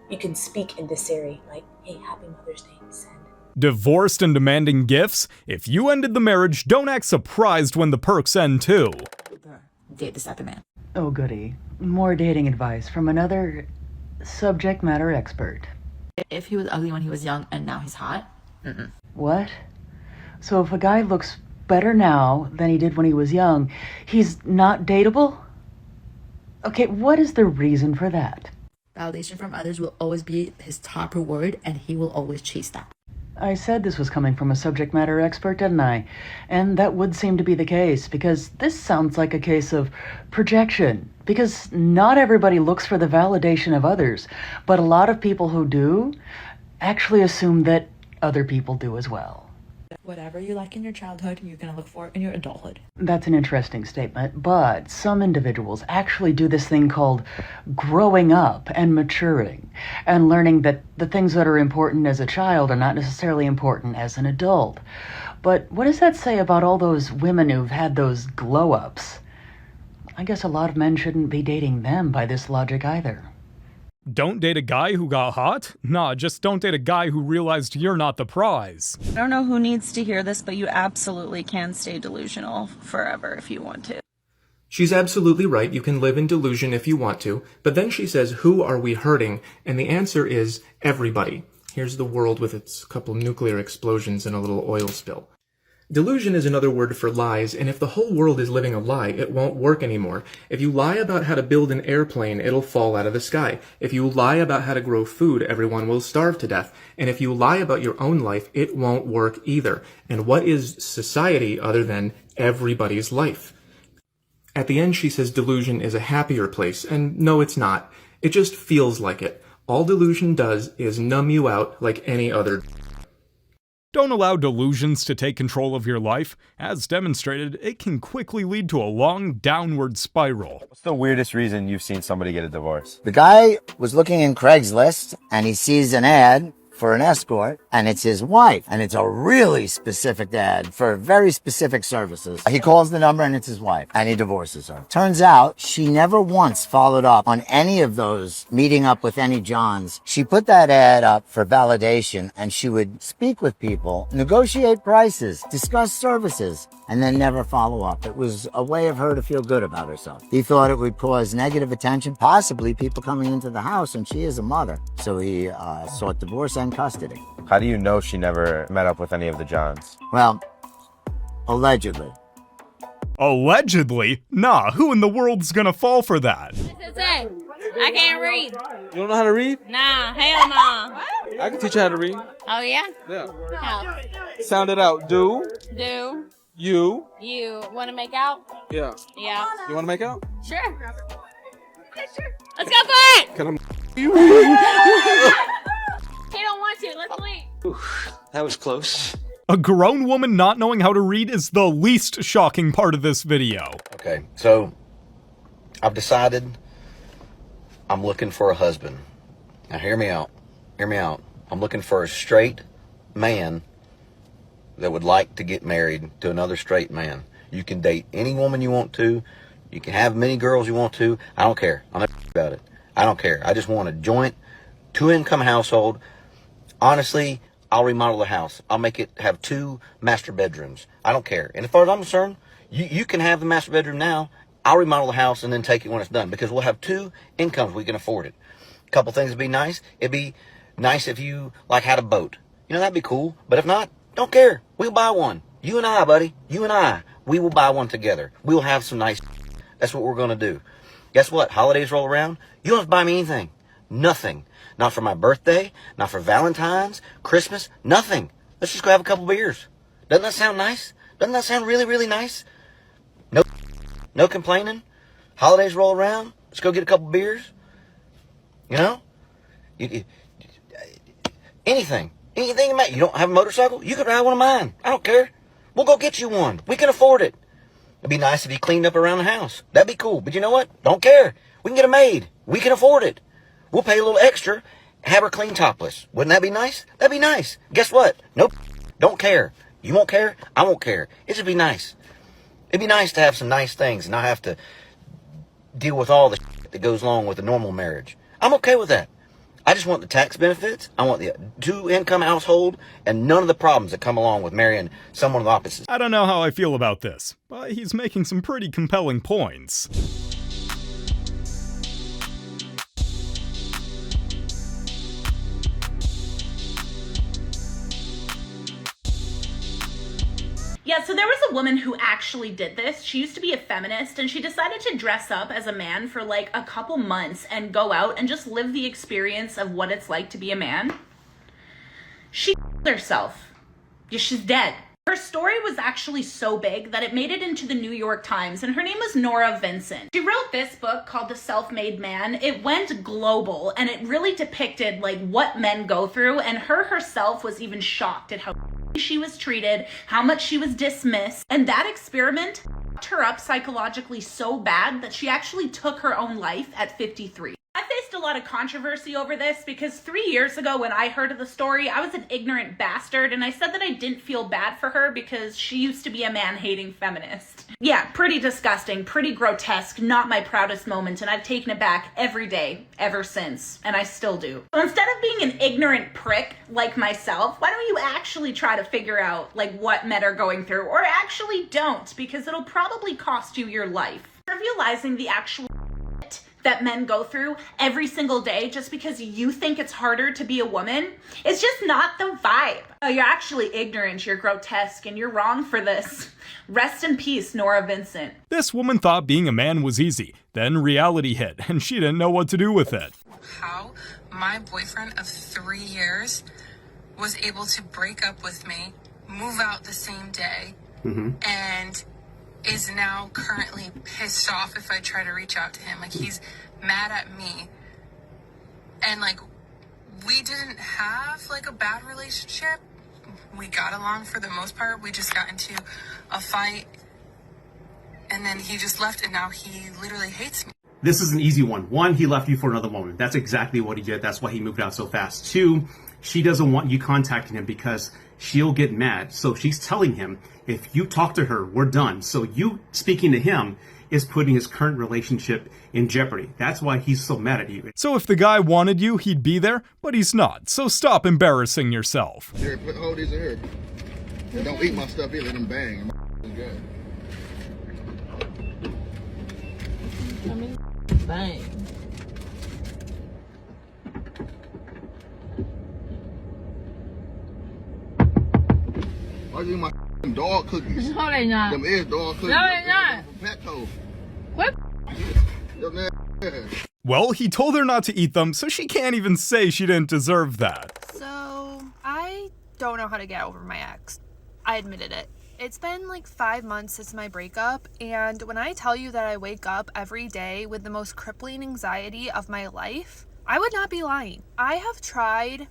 You can speak in this Siri, like, hey, happy Mother's Day, send. Divorced and demanding gifts? If you ended the marriage, don't act surprised when the perks end too. Date this other man. Oh goody. More dating advice from another subject matter expert. If he was ugly when he was young and now he's hot? What? So if a guy looks better now than he did when he was young, he's not dateable? Okay, what is the reason for that? Validation from others will always be his top reward, and he will always chase that. I said this was coming from a subject matter expert, didn't I? And that would seem to be the case, because this sounds like a case of projection. Because not everybody looks for the validation of others, but a lot of people who do actually assume that other people do as well. Whatever you like in your childhood, you're gonna look for in your adulthood. That's an interesting statement, but some individuals actually do this thing called growing up and maturing and learning that the things that are important as a child are not necessarily important as an adult. But what does that say about all those women who've had those glow-ups? I guess a lot of men shouldn't be dating them by this logic either. Don't date a guy who got hot? Nah, just don't date a guy who realized you're not the prize. I don't know who needs to hear this, but you absolutely can stay delusional forever if you want to. She's absolutely right. You can live in delusion if you want to. But then she says, who are we hurting? And the answer is everybody. Here's the world with its couple nuclear explosions and a little oil spill. Delusion is another word for lies, and if the whole world is living a lie, it won't work anymore. If you lie about how to build an airplane, it'll fall out of the sky. If you lie about how to grow food, everyone will starve to death. And if you lie about your own life, it won't work either. And what is society other than everybody's life? At the end, she says delusion is a happier place, and no, it's not. It just feels like it. All delusion does is numb you out like any other. Don't allow delusions to take control of your life. As demonstrated, it can quickly lead to a long downward spiral. What's the weirdest reason you've seen somebody get a divorce? The guy was looking in Craigslist and he sees an ad for an escort, and it's his wife, and it's a really specific ad for very specific services. He calls the number and it's his wife, and he divorces her. Turns out she never once followed up on any of those meeting up with any Johns. She put that ad up for validation, and she would speak with people, negotiate prices, discuss services, and then never follow up. It was a way of her to feel good about herself. He thought it would cause negative attention, possibly people coming into the house, and she is a mother. So he sought divorce and custody. How do you know she never met up with any of the Johns? Well, allegedly. Allegedly? Nah, who in the world's gonna fall for that? This is it. I can't read. You don't know how to read? Nah, hell nah. I can teach you how to read. Oh yeah? Yeah. How? Sound it out. Do. Do. You. You want to make out? Yeah. Yeah. You want to make out? Sure. Yeah, sure. Let's go for it! Can I you? He don't want to. Let's leave. That was close. A grown woman not knowing how to read is the least shocking part of this video. Okay, so I've decided I'm looking for a husband. Now hear me out. Hear me out. I'm looking for a straight man that would like to get married to another straight man. You can date any woman you want to. You can have many girls you want to. I don't care. I'm not about it. I don't care. I just want a joint, 2-income household. Honestly, I'll remodel the house. I'll make it have 2 master bedrooms. I don't care. And as far as I'm concerned, you can have the master bedroom now. I'll remodel the house and then take it when it's done, because we'll have 2 incomes. We can afford it. A couple things would be nice. It'd be nice if you had a boat. You know, that'd be cool. But if not, don't care. We'll buy one. You and I, buddy. You and I. We will buy one together. We'll have some nice. That's what we're going to do. Guess what? Holidays roll around. You don't have to buy me anything. Nothing. Not for my birthday, not for Valentine's, Christmas, nothing. Let's just go have a couple beers. Doesn't that sound nice? Doesn't that sound really, really nice? No complaining. Holidays roll around. Let's go get a couple beers. You know? Anything. Anything. You don't have a motorcycle? You can ride one of mine. I don't care. We'll go get you one. We can afford it. It'd be nice if you cleaned up around the house. That'd be cool. But you know what? Don't care. We can get a maid. We can afford it. We'll pay a little extra, have her clean topless. Wouldn't that be nice? That'd be nice. Guess what? Nope. Don't care. You won't care? I won't care. It'd just be nice. It'd be nice to have some nice things and not have to deal with all the that goes along with a normal marriage. I'm okay with that. I just want the tax benefits. I want the 2-income household and none of the problems that come along with marrying someone of the opposite. I don't know how I feel about this, but he's making some pretty compelling points. Yeah, so there was a woman who actually did this. She used to be a feminist, and she decided to dress up as a man for like a couple months and go out and just live the experience of what it's like to be a man. She herself. Yeah, she's dead. Her story was actually so big that it made it into the New York Times, and her name was Nora Vincent. She wrote this book called The Self-Made Man. It went global, and it really depicted like what men go through, and her herself was even shocked at how she was treated, how much she was dismissed, and that experiment fucked her up psychologically so bad that she actually took her own life at 53. I faced a lot of controversy over this because 3 years ago when I heard of the story, I was an ignorant bastard and I said that I didn't feel bad for her because she used to be a man-hating feminist. Yeah, pretty disgusting, pretty grotesque, not my proudest moment, and I've taken it back every day ever since, and I still do. So instead of being an ignorant prick like myself, why don't you actually try to figure out like what men are going through, or actually don't, because it'll probably cost you your life. Realizing the actual that men go through every single day just because you think it's harder to be a woman, it's just not the vibe. Oh, you're actually ignorant, you're grotesque, and you're wrong for this. Rest in peace, Nora Vincent. This woman thought being a man was easy. Then reality hit, and she didn't know what to do with it. How my boyfriend of 3 years was able to break up with me, move out the same day, and is now currently pissed off if I try to reach out to him. Like, he's mad at me. And, like, we didn't have, like, a bad relationship. We got along for the most part. We just got into a fight. And then he just left, and now he literally hates me. This is an easy one. One, he left you for another woman. That's exactly what he did. That's why he moved out so fast. Two, she doesn't want you contacting him because she'll get mad. So she's telling him, if you talk to her, we're done. So you speaking to him is putting his current relationship in jeopardy. That's why he's so mad at you. So if the guy wanted you, he'd be there, but he's not. So stop embarrassing yourself. Here, hold these in here. And don't eat my stuff either. Let them bang. It's good. I mean, bang. Why you eat my dog cookies? No, they not. Them is dog cookies. No, they not. Petco. What? Well, he told her not to eat them, so she can't even say she didn't deserve that. So, I don't know how to get over my ex. I admitted it. It's been like 5 months since my breakup, and when I tell you that I wake up every day with the most crippling anxiety of my life, I would not be lying. I have tried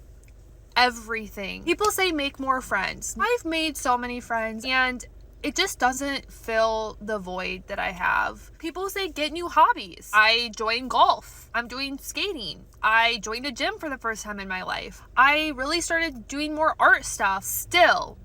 everything. People say make more friends. I've made so many friends, and it just doesn't fill the void that I have. People say get new hobbies. I joined golf. I'm doing skating. I joined a gym for the first time in my life. I really started doing more art stuff. Still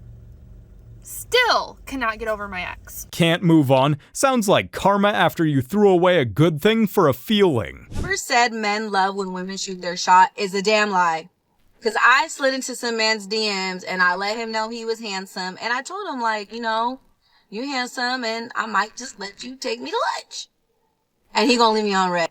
cannot get over my ex. Can't move on? Sounds like karma after you threw away a good thing for a feeling. Whoever said men love when women shoot their shot is a damn lie. Because I slid into some man's DMs and I let him know he was handsome. And I told him, like, you know, you're handsome and I might just let you take me to lunch. And he gonna leave me on red.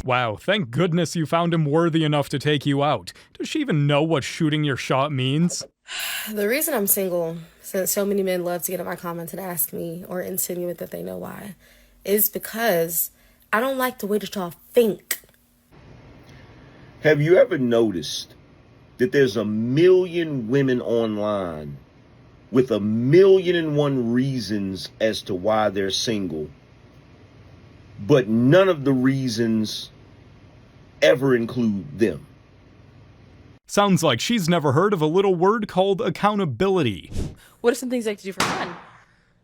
Wow, thank goodness you found him worthy enough to take you out. Does she even know what shooting your shot means? The reason I'm single, since so many men love to get in my comments and ask me or insinuate that they know why, is because I don't like the way that y'all think. Have you ever noticed that there's 1 million women online with 1,000,001 reasons as to why they're single, but none of the reasons ever include them? Sounds like she's never heard of a little word called accountability. What are some things you like to do for fun?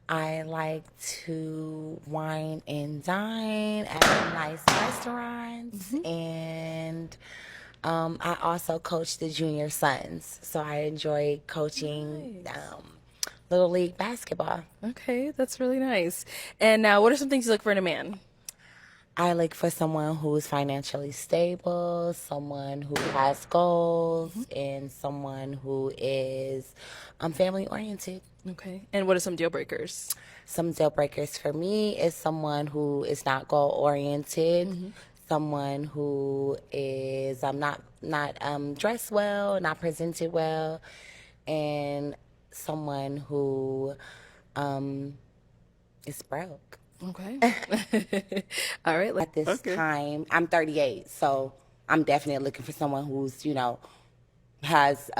I like to wine and dine at nice restaurants, and I also coach the junior sons, so I enjoy coaching Little League basketball. Okay, that's really nice. And what are some things you look for in a man? I look for someone who's financially stable, someone who has goals, and someone who is family oriented. Okay. And what are some deal breakers? Some deal breakers for me is someone who is not goal oriented, someone who is not dressed well, not presented well, and someone who It's broke. Okay. All right. At this time, I'm 38, so I'm definitely looking for someone who's, has,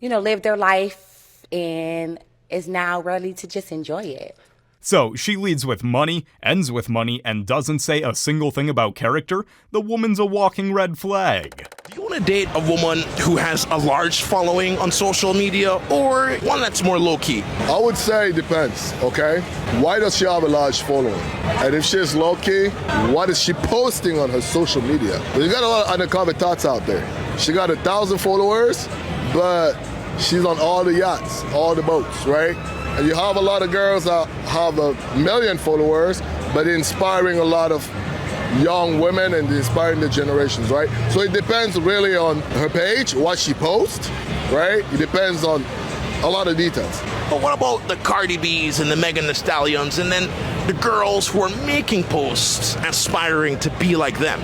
lived their life and is now ready to just enjoy it. So, she leads with money, ends with money, and doesn't say a single thing about character? The woman's a walking red flag. Do you want to date a woman who has a large following on social media or one that's more low-key? I would say it depends, okay? Why does she have a large following? And if she's low-key, what is she posting on her social media? You got a lot of undercover thoughts out there. She got 1,000 followers, but she's on all the yachts, all the boats, right? And you have a lot of girls that have 1 million followers, but inspiring a lot of young women and inspiring the generations, right? So it depends really on her page, what she posts, right? It depends on a lot of details. But what about the Cardi B's and the Megan Thee Stallions and then the girls who are making posts aspiring to be like them?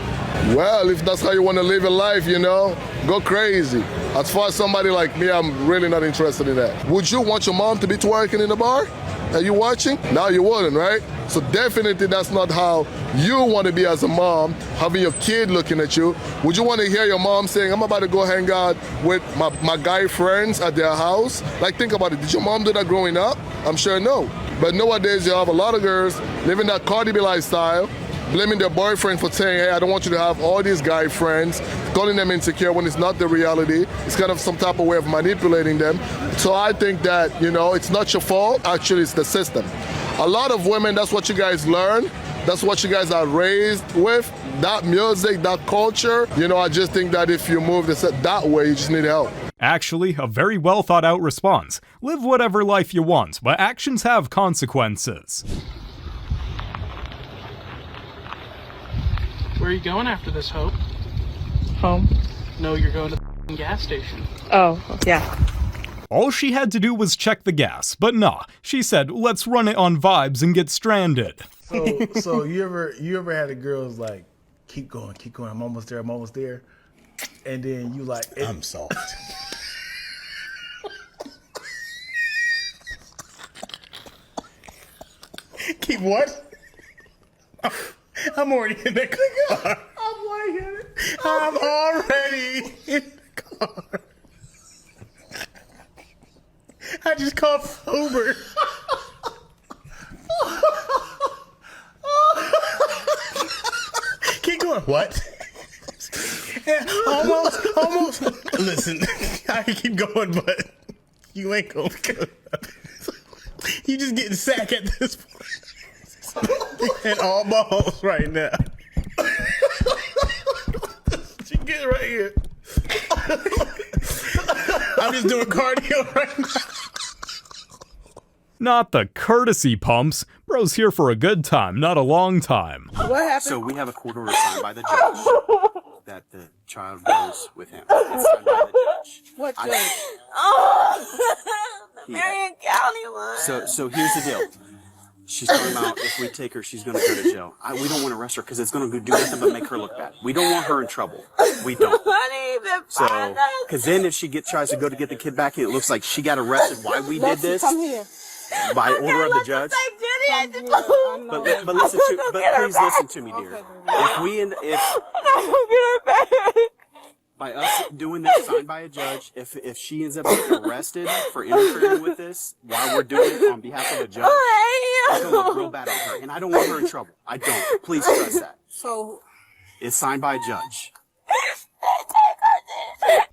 Well, if that's how you want to live your life, go crazy. As far as somebody like me, I'm really not interested in that. Would you want your mom to be twerking in the bar? Are you watching? No, you wouldn't, right? So definitely that's not how you want to be as a mom, having your kid looking at you. Would you want to hear your mom saying, I'm about to go hang out with my guy friends at their house? Like, think about it. Did your mom do that growing up? I'm sure no. But nowadays you have a lot of girls living that Cardi B lifestyle, blaming their boyfriend for saying, hey, I don't want you to have all these guy friends, calling them insecure when it's not the reality. It's kind of some type of way of manipulating them. So I think that, it's not your fault. Actually, it's the system. A lot of women, that's what you guys learn. That's what you guys are raised with. That music, that culture. I just think that if you move that way, you just need help. Actually, a very well thought out response. Live whatever life you want, but actions have consequences. Where are you going after this, Hope? Home. No, you're going to the gas station. Oh, yeah. All she had to do was check the gas, but nah, she said, let's run it on vibes and get stranded. So you ever had a girl's like, keep going, I'm almost there, and then you like, I'm soft. Keep what? I'm already in the car. I'm already in the car. I just called Uber. Keep going. What? Almost. Listen, I can keep going, but you ain't gonna go. You just getting sacked at this point. And all balls right now. You get right here. I'm just doing cardio right now. Not the courtesy pumps. Bro's here for a good time, not a long time. What happened? So we have a court order signed by the judge that the child goes with him. It's signed by the judge. What judge? The Marion County one. So here's the deal. She's talking about if we take her, she's going to go to jail. We don't want to arrest her because it's going to do nothing but make her look bad. We don't want her in trouble. We don't. So, because then if she tries to go to get the kid back, and it looks like she got arrested. Why we did this? Come here. By order of the judge. But listen to, but please listen to me, dear. By us doing this signed by a judge, if she ends up getting arrested for interfering with this while we're doing it on behalf of a judge, it's gonna look real bad on her, and I don't want her in trouble. I don't. Please trust that. So it's signed by a judge.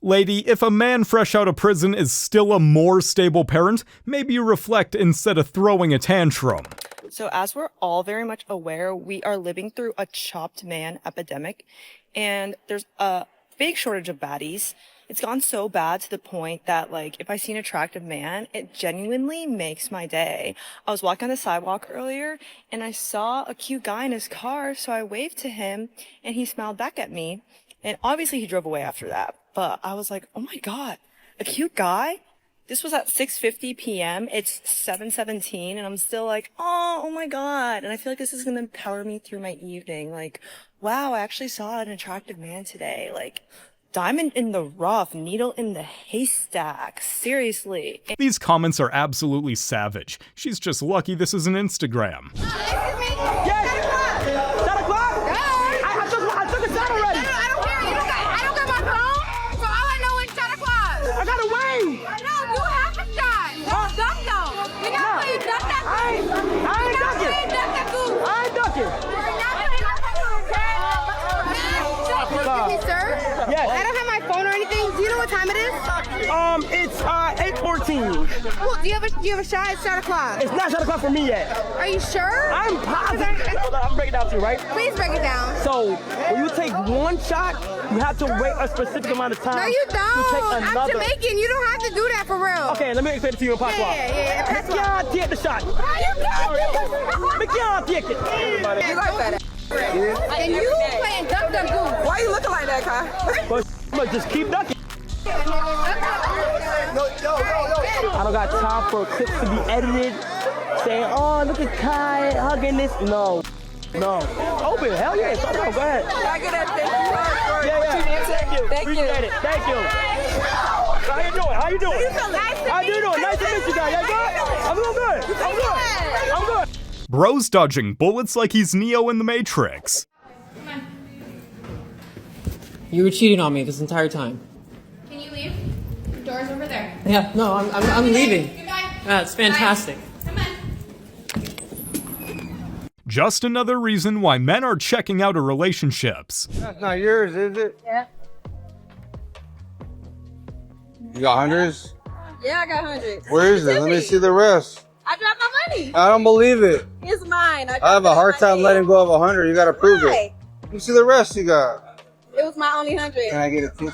Lady, if a man fresh out of prison is still a more stable parent, maybe you reflect instead of throwing a tantrum. So as we're all very much aware, we are living through a chopped man epidemic, and there's a big shortage of baddies. It's gone so bad to the point that, like, if I see an attractive man, it genuinely makes my day. I was walking on the sidewalk earlier, and I saw a cute guy in his car, so I waved to him, and he smiled back at me. And obviously he drove away after that. But I was like, oh my God, a cute guy? This was at 6:50 p.m. It's 7:17, and I'm still like, oh my God. And I feel like this is going to power me through my evening. Like, wow, I actually saw an attractive man today. Like, diamond in the rough, needle in the haystack. Seriously. These comments are absolutely savage. She's just lucky this is an Instagram. Yes. I don't have my phone or anything. Do you know what time it is? It's 8:14. Well, do you have a shot? It's shot o'clock. It's not shot o'clock for me yet. Are you sure? I'm positive. Hold on, I'm breaking it down to you, right? Please break it down. So, when you take one shot, you have to wait a specific amount of time. No, you don't. To take another. I'm Jamaican. You don't have to do that for real. Okay, let me explain it to you in patois. Yeah. You can't take the shot. You can't take it. You like that. And you playing duck duck goose. Why you looking like that, Kai? But just keep ducking. I don't got time for clips to be edited saying, oh, look at Kai hugging this. No. Open. Hell yeah. Go ahead. Can I get that? Thank you. Yeah. Thank you. Appreciate it. Thank you. How you doing? How you doing? Nice to meet you guys. You good? I'm doing good. I'm good. Bro's dodging bullets like he's Neo in the Matrix. You were cheating on me this entire time. Can you leave? The door's over there. Yeah, no, I'm leaving. Goodbye. Yeah, it's fantastic. Just another reason why men are checking out of relationships. That's not yours, is it? Yeah. You got hundreds? Yeah, I got hundreds. Where is it? Let me see the rest. I dropped my money. I don't believe it. It's mine. I have a hard time letting go of 100. You gotta prove it. Let me see the rest you got. It was my only 100. Can I get a tissue?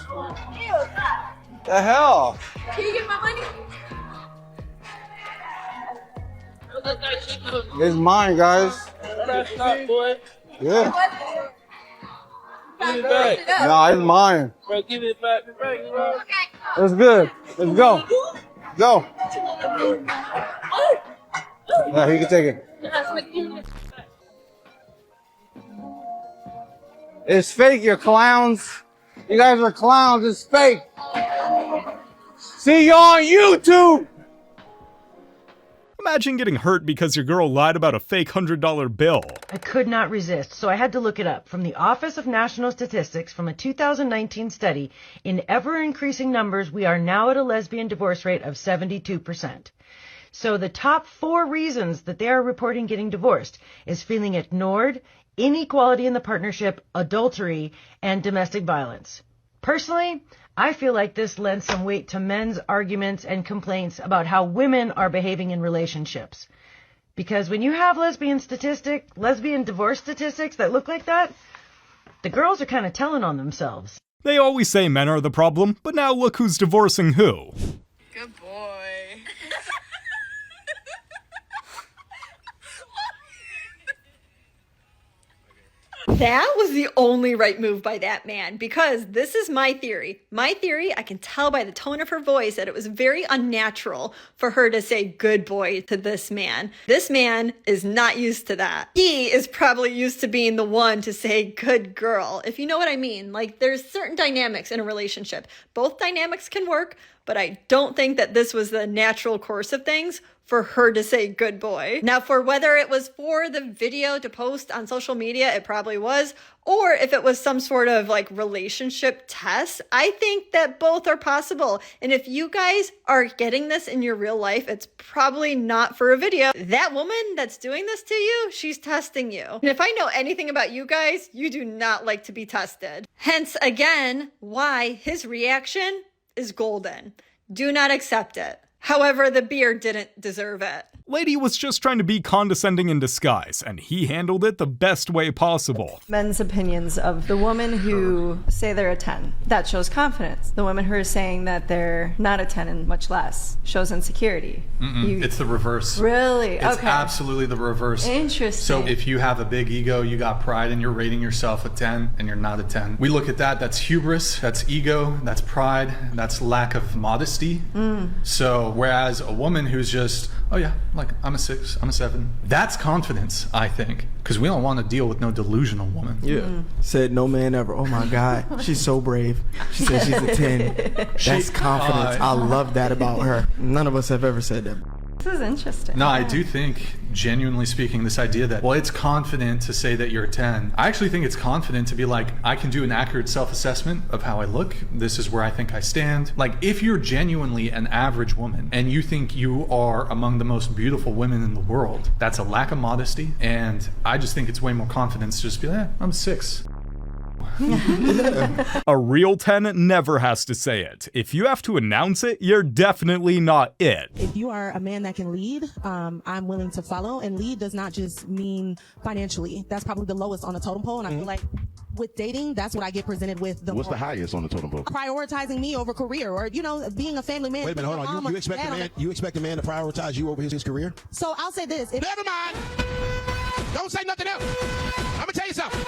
The hell? Can you get my money? It's mine, guys. That's not, boy. Yeah. Give it back. No, it's mine. Bro, give it back. It's good. Let's go. Go. Yeah, you can take it. It's fake, you clowns. You guys are clowns. It's fake. See you on YouTube. Imagine getting hurt because your girl lied about a fake $100 bill. I could not resist, so I had to look it up. From the Office of National Statistics, from a 2019 study, in ever-increasing numbers, we are now at a lesbian divorce rate of 72%. So the top 4 reasons that they are reporting getting divorced is feeling ignored, inequality in the partnership, adultery, and domestic violence. Personally, I feel like this lends some weight to men's arguments and complaints about how women are behaving in relationships. Because when you have lesbian divorce statistics that look like that, the girls are kind of telling on themselves. They always say men are the problem, but now look who's divorcing who. Good boy. That was the only right move by that man, because this is my theory. My theory, I can tell by the tone of her voice that it was very unnatural for her to say good boy to this man. This man is not used to that. He is probably used to being the one to say good girl, if you know what I mean. Like, there's certain dynamics in a relationship. Both dynamics can work, but I don't think that this was the natural course of things for her to say good boy. Now, for whether it was for the video to post on social media, it probably was, or if it was some sort of like relationship test, I think that both are possible. And if you guys are getting this in your real life, it's probably not for a video. That woman that's doing this to you, she's testing you. And if I know anything about you guys, you do not like to be tested. Hence, again, why his reaction is golden. Do not accept it. However, the beer didn't deserve it. Lady was just trying to be condescending in disguise, and he handled it the best way possible. Men's opinions of the women who say they're a 10. That shows confidence. The women who are saying that they're not a 10 and much less shows insecurity. It's the reverse. Really? It's okay. absolutely the reverse. Interesting. So if you have a big ego, you got pride, and you're rating yourself a 10, and you're not a 10. We look at that, that's hubris, that's ego, that's pride, that's lack of modesty. So whereas a woman who's just oh yeah, like I'm a 6, I'm a 7. That's confidence, I think, because we don't want to deal with no delusional woman. Yeah. Said no man ever. Oh my God, she's so brave. She said she's a 10. That's confidence. I love that about her. None of us have ever said that. This is interesting. No, I do think, genuinely speaking, this idea that, well, it's confident to say that you're a 10. I actually think it's confident to be like, I can do an accurate self-assessment of how I look. This is where I think I stand. Like, if you're genuinely an average woman and you think you are among the most beautiful women in the world, that's a lack of modesty. And I just think it's way more confidence to just be like, I'm 6. A real 10 never has to say it. If you have to announce it, you're definitely not it. If you are a man that can lead, I'm willing to follow. And lead does not just mean financially. That's probably the lowest on the totem pole. And I feel like with dating, that's what I get presented with. What's the highest on the totem pole? Prioritizing me over career, or being a family man. Wait a minute, hold on. You expect a man to prioritize you over his career? So I'll say this. Never mind. Don't say nothing else. I'm gonna tell you something.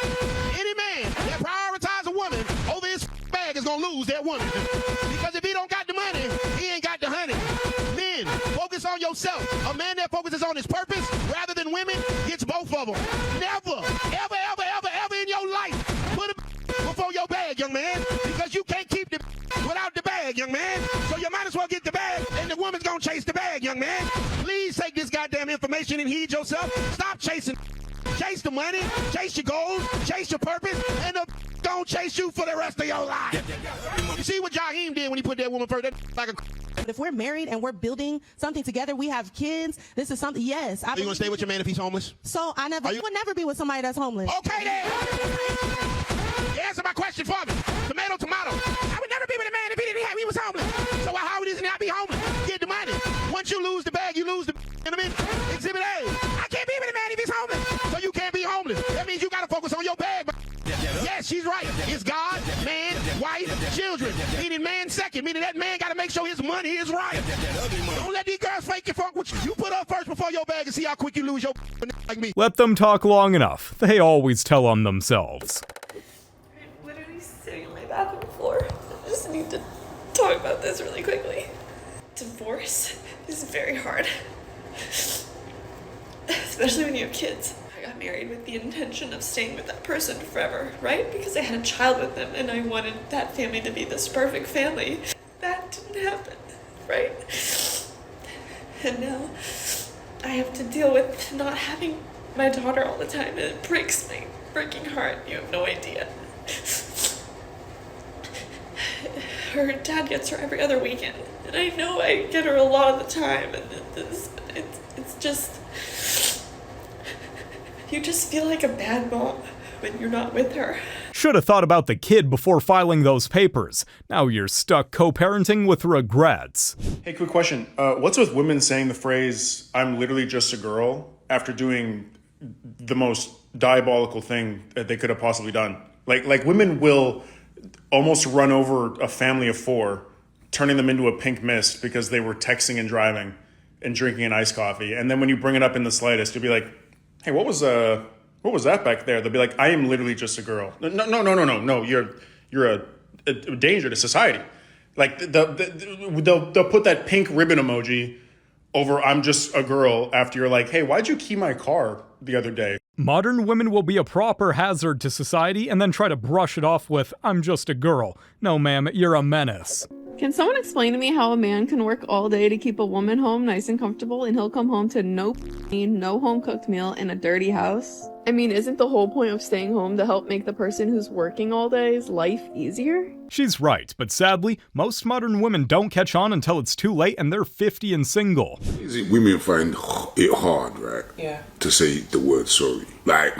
Any man that prioritizes a woman over his bag is gonna lose that woman. Because if he don't got the money, he ain't got the honey. Men, focus on yourself. A man that focuses on his purpose rather than women gets both of them. Never, ever, ever, ever, ever in your life put a before your bag, young man. Because you can't keep the without the bag, young man. So you might as well get the bag, and the woman's gonna chase the bag, young man. Please take this goddamn information and heed yourself. Stop chasing. Chase the money, chase your goals, chase your purpose, and the gonna chase you for the rest of your life. You see what Jaheim did when he put that woman first? That like a. If we're married and we're building something together, we have kids. This is something. Yes. Are you gonna stay with your man if he's homeless? So I would never be with somebody that's homeless. Okay then. Answer my question for me. Tomato, tomato. I would never be with a man if he was homeless. So how does he not be homeless? Get the money. Once you lose the bag, you lose the. You know what I mean? Exhibit A. I can't be with a man if he's homeless. So you can't be homeless. That means you gotta focus on your bag. Yes, she's right. It's God, man, wife, children. Meaning man second. Meaning that man gotta make sure his money is right. Don't let these girls fake your funk with you. You put up first before your bag and see how quick you lose your like me. Let them talk long enough. They always tell on themselves. I'm literally sitting on my bathroom floor. I just need to talk about this really quickly. Divorce is very hard. Especially when you have kids. I got married with the intention of staying with that person forever, right? Because I had a child with them and I wanted that family to be this perfect family. That didn't happen, right? And now I have to deal with not having my daughter all the time, and it breaks my freaking heart. You have no idea. Her dad gets her every other weekend, and I know I get her a lot of the time, and it's just, you just feel like a bad mom when you're not with her. Should have thought about the kid before filing those papers. Now you're stuck co-parenting with regrets. Hey, quick question. What's with women saying the phrase, I'm literally just a girl, after doing the most diabolical thing that they could have possibly done? Like women will almost run over a family of 4, turning them into a pink mist because they were texting and driving and drinking an iced coffee. And then when you bring it up in the slightest, you'll be like, hey, what was that back there? They'll be like, I am literally just a girl. No. You're a danger to society. Like they'll put that pink ribbon emoji over I'm just a girl after you're like, hey, why'd you key my car the other day? Modern women will be a proper hazard to society and then try to brush it off with, I'm just a girl. No, ma'am, you're a menace. Can someone explain to me how a man can work all day to keep a woman home nice and comfortable and he'll come home to no home-cooked meal in a dirty house? I mean, isn't the whole point of staying home to help make the person who's working all day's life easier? She's right, but sadly, most modern women don't catch on until it's too late and they're 50 and single. Women find it hard, right? Yeah. To say the word sorry. Like,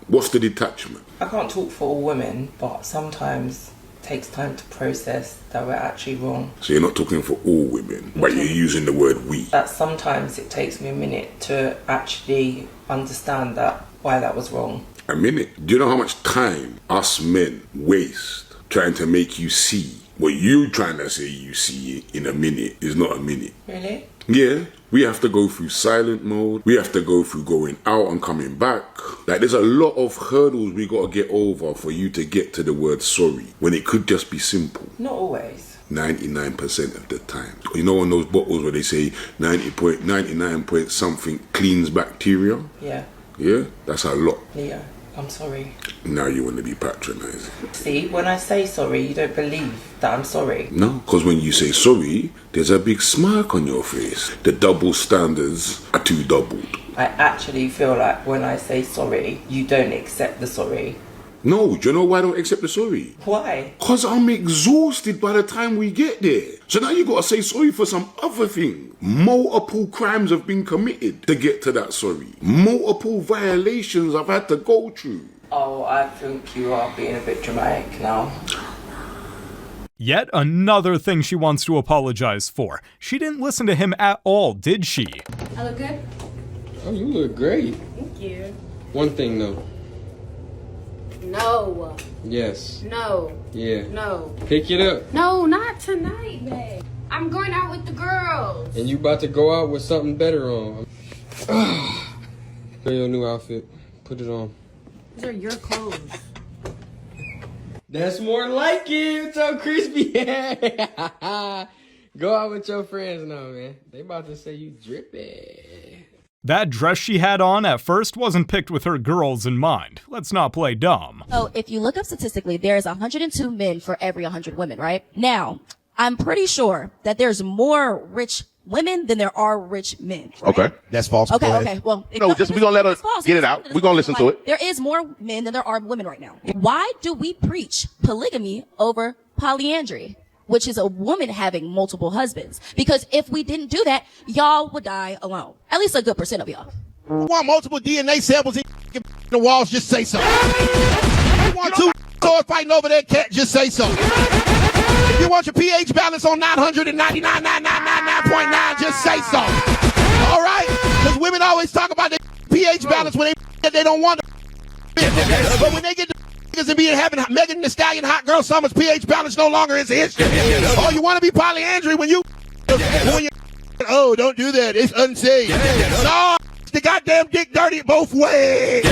what's the detachment? I can't talk for all women, but sometimes it takes time to process that we're actually wrong. So you're not talking for all women, but you're using the word we. That sometimes it takes me a minute to actually understand why that was wrong. A minute? Do you know how much time us men waste trying to make you see what you're trying to say you see in a minute is not a minute? Really? Yeah. We have to go through silent mode. We have to go through going out and coming back. Like, there's a lot of hurdles we got to get over for you to get to the word sorry, when it could just be simple. Not always. 99% of the time. You know, on those bottles where they say 99 point something cleans bacteria? Yeah. Yeah? That's a lot. Yeah. I'm sorry. Now you want to be patronizing. See, when I say sorry, you don't believe that I'm sorry. No, because when you say sorry, there's a big smirk on your face. The double standards are too doubled. I actually feel like when I say sorry, you don't accept the sorry. No, do you know why I don't accept the sorry? Why? Because I'm exhausted by the time we get there. So now you got to say sorry for some other thing. Multiple crimes have been committed to get to that sorry. Multiple violations I've had to go through. Oh, I think you are being a bit dramatic now. Yet another thing she wants to apologize for. She didn't listen to him at all, did she? I look good? Oh, you look great. Thank you. One thing though. No. Yes. No. Yeah. No. Pick it up. No, not tonight, babe. I'm going out with the girls. And you about to go out with something better on. Your new outfit. Put it on. These are your clothes. That's more like it. It's so crispy. Go out with your friends now, man. They about to say you drippy. That dress she had on at first wasn't picked with her girls in mind. Let's not play dumb. So if you look up statistically, there's 102 men for every 100 women, right? Now, I'm pretty sure that there's more rich women than there are rich men. Right? Okay, that's false. Okay. Well, no, just we're gonna let her get it out. We're gonna listen to it. There is more men than there are women right now. Why do we preach polygamy over polyandry, which is a woman having multiple husbands? Because if we didn't do that, y'all would die alone. At least a good % of y'all. You want multiple DNA samples in the walls? Just say so. You want two swords fighting over that cat? Just say so. If you want your pH balance on 999.999.9, just say so. All right? Because women always talk about their pH balance when they don't want to. But when they get the and be having Megan Thee Stallion Hot Girl Summer's pH balance no longer is an issue. Oh, you want to be polyandry when you oh, don't do that. It's unsafe. No, the goddamn dick dirty both ways.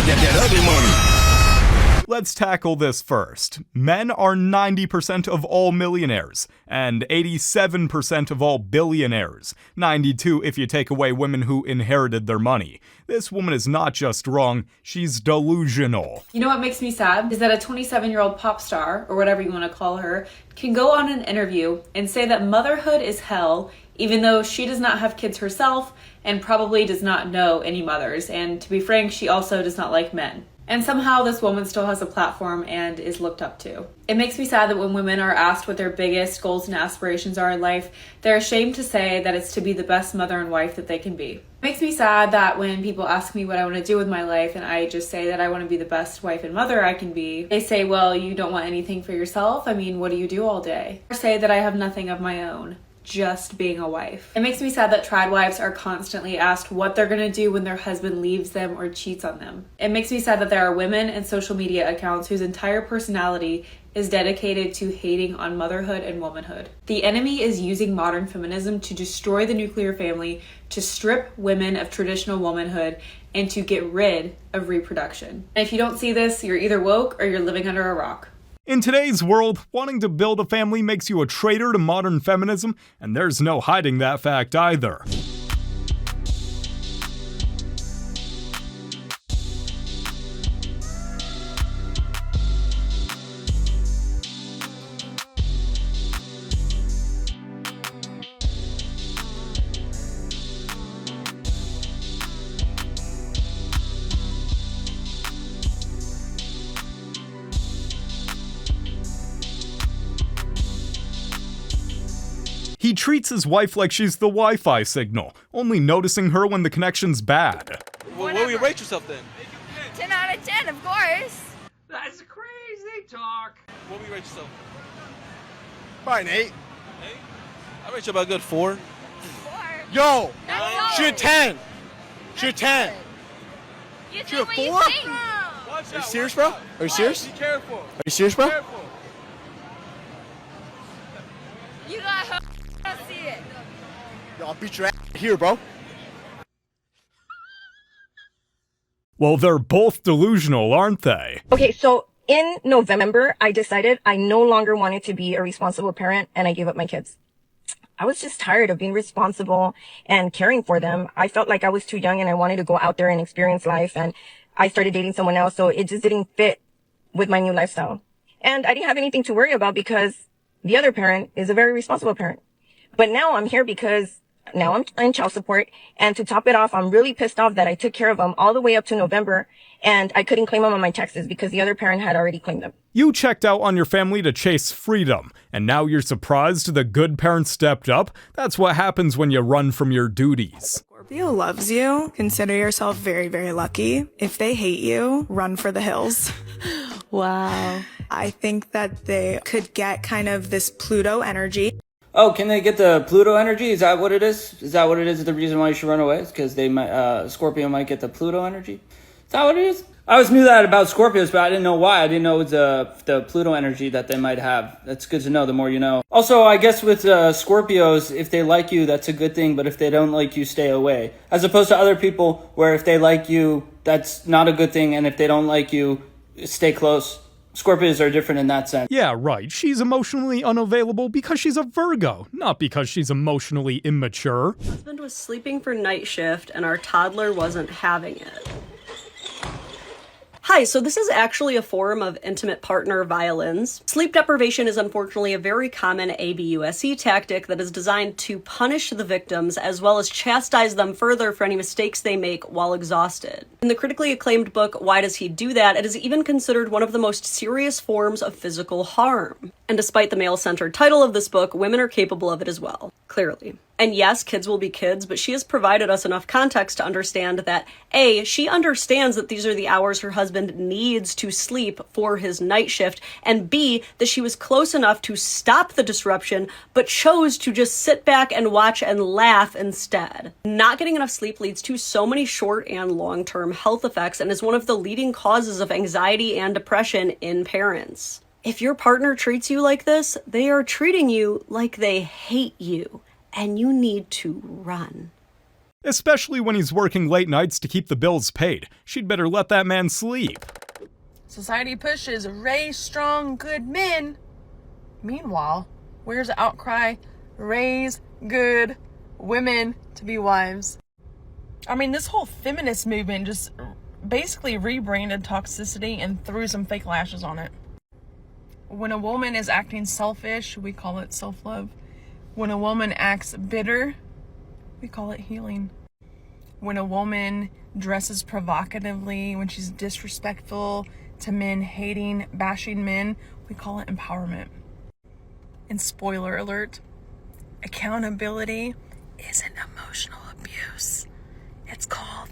Let's tackle this first. Men are 90% of all millionaires, and 87% of all billionaires. 92 if you take away women who inherited their money. This woman is not just wrong, she's delusional. You know what makes me sad? Is that a 27-year-old pop star, or whatever you want to call her, can go on an interview and say that motherhood is hell, even though she does not have kids herself, and probably does not know any mothers, and to be frank, she also does not like men. And somehow this woman still has a platform and is looked up to. It makes me sad that when women are asked what their biggest goals and aspirations are in life, they're ashamed to say that it's to be the best mother and wife that they can be. It makes me sad that when people ask me what I want to do with my life and I just say that I want to be the best wife and mother I can be, they say, well, you don't want anything for yourself? I mean, what do you do all day? Or say that I have nothing of my own. Just being a wife. It makes me sad that trad wives are constantly asked what they're gonna do when their husband leaves them or cheats on them. It makes me sad that there are women and social media accounts whose entire personality is dedicated to hating on motherhood and womanhood. The enemy is using modern feminism to destroy the nuclear family, to strip women of traditional womanhood, and to get rid of reproduction. And if you don't see this, you're either woke or you're living under a rock. In today's world, wanting to build a family makes you a traitor to modern feminism, and there's no hiding that fact either. He treats his wife like she's the Wi-Fi signal, only noticing her when the connection's bad. Well, what do you rate yourself then? 10 out of 10, of course. That's crazy talk. What do you rate yourself? Probably an 8. 8? I rate you about a good 4. 4. Yo, That's shoot 10. Shoot 10. You Shoot a think what you 4? think. Are you serious, bro? Are you serious? Be careful. Are you serious, bro? You got her. I see it. Yo, I'll beat your ass here, bro. Well, they're both delusional, aren't they? Okay, so In November, I decided I no longer wanted to be a responsible parent, and I gave up my kids. I was just tired of being responsible and caring for them. I felt like I was too young and I wanted to go out there and experience life, and I started dating someone else, so it just didn't fit with my new lifestyle. And I didn't have anything to worry about because the other parent is a very responsible parent. But now I'm here because now I'm in child support, and to top it off, I'm really pissed off that I took care of them all the way up to November, and I couldn't claim them on my taxes because the other parent had already claimed them. You checked out on your family to chase freedom, and now you're surprised the good parent stepped up? That's what happens when you run from your duties. Scorpio loves you. Consider yourself very, very lucky. If they hate you, run for the hills. Wow. I think that they could get kind of this Pluto energy. Oh, can they get the Pluto energy? Is that what it is? Is that what it is? The reason why you should run away is because they might, Scorpio might get the Pluto energy. Is that what it is? I always knew that about Scorpios, but I didn't know why. I didn't know it was the Pluto energy that they might have. That's good to know. The more you know. Also, I guess with Scorpios, if they like you, that's a good thing. But if they don't like you, stay away. As opposed to other people, where if they like you, that's not a good thing. And if they don't like you, stay close. Scorpios are different in that sense. Yeah, right. She's emotionally unavailable because she's a Virgo, not because she's emotionally immature. My husband was sleeping for night shift and our toddler wasn't having it. Hi, so this is actually a form of intimate partner violence. Sleep deprivation is unfortunately a very common ABUSE tactic that is designed to punish the victims as well as chastise them further for any mistakes they make while exhausted. In the critically acclaimed book, Why Does He Do That?, it is even considered one of the most serious forms of physical harm. And despite the male-centered title of this book, women are capable of it as well, clearly. And yes, kids will be kids, but she has provided us enough context to understand that A, she understands that these are the hours her husband needs to sleep for his night shift, and B, that she was close enough to stop the disruption, but chose to just sit back and watch and laugh instead. Not getting enough sleep leads to so many short and long-term health effects and is one of the leading causes of anxiety and depression in parents. If your partner treats you like this, they are treating you like they hate you. And you need to run. Especially when he's working late nights to keep the bills paid. She'd better let that man sleep. Society pushes raise strong, good men. Meanwhile, where's the outcry? Raise good women to be wives. I mean, this whole feminist movement just basically rebranded toxicity and threw some fake lashes on it. When a woman is acting selfish, we call it self-love. When a woman acts bitter, we call it healing. When a woman dresses provocatively, when she's disrespectful to men, hating, bashing men, we call it empowerment. And spoiler alert, accountability isn't emotional abuse. It's called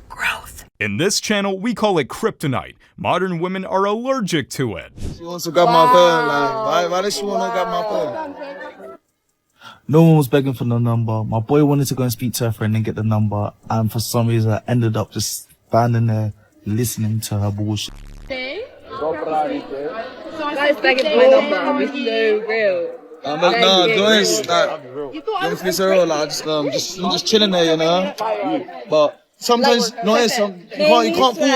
growth. In this channel, we call it kryptonite. Modern women are allergic to it. She wants to grab my phone, like, why does she want to grab my phone? No one was begging for the number. My boy wanted to go and speak to her friend and get the number, and for some reason I ended up just standing there listening to her bullshit. Guys begging for my number. It's so real. No, Joyce, don't speak so real, like, I'm just chilling there, you know? But sometimes, no, you can't pull.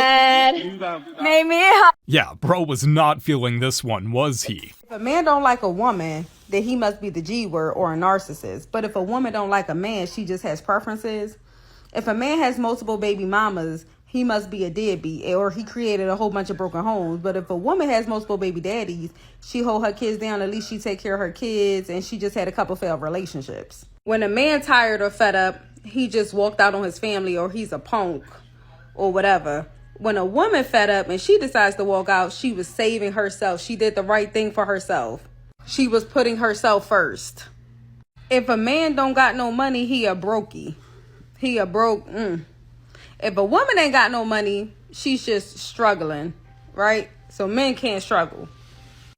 Yeah, bro was not feeling this one, was he? If a man don't like a woman, then he must be the G word or a narcissist. But if a woman don't like a man, she just has preferences. If a man has multiple baby mamas, he must be a deadbeat, or he created a whole bunch of broken homes. But if a woman has multiple baby daddies, she hold her kids down, at least she take care of her kids, and she just had a couple failed relationships. When a man tired or fed up, he just walked out on his family, or he's a punk or whatever. When a woman fed up and she decides to walk out, she was saving herself. She did the right thing for herself. She was putting herself first. If a man don't got no money, he a brokey. He a broke. If a woman ain't got no money, she's just struggling, right? So men can't struggle.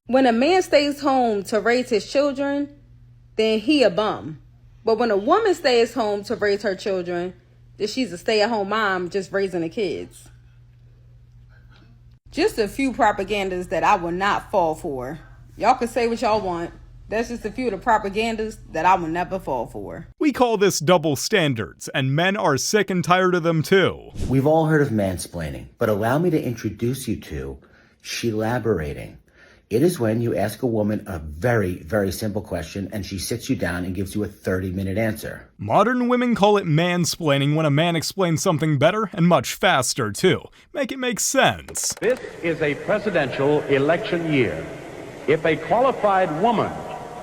When a man stays home to raise his children, then he a bum. But when a woman stays home to raise her children, then she's a stay-at-home mom just raising the kids. Just a few propagandas that I will not fall for. Y'all can say what y'all want. That's just a few of the propagandas that I will never fall for. We call this double standards, and men are sick and tired of them too. We've all heard of mansplaining, but allow me to introduce you to She-laborating. It is when you ask a woman a very, very simple question and she sits you down and gives you a 30-minute answer. Modern women call it mansplaining when a man explains something better and much faster, too. Make it make sense. This is a presidential election year. If a qualified woman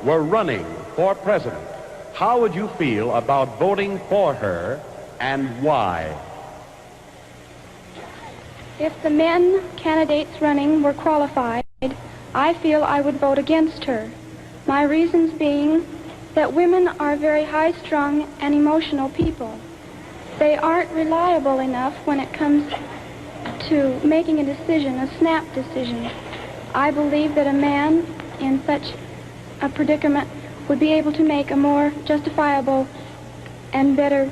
were running for president, how would you feel about voting for her and why? If the men candidates running were qualified, I feel I would vote against her. My reasons being that women are very high-strung and emotional people. They aren't reliable enough when it comes to making a decision, a snap decision. I believe that a man in such a predicament would be able to make a more justifiable and better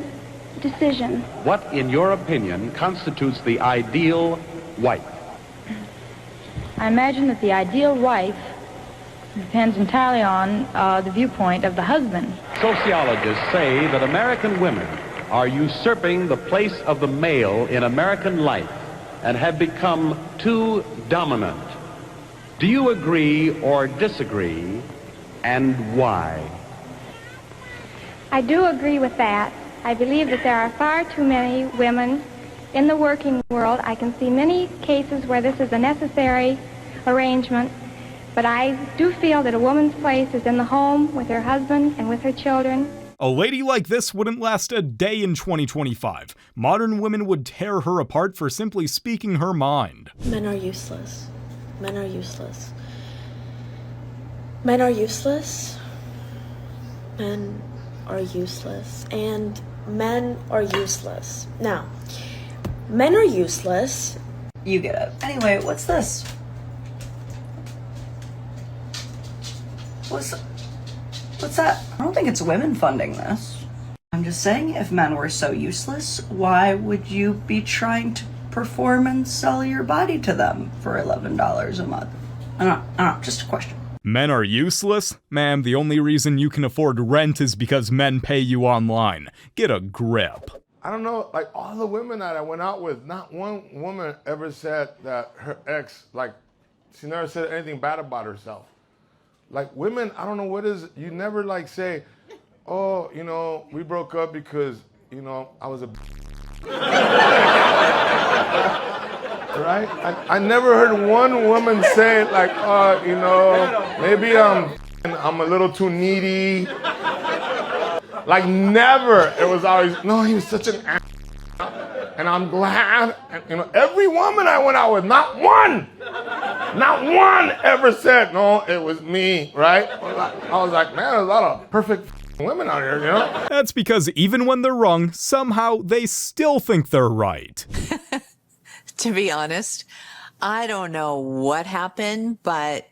decision. What, in your opinion, constitutes the ideal wife? I imagine that the ideal wife depends entirely on the viewpoint of the husband. Sociologists say that American women are usurping the place of the male in American life and have become too dominant. Do you agree or disagree, and why? I do agree with that. I believe that there are far too many women in the working world. I can see many cases where this is a necessary arrangement, but I do feel that a woman's place is in the home with her husband and with her children. A lady like this wouldn't last a day in 2025. Modern women would tear her apart for simply speaking her mind. Men are useless. Men are useless. Men are useless. Men are useless. And men are useless. Now, men are useless. You get it. Anyway, what's this? What's that? I don't think it's women funding this. I'm just saying, if men were so useless, why would you be trying to perform and sell your body to them for $11 a month? I don't know, just a question. Men are useless? Ma'am, the only reason you can afford rent is because men pay you online. Get a grip. I don't know, like all the women that I went out with, not one woman ever said that her ex, like, she never said anything bad about herself. Like women, I don't know what is, you never like say, oh, you know, we broke up because, you know, I was a right? I never heard one woman say like, you know, maybe I'm a little too needy. Like never. It was always, no, he was such an ass. And I'm glad, and, you know, every woman I went out with, not one ever said, no, it was me, right? I was like, man, there's a lot of perfect women out here, you know? That's because even when they're wrong, somehow they still think they're right. To be honest, I don't know what happened, but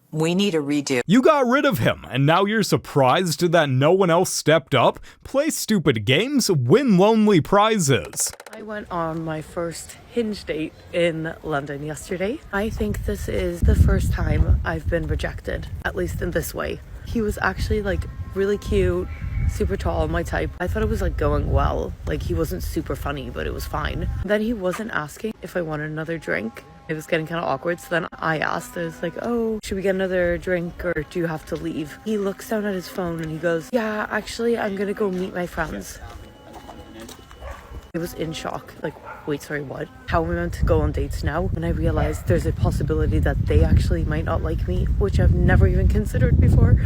we need a redo. You got rid of him, and now you're surprised that no one else stepped up? Play stupid games, win lonely prizes. I went on my first Hinge date in London yesterday. I think this is the first time I've been rejected, at least in this way. He was actually like really cute, super tall, my type. I thought it was like going well. Like he wasn't super funny, but it was fine. Then he wasn't asking if I wanted another drink. It was getting kind of awkward, so then I asked, I was like, oh, should we get another drink or do you have to leave? He looks down at his phone and he goes, yeah, actually, I'm gonna go meet my friends. I was in shock, like, wait, sorry, what? How am I meant to go on dates now? And I realized there's a possibility that they actually might not like me, which I've never even considered before.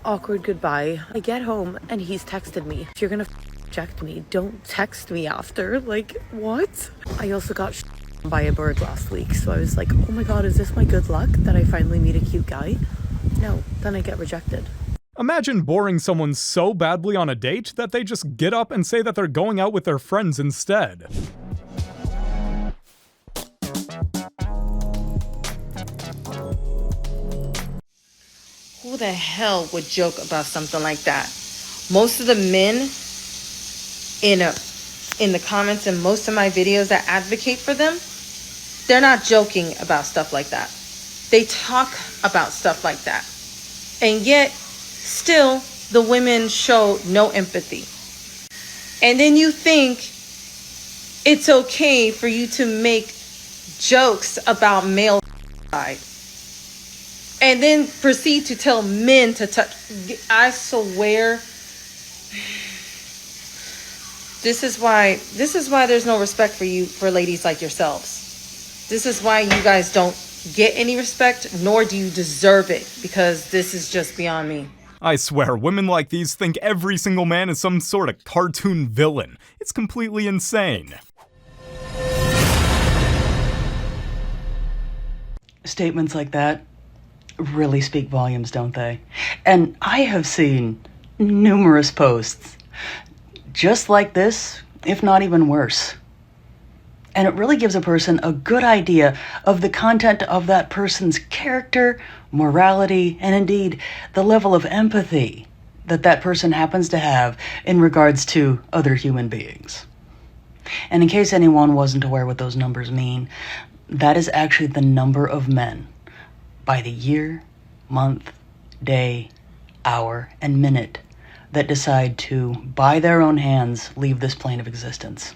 Awkward goodbye. I get home and he's texted me, if you're gonna reject me, don't text me after. Like, what? I also got by a bird last week, so I was like, oh my god, is this my good luck that I finally meet a cute guy? No, then I get rejected. Imagine boring someone so badly on a date that they just get up and say that they're going out with their friends instead. Who the hell would joke about something like that? Most of the men in the comments in most of my videos that advocate for them, they're not joking about stuff like that. They talk about stuff like that. And yet, still, the women show no empathy. And then you think it's okay for you to make jokes about male and then proceed to tell men to touch. I swear, this is why there's no respect for you, for ladies like yourselves. This is why you guys don't get any respect, nor do you deserve it, because this is just beyond me. I swear, women like these think every single man is some sort of cartoon villain. It's completely insane. Statements like that really speak volumes, don't they? And I have seen numerous posts just like this, if not even worse. And it really gives a person a good idea of the content of that person's character, morality, and indeed the level of empathy that that person happens to have in regards to other human beings. And in case anyone wasn't aware what those numbers mean, that is actually the number of men by the year, month, day, hour, and minute that decide to, by their own hands, leave this plane of existence.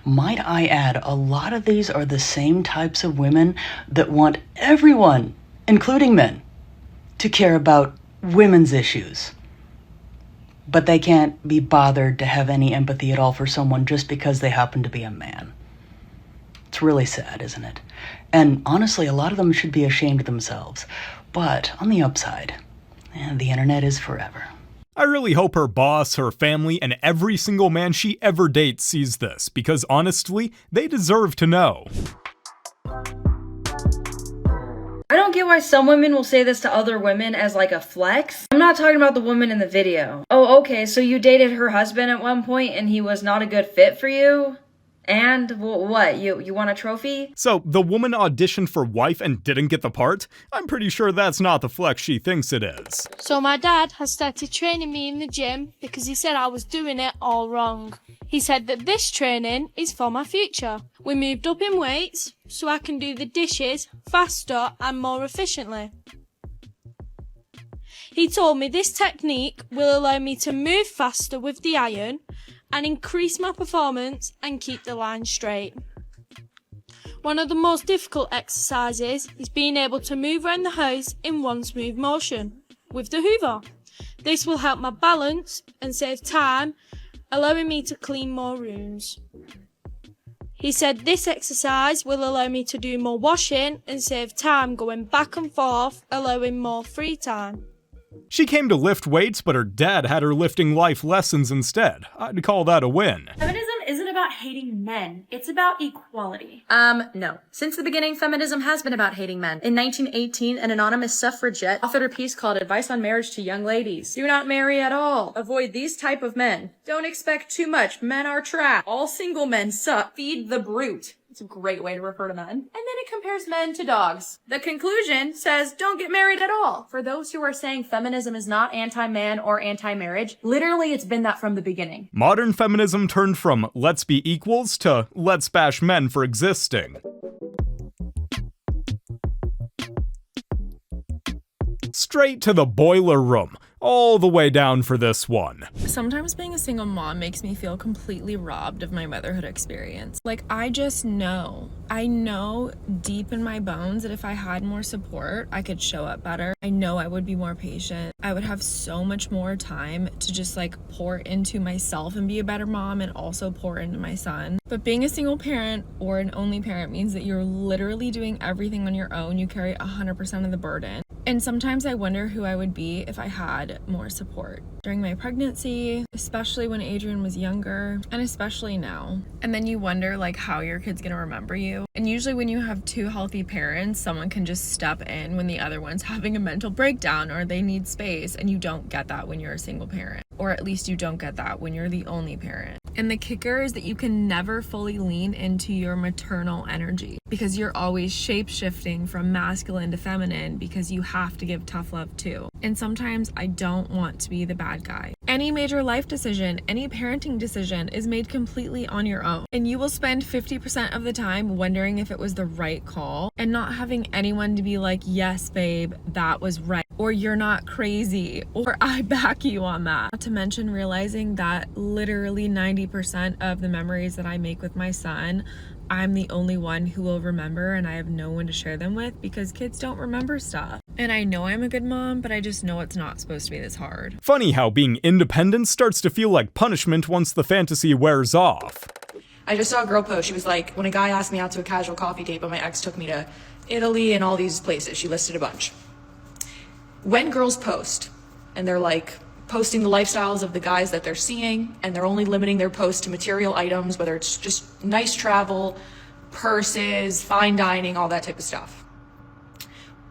Might I add, a lot of these are the same types of women that want everyone, including men, to care about women's issues. But they can't be bothered to have any empathy at all for someone just because they happen to be a man. It's really sad, isn't it? And honestly, a lot of them should be ashamed of themselves. But on the upside, the internet is forever. I really hope her boss, her family, and every single man she ever dates sees this, because honestly, they deserve to know. I don't get why some women will say this to other women as like a flex. I'm not talking about the woman in the video. Oh, okay, so you dated her husband at one point and he was not a good fit for you? And what, you want a trophy? So, the woman auditioned for wife and didn't get the part? I'm pretty sure that's not the flex she thinks it is. So my dad has started training me in the gym because he said I was doing it all wrong. He said that this training is for my future. We moved up in weights so I can do the dishes faster and more efficiently. He told me this technique will allow me to move faster with the iron and increase my performance and keep the line straight. One of the most difficult exercises is being able to move around the house in one smooth motion with the hoover. This will help my balance and save time, allowing me to clean more rooms. He said this exercise will allow me to do more washing and save time going back and forth, allowing more free time. She came to lift weights, but her dad had her lifting life lessons instead. I'd call that a win. Feminism isn't about hating men, it's about equality. No. Since the beginning, feminism has been about hating men. In 1918, an anonymous suffragette authored a piece called Advice on Marriage to Young Ladies. Do not marry at all. Avoid these type of men. Don't expect too much. Men are trash. All single men suck. Feed the brute. It's a great way to refer to men. And then it compares men to dogs. The conclusion says don't get married at all. For those who are saying feminism is not anti-man or anti-marriage, literally it's been that from the beginning. Modern feminism turned from let's be equals to let's bash men for existing. Straight to the boiler room. All the way down for this one. Sometimes being a single mom makes me feel completely robbed of my motherhood experience. Like, I just know. I know deep in my bones that if I had more support, I could show up better. I know I would be more patient. I would have so much more time to just like pour into myself and be a better mom and also pour into my son. But being a single parent or an only parent means that you're literally doing everything on your own. You carry 100% of the burden. And sometimes I wonder who I would be if I had more support. During my pregnancy, especially when Adrian was younger, and especially now. And then you wonder like how your kid's gonna remember you. And usually when you have two healthy parents, someone can just step in when the other one's having a mental breakdown or they need space, and you don't get that when you're a single parent. Or at least you don't get that when you're the only parent. And the kicker is that you can never fully lean into your maternal energy because you're always shape-shifting from masculine to feminine because you have to give tough love too. And sometimes I don't want to be the bad guy. Any major life decision, any parenting decision is made completely on your own. And you will spend 50% of the time wondering if it was the right call and not having anyone to be like, yes, babe, that was right. or you're not crazy, or I back you on that. Not to mention realizing that literally 90% of the memories that I make with my son, I'm the only one who will remember, and I have no one to share them with because kids don't remember stuff. And I know I'm a good mom, but I just know it's not supposed to be this hard. Funny how being independent starts to feel like punishment once the fantasy wears off. I just saw a girl post. She was like, when a guy asked me out to a casual coffee date, but my ex took me to Italy and all these places. She listed a bunch. When girls post, and they're like posting the lifestyles of the guys that they're seeing, and they're only limiting their posts to material items, whether it's just nice travel, purses, fine dining, all that type of stuff.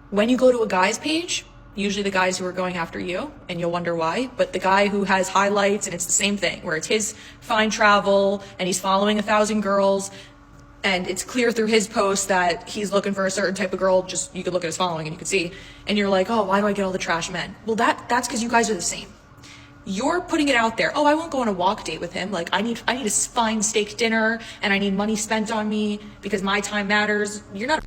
When you go to a guy's page, usually the guys who are going after you, and you'll wonder why, but the guy who has highlights, and it's the same thing, where it's his fine travel, and he's following 1,000 girls, and it's clear through his post that he's looking for a certain type of girl. Just, you could look at his following and you could see, and you're like, oh, why do I get all the trash men? Well, that's because you guys are the same. You're putting it out there. Oh, I won't go on a walk date with him. Like, I need a fine steak dinner, and I need money spent on me because my time matters. You're not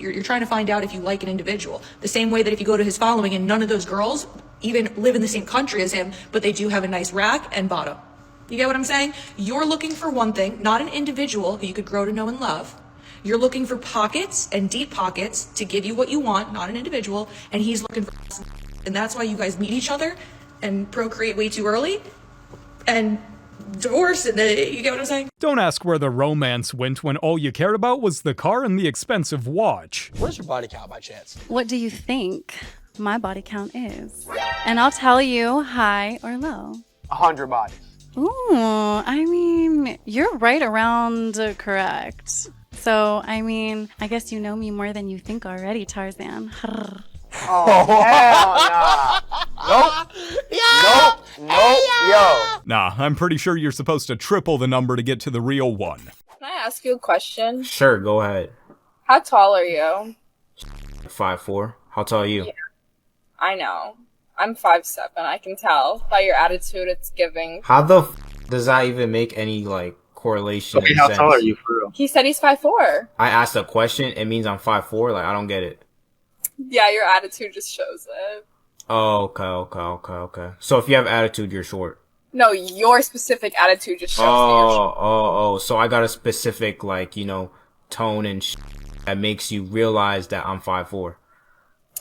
you're trying to find out if you like an individual. The same way that if you go to his following and none of those girls even live in the same country as him, but they do have a nice rack and bottom. You get what I'm saying? You're looking for one thing, not an individual who you could grow to know and love. You're looking for pockets and deep pockets to give you what you want, not an individual, and he's looking for, and that's why you guys meet each other and procreate way too early and divorce, and you get what I'm saying? Don't ask where the romance went when all you cared about was the car and the expensive watch. What's your body count by chance? What do you think my body count is? And I'll tell you high or low. 100 bodies. Ooh, I mean, you're right around correct. So, I mean, I guess you know me more than you think already, Tarzan. Oh, hell nah. Nope. Yo. Nah, I'm pretty sure you're supposed to triple the number to get to the real one. Can I ask you a question? Sure, go ahead. How tall are you? 5'4". How tall are you? Yeah, I know. I'm 5'7". I can tell by your attitude it's giving. How the does that even make any, like, correlation? Okay, how tall are you for real? He said he's 5'4". I asked a question, it means I'm 5'4". Like, I don't get it. Yeah, your attitude just shows it. Oh, okay. So if you have attitude, you're short. No, your specific attitude just shows that you're short. So I got a specific, like, you know, tone and that makes you realize that I'm 5'4".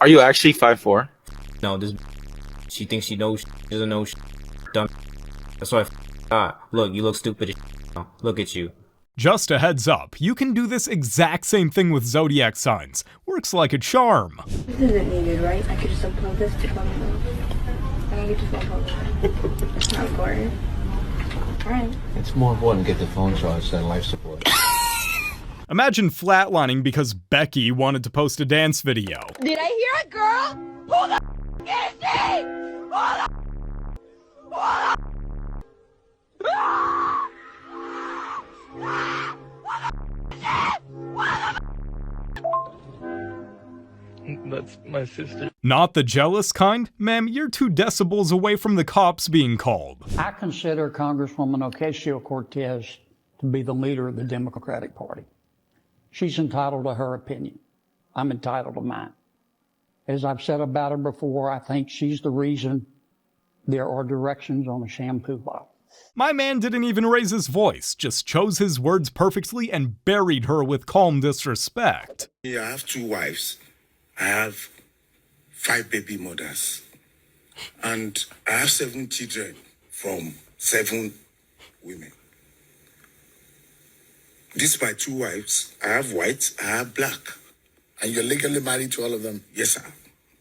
Are you actually 5'4"? No, this she thinks she knows, doesn't know, dumb. That's why I got. Look, you look stupid as look at you. Just a heads up, you can do this exact same thing with zodiac signs. Works like a charm. This isn't needed, right? I could just upload this to Clubhouse. I don't get to upload. It's not important. Alright. It's more important to get the phone charged than life support. Imagine flatlining because Becky wanted to post a dance video. Did I hear a girl? Who the is she? Who the That's my sister. Not the jealous kind? Ma'am, you're 2 decibels away from the cops being called. I consider Congresswoman Ocasio-Cortez to be the leader of the Democratic Party. She's entitled to her opinion. I'm entitled to mine. As I've said about her before, I think she's the reason there are directions on a shampoo bottle. My man didn't even raise his voice, just chose his words perfectly and buried her with calm disrespect. Yeah, I have 2 wives. I have 5 baby mothers. And I have 7 children from 7 women. These are my 2 wives. I have white, I have black. And you're legally married to all of them? Yes, sir.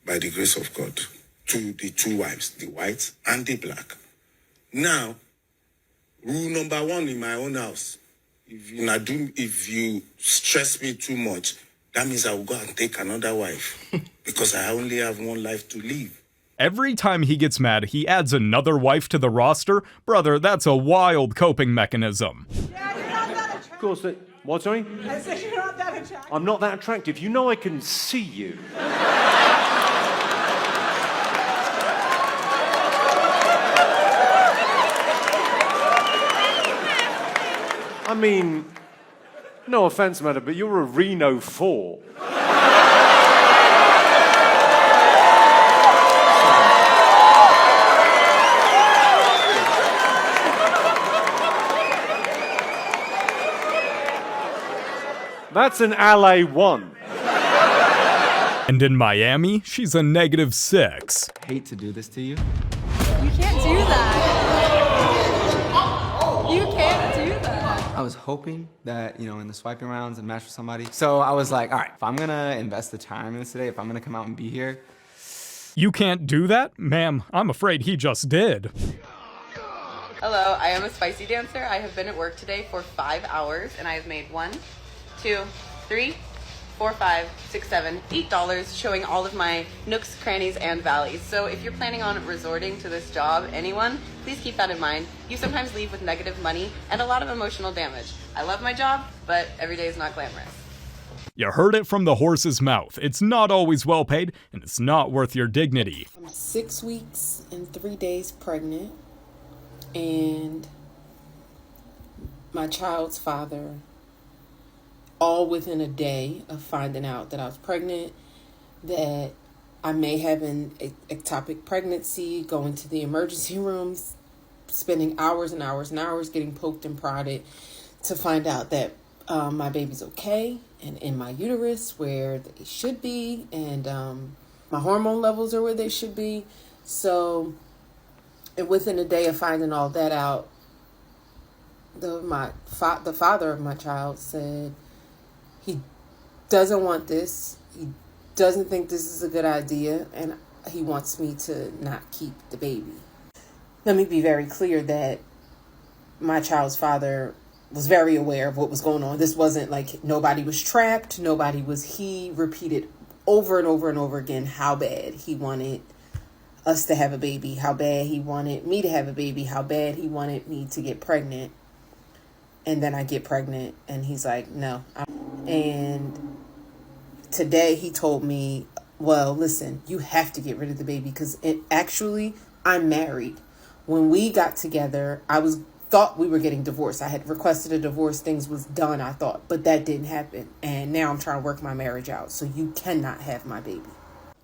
By the grace of God. To the 2 wives, the white and the black. Now, rule number 1 in my own house. If you stress me too much, that means I will go and take another wife. Because I only have 1 life to live. Every time he gets mad, he adds another wife to the roster. Brother, that's a wild coping mechanism. Of course, what, sorry? I said you're not that attractive. I'm not that attractive. You know I can see you. I mean, no offense, madam, but you're a Reno 4. That's an LA 1. And in Miami, she's a -6. Hate to do this to you. You can't do that. You can't do that. I was hoping that, in the swiping rounds and match with somebody. So I was like, all right, if I'm gonna invest the time in this today, if I'm gonna come out and be here. You can't do that? Ma'am, I'm afraid he just did. Hello, I am a spicy dancer. I have been at work today for 5 hours and I have made 1, 2, 3, 4, 5, 6, 7, $8 showing all of my nooks, crannies, and valleys. So if you're planning on resorting to this job, anyone, please keep that in mind. You sometimes leave with negative money and a lot of emotional damage. I love my job, but every day is not glamorous. You heard it from the horse's mouth. It's not always well paid, and it's not worth your dignity. I'm 6 weeks and 3 days pregnant, and my child's father, all within a day of finding out that I was pregnant, that I may have an ectopic pregnancy, going to the emergency rooms, spending hours and hours and hours getting poked and prodded to find out that my baby's okay and in my uterus where they should be, and my hormone levels are where they should be. So, and within a day of finding all that out, the father of my child said he doesn't want this. He doesn't think this is a good idea, and he wants me to not keep the baby. Let me be very clear that my child's father was very aware of what was going on. This wasn't like nobody was trapped. He repeated over and over and over again how bad he wanted us to have a baby, how bad he wanted me to have a baby, how bad he wanted me to get pregnant. And then I get pregnant and he's like, no. And today he told me, well, listen, you have to get rid of the baby because actually I'm married. When we got together, thought we were getting divorced. I had requested a divorce. Things was done, I thought, but that didn't happen. And now I'm trying to work my marriage out. So you cannot have my baby.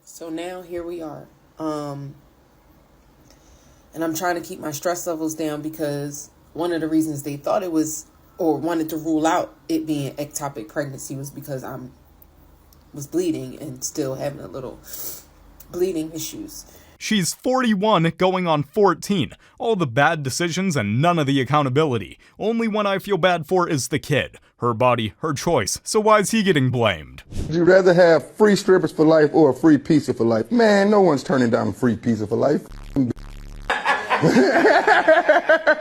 So now here we are. And I'm trying to keep my stress levels down because one of the reasons they thought it was, or wanted to rule out it being ectopic pregnancy, was because I was bleeding and still having a little bleeding issues. She's 41 going on 14. All the bad decisions and none of the accountability. Only one I feel bad for is the kid. Her body, her choice. So why is he getting blamed? Would you rather have free strippers for life or a free pizza for life? Man, no one's turning down a free pizza for life.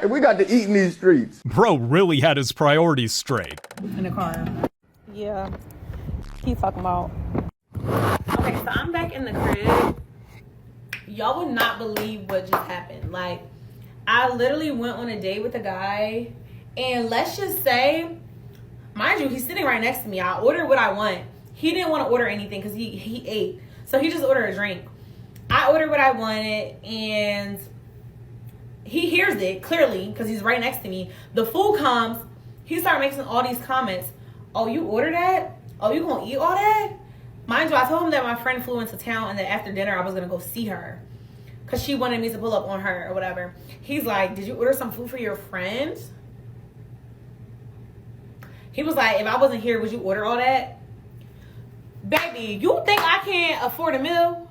We got to eat in these streets. Bro really had his priorities straight. In the car. Yeah. He's talking about. Okay, so I'm back in the crib. Y'all would not believe what just happened. Like, I literally went on a date with a guy, and let's just say, mind you, he's sitting right next to me. I ordered what I want. He didn't want to order anything because he ate. So he just ordered a drink. I ordered what I wanted, and he hears it clearly because he's right next to me. The food comes. He started making all these comments. Oh, you ordered that? Oh, you gonna eat all that? Mind you, I told him that my friend flew into town and that after dinner I was gonna go see her because she wanted me to pull up on her or whatever. He's like, did you order some food for your friend? He was like, if I wasn't here, would you order all that? Baby, you think I can't afford a meal?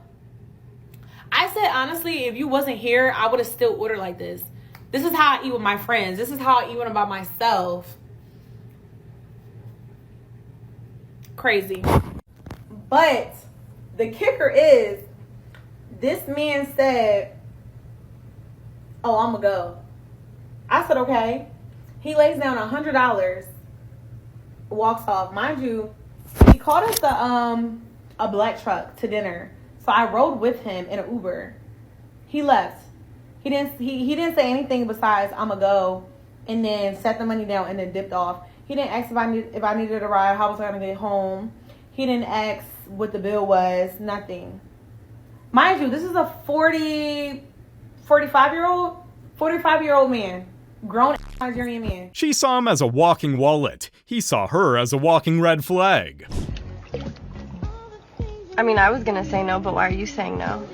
I said, honestly, if you wasn't here, I would have still ordered like this. This is how I eat with my friends. This is how I eat when I'm by myself. Crazy. But the kicker is, this man said, oh, I'm gonna go. I said, okay. He lays down $100, walks off. Mind you, he called us a black truck to dinner. So I rode with him in an Uber. He left. He didn't say anything besides I'm gonna go, and then set the money down and then dipped off. He didn't ask if I needed a ride, how was I gonna get home. He didn't ask what the bill was, nothing. Mind you, this is a 45-year-old man, grown Nigerian man. She saw him as a walking wallet. He saw her as a walking red flag. I mean, I was gonna say no, but why are you saying no?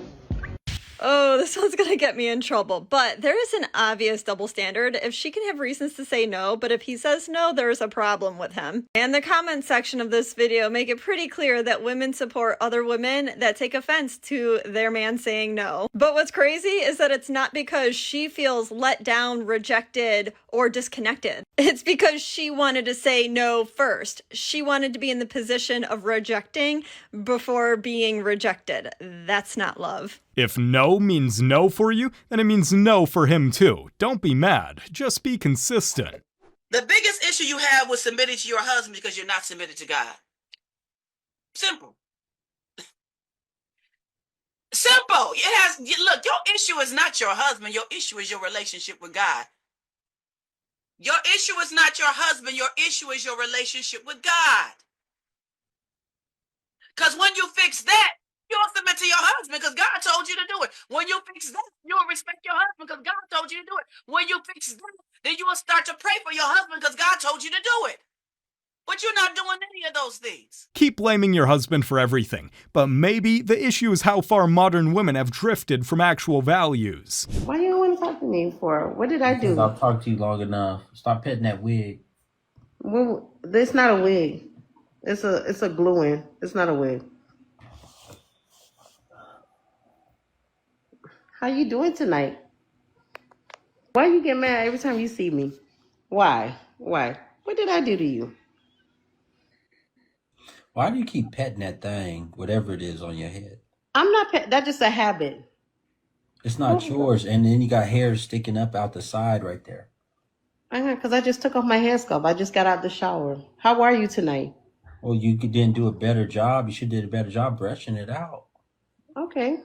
Oh, this one's gonna get me in trouble. But there is an obvious double standard. If she can have reasons to say no, but if he says no, there's a problem with him. And the comment section of this video make it pretty clear that women support other women that take offense to their man saying no. But what's crazy is that it's not because she feels let down, rejected, or disconnected. It's because she wanted to say no first. She wanted to be in the position of rejecting before being rejected. That's not love. If no means no for you, then it means no for him too. Don't be mad, just be consistent. The biggest issue you have with submitting to your husband because you're not submitted to God. Simple. Simple. Look, your issue is not your husband. Your issue is your relationship with God. Your issue is not your husband. Your issue is your relationship with God. Because when you fix that, you'll submit to your husband because God told you to do it. When you fix that, you'll respect your husband because God told you to do it. When you fix that, then you will start to pray for your husband because God told you to do it. But you're not doing any of those things. Keep blaming your husband for everything, but maybe the issue is how far modern women have drifted from actual values. Why do you want to talk to me for? What did I do? I've talked to you long enough. Stop petting that wig. Well, it's not a wig. It's a glue-in. It's not a wig. How you doing tonight? Why you get mad every time you see me? Why? Why? What did I do to you? Why do you keep petting that thing, whatever it is, on your head? I'm not pet. That's just a habit. It's not yours, and then you got hair sticking up out the side right there. Because I just took off my hair scarf. I just got out the shower. How are you tonight? Well, you didn't do a better job. You should have did a better job brushing it out. Okay.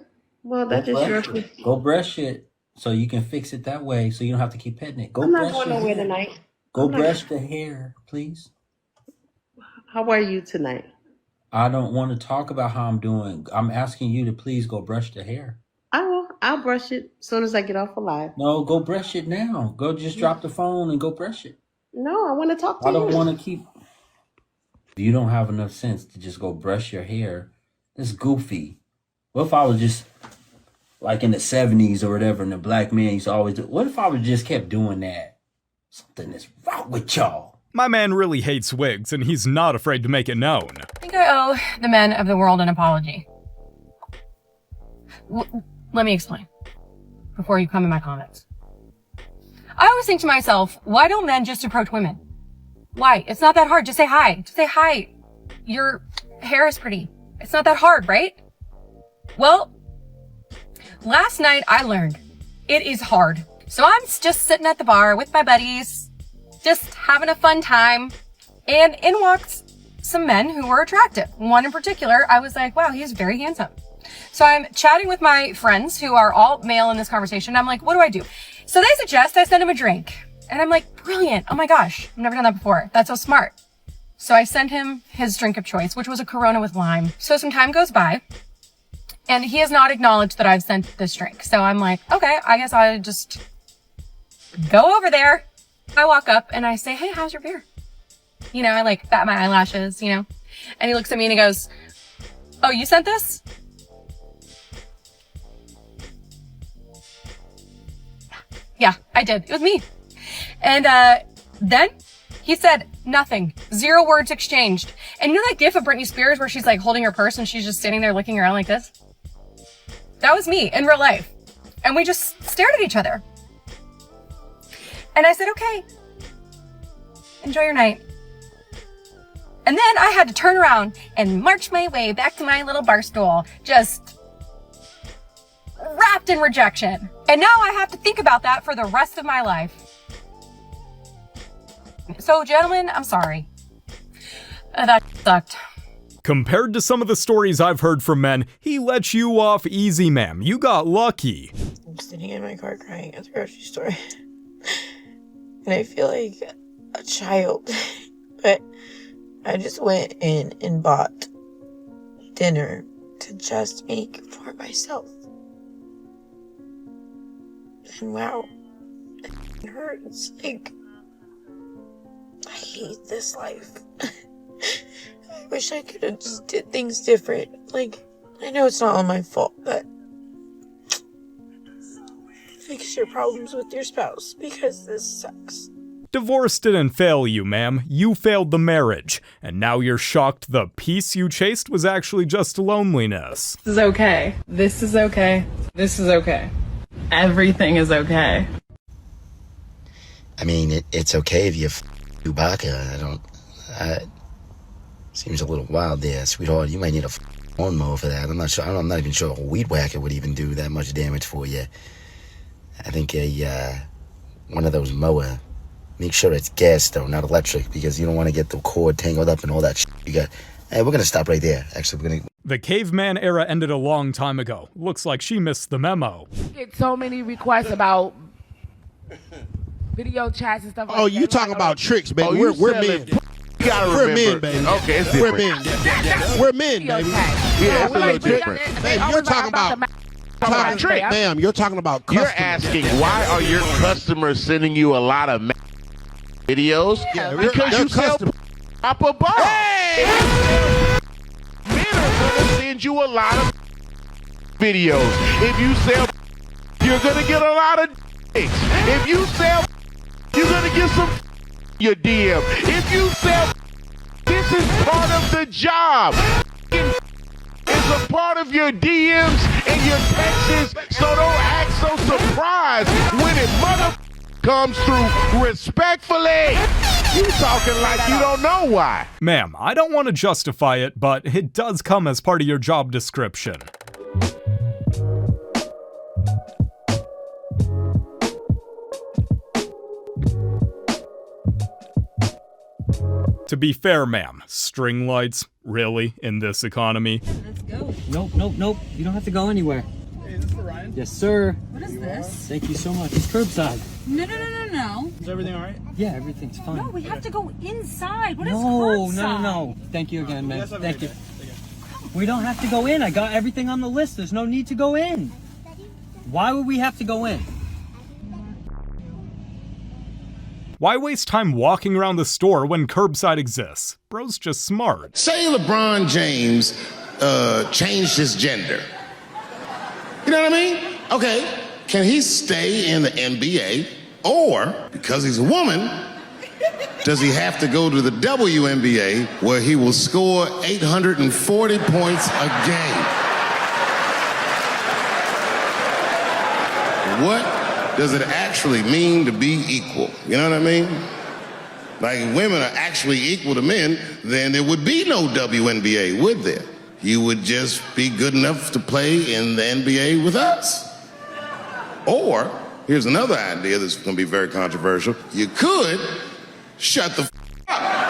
Well, that's just your... Go brush it so you can fix it that way so you don't have to keep petting it. Go I'm not brush going nowhere tonight. Go brush the hair, please. How are you tonight? I don't want to talk about how I'm doing. I'm asking you to please go brush the hair. I will. I'll brush it as soon as I get off of live. No, go brush it now. Go just drop the phone and go brush it. No, I want to talk to you. I don't want to keep... You don't have enough sense to just go brush your hair. That's goofy. What if I was just... like in the 70s or whatever, and the black man used to always do... What if I would just kept doing that? Something is wrong with y'all. My man really hates wigs, and he's not afraid to make it known. I think I owe the men of the world an apology. Let me explain before you come in my comments. I always think to myself, why don't men just approach women? Why? It's not that hard. Just say hi. Just say hi. Your hair is pretty. It's not that hard, right? Well, last night I learned it is hard. So I'm just sitting at the bar with my buddies, just having a fun time. And in walks some men who were attractive. One in particular, I was like, wow, he's very handsome. So I'm chatting with my friends who are all male in this conversation. I'm like, what do I do? So they suggest I send him a drink. And I'm like, brilliant. Oh my gosh, I've never done that before. That's so smart. So I sent him his drink of choice, which was a Corona with lime. So some time goes by and he has not acknowledged that I've sent this drink. So I'm like, okay, I guess I'll just go over there. I walk up and I say, hey, how's your beer? You know, I like bat my eyelashes, you know, and he looks at me and he goes, oh, you sent this? Yeah, I did. It was me. And then he said nothing. 0 words exchanged. And you know that gif of Britney Spears where she's like holding her purse and she's just sitting there looking around like this? That was me in real life. And we just stared at each other. And I said, okay, enjoy your night. And then I had to turn around and march my way back to my little bar stool, just wrapped in rejection. And now I have to think about that for the rest of my life. So, gentlemen, I'm sorry. That sucked. Compared to some of the stories I've heard from men, he let you off easy, ma'am. You got lucky. I'm sitting in my car crying at the grocery store. And I feel like a child. But I just went in and bought dinner to just make for myself. And wow, it hurts. Like, I hate this life. I wish I could have just did things different. Like, I know it's not all my fault, but fix your problems with your spouse because this sucks. Divorce didn't fail you, ma'am. You failed the marriage. And now you're shocked the peace you chased was actually just loneliness. This is okay. This is okay. This is okay. Everything is okay. I mean, it's okay if you Chewbacca. Seems a little wild there, sweetheart. You might need a lawnmower for that. I'm not sure. I'm not even sure a weed whacker would even do that much damage for you. I think one of those mower. Make sure it's gas though, not electric, because you don't want to get the cord tangled up and all that shit. You got. Hey, we're gonna stop right there. Actually, The caveman era ended a long time ago. Looks like she missed the memo. Get so many requests about video chats and stuff like that. Oh, you talking about tricks, baby. Oh, we're men. We're men, baby. Okay, it's we're different. men. We're men, baby. Yeah, it's a little different. Baby, you're talking about trick, ma'am. You're talking about customers. You're asking why are your customers sending you a lot of videos? Yeah, because you sell up a bar. Men are gonna send you a lot of videos. If you sell, you're gonna get a lot of dicks. If you sell, you're gonna get some your DM. If you sell, this is part of the job. It's a part of your DMs and your texts, so don't act so surprised when it mother comes through respectfully. You talking like you don't know why. Ma'am, I don't want to justify it, but it does come as part of your job description. To be fair, ma'am, string lights, really, in this economy? Let's go. Nope. You don't have to go anywhere. Hey, is this for Ryan? Yes, sir. What is this? Thank you so much. It's curbside. No. Is everything all right? Yeah, everything's fine. No, we have to go inside. What is No. curbside? Thank you again, man. Yes, have a Thank good you. day. We don't have to go in. I got everything on the list. There's no need to go in. Why would we have to go in? Why waste time walking around the store when curbside exists? Bro's just smart. Say LeBron James changed his gender. You know what I mean? Okay, can he stay in the NBA? Or, because he's a woman, does he have to go to the WNBA where he will score 840 points a game? What does it actually mean to be equal? You know what I mean? Like, if women are actually equal to men, then there would be no WNBA, would there? You would just be good enough to play in the NBA with us. Or, here's another idea that's gonna be very controversial. You could shut the up.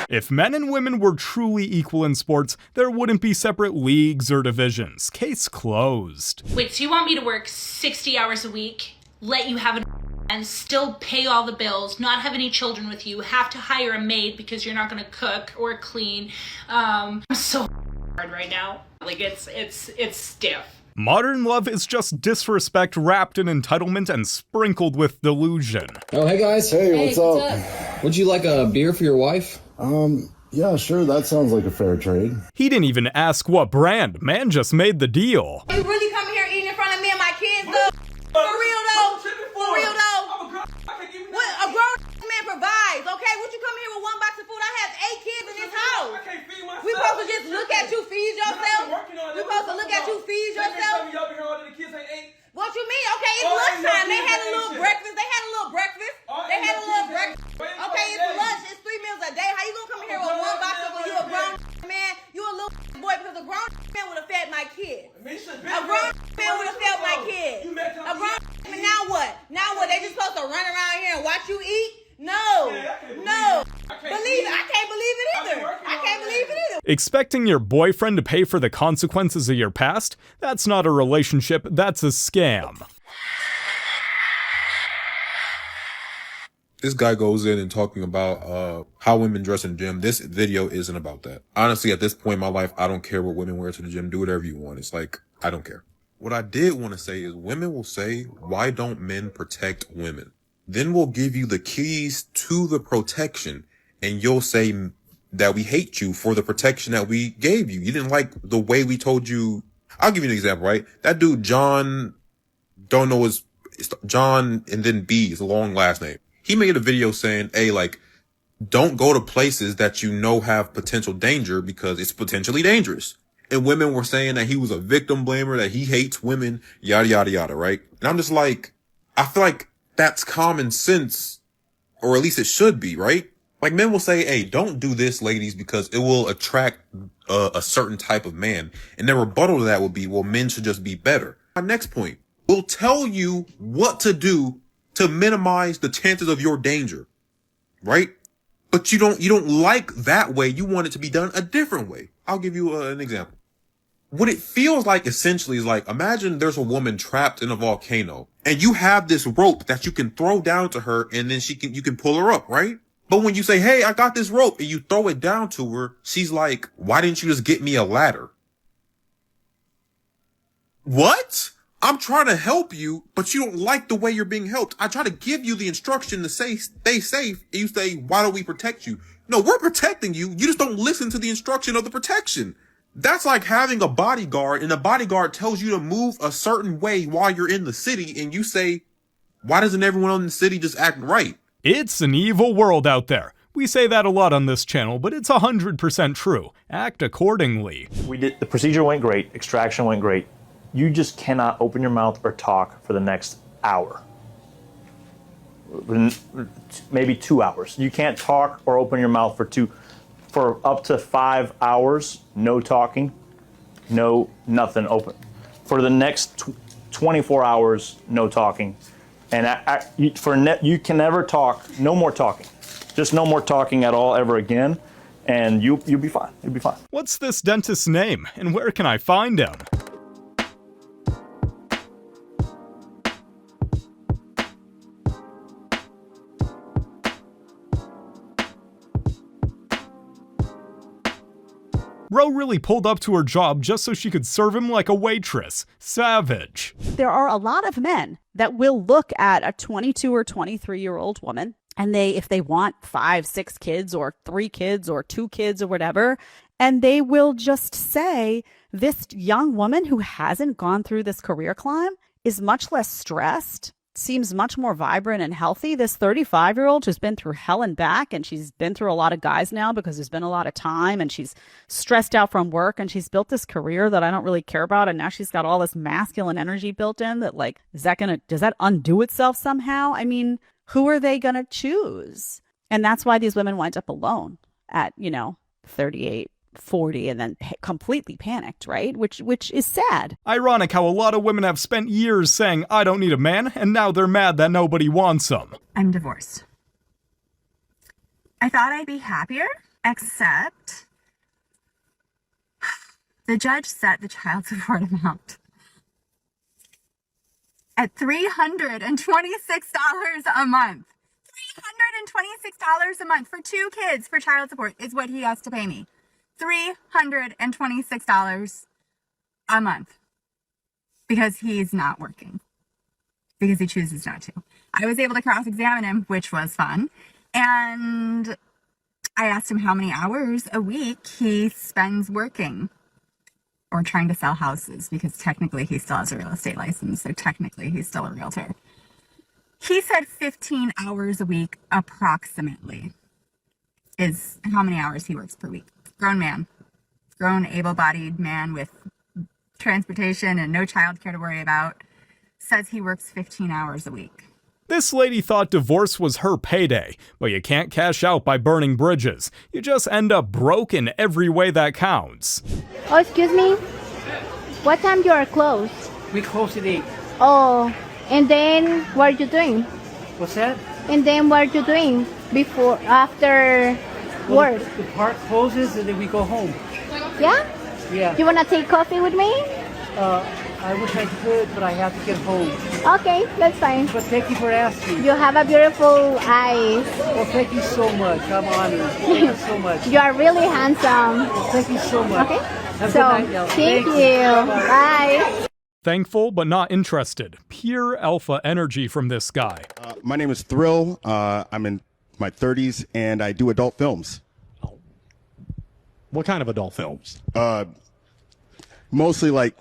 If men and women were truly equal in sports, there wouldn't be separate leagues or divisions. Case closed. Wait, so you want me to work 60 hours a week, let you have an and still pay all the bills, not have any children with you, have to hire a maid because you're not gonna cook or clean. I'm so hard right now. Like, it's stiff. Modern love is just disrespect wrapped in entitlement and sprinkled with delusion. Oh, hey guys. Hey, what's up? Would you like a beer for your wife? Yeah, sure. That sounds like a fair trade. He didn't even ask what brand. Man just made the deal. You really come here eating in front of me and my kids, though? For real, though? For real, though? What a grown man provides, okay? What you come here with one box of food? I have 8 kids in this house. I can't feed myself. We supposed to just look at you feed yourself? We supposed to look at you feed yourself? What you mean? Okay, it's lunchtime. They had a little breakfast. Okay, it's lunch. It's 3 meals a day. How you gonna come here with one box of food? You a grown man? You a little boy, because a grown man would have fed my kid. A grown man would have fed my kid. A grown man, now what? Now what? They just supposed to run around here and watch you eat? No. I can't believe it either. Expecting your boyfriend to pay for the consequences of your past? That's not a relationship, that's a scam. This guy goes in and talking about how women dress in the gym. This video isn't about that. Honestly, at this point in my life, I don't care what women wear to the gym. Do whatever you want. It's like, I don't care. What I did want to say is women will say, why don't men protect women? Then we'll give you the keys to the protection and you'll say that we hate you for the protection that we gave you. You didn't like the way we told you I'll give you an example, right? That dude, John, don't know his, John and then B is a long last name. He made a video saying, hey, like, don't go to places that you know have potential danger because it's potentially dangerous. And women were saying that he was a victim blamer, that he hates women, yada, yada, yada, right? And I'm just like, I feel like that's common sense, or at least it should be, right? Like, men will say, hey, don't do this, ladies, because it will attract a certain type of man. And their rebuttal to that would be, well, men should just be better. My next point, we'll tell you what to do to minimize the chances of your danger, right? But you don't like that way. You want it to be done a different way. I'll give you an example. What it feels like essentially is like, imagine there's a woman trapped in a volcano and you have this rope that you can throw down to her and then you can pull her up, right? But when you say, hey, I got this rope, and you throw it down to her, she's like, why didn't you just get me a ladder? What? I'm trying to help you, but you don't like the way you're being helped. I try to give you the instruction to say, stay safe. And you say, why don't we protect you? No, we're protecting you. You just don't listen to the instruction of the protection. That's like having a bodyguard and the bodyguard tells you to move a certain way while you're in the city. And you say, why doesn't everyone in the city just act right? It's an evil world out there. We say that a lot on this channel, but it's 100% true. Act accordingly. The procedure went great. Extraction went great. You just cannot open your mouth or talk for the next hour. Maybe 2 hours. You can't talk or open your mouth for up to 5 hours. No talking, no nothing open. For the next 24 hours, no talking. And you can never talk, no more talking. Just no more talking at all ever again. And you'll be fine. You'll be fine. What's this dentist's name and where can I find him? Ro really pulled up to her job just so she could serve him like a waitress. Savage. There are a lot of men that will look at a 22 or 23-year-old woman and if they want 5, 6 kids or 3 kids or 2 kids or whatever, and they will just say, this young woman who hasn't gone through this career climb is much less stressed, seems much more vibrant and healthy. This 35-year-old who's been through hell and back, and she's been through a lot of guys now because there's been a lot of time, and she's stressed out from work, and she's built this career that I don't really care about, and now she's got all this masculine energy built in that, like, does that undo itself somehow? I mean, who are they gonna choose? And that's why these women wind up alone at 38, 40, and then completely panicked, right? Which is sad. Ironic how a lot of women have spent years saying, I don't need a man, and now they're mad that nobody wants them. I'm divorced. I thought I'd be happier, except the judge set the child support amount at $326 a month. $326 a month for 2 kids for child support is what he has to pay me. $326 a month because he's not working, because he chooses not to. I was able to cross-examine him, which was fun, and I asked him how many hours a week he spends working or trying to sell houses, because technically he still has a real estate license, so technically he's still a realtor. He said 15 hours a week approximately is how many hours he works per week. Grown man, grown able-bodied man with transportation and no childcare to worry about, says he works 15 hours a week. This lady thought divorce was her payday, but you can't cash out by burning bridges. You just end up broke in every way that counts. Oh, excuse me? What time you are closed? We close at 8. Oh, and then what are you doing? What's that? And then what are you doing after work? The park closes and then we go home. Yeah? Yeah. You want to take coffee with me? I wish I could, but I have to get home. Okay, that's fine. But thank you for asking. You have a beautiful eyes. Well, thank you so much. I'm honored. Thank you so much. You are really handsome. Well, thank you so much. Okay. Have a good night, Nell. Thank you. Bye. Thankful but not interested. Pure alpha energy from this guy. My name is Thrill. I'm in my 30s and I do adult films. What kind of adult films? Mostly like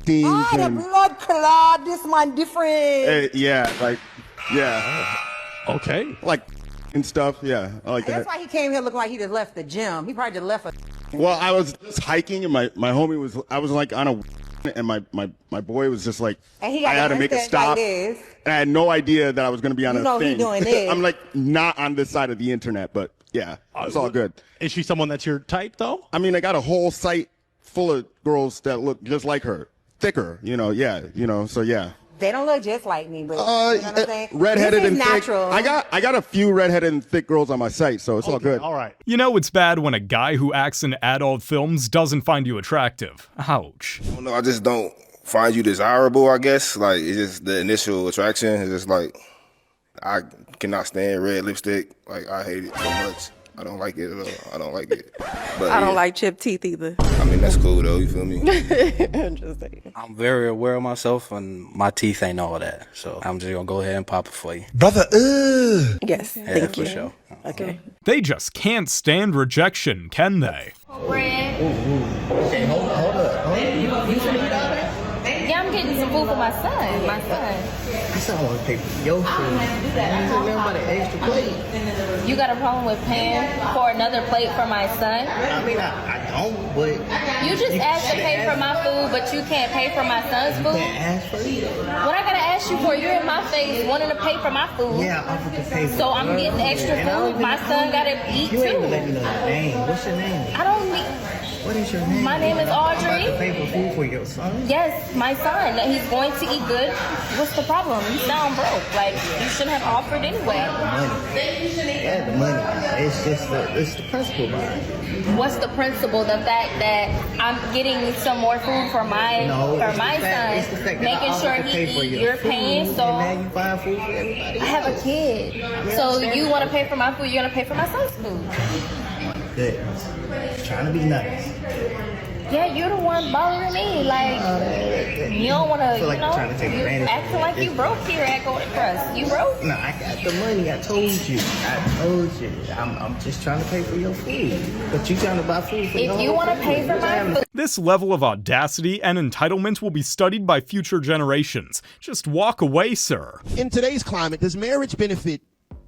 scenes. Oh, the and, blood clot. This man different. yeah, like, yeah. Okay. Like, and stuff, yeah. I like That's that. why he came here looking like he just left the gym. He probably just left a. Well, I was just hiking, and my homie was, I was like on a, and my boy was just like, And he got I had the to make a instant stop. like this. And I had no idea that I was going to be on You a know he thing. doing this. I'm like not on this side of the internet, but yeah, it's all good. Is she someone that's your type, though? I mean, I got a whole site full of girls that look just like her, thicker, so yeah. They don't look just like me, but you know what I'm saying? Redheaded This is and thick. natural. I got a few redheaded and thick girls on my site, so it's all good. All right. You know it's bad when a guy who acts in adult films doesn't find you attractive. Ouch. I don't know, I just don't find you desirable, I guess. Like, it's just the initial attraction. It's just like, I cannot stand red lipstick. Like, I hate it so much. I don't like it at all. I don't like it. But I don't like chipped teeth either. I mean, that's cool though, you feel me? I'm just saying. I'm very aware of myself, and my teeth ain't all that. So I'm just gonna go ahead and pop it for you. Brother, Yes, Yeah, thank for you. sure. Okay. They just can't stand rejection, can they? Bread. Okay, hold up. You finna eat all that? Yeah, I'm getting some food for my son. My son. You said I want to pay for your food. You said nothing about an extra plate. You got a problem with paying for another plate for my son? I mean, I don't, but... You just asked to pay for my food, but you can't pay for my son's food? You can't ask for it. What I gotta ask you for? You're in my face wanting to pay for my food. Yeah, I offered to pay for So I'm getting extra food. My son gotta eat You ain't too. even let me know your name. What's your name? I don't need... What is your name? My name is Audrey. I'm about to pay for food for your son? Yes, my son. He's going to eat good. What's the problem? You sound broke. Like, you shouldn't have offered anyway. Yeah, the money. It's just the principle behind it. What's the principle? The fact that I'm getting some more food for my It's the son, fact that making I sure offered to pay for he eat. your You're food, paying, so and now you buying food for everybody I have a else. kid. Yeah, So I you understand. want to pay for my food? You're gonna pay for my son's food. Good. Trying to be nice. Yeah, you're the one bothering me. Like, you don't want to, feel like you know, you're trying to take you advantage of acting like you it. broke here at Golden Crust. You broke? No, I got the money. I told you. I'm just trying to pay for your food. But you trying to buy food for your If you whole want to family. pay for What's my happening? food. This level of audacity and entitlement will be studied by future generations. Just walk away, sir. In today's climate, does marriage benefit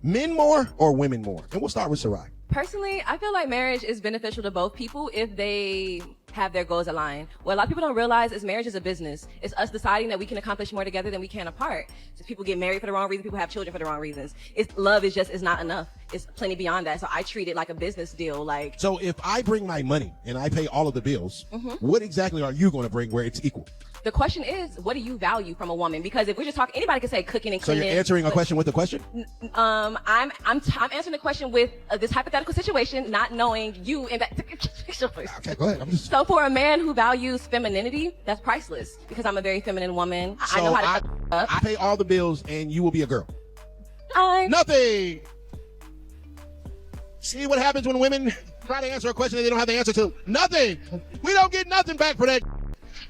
men more or women more? And we'll start with Sarai. Personally, I feel like marriage is beneficial to both people if they have their goals aligned. What a lot of people don't realize is marriage is a business. It's us deciding that we can accomplish more together than we can apart. So people get married for the wrong reason, people have children for the wrong reasons. Love is not enough. It's plenty beyond that. So I treat it like a business deal. Like, So if I bring my money and I pay all of the bills, what exactly are you going to bring where it's equal? the question is, what do you value from a woman? Because if we're just talking, anybody can say cooking and So cleaning. you're answering a question with a question? I'm answering the question with this hypothetical situation, not knowing you in that situation. Okay, go ahead. So for a man who values femininity, that's priceless because I'm a very feminine woman. So I know how to I pay all the bills and you will be a girl. Nothing. See what happens when women try to answer a question that they don't have the answer to? Nothing. We don't get nothing back for that.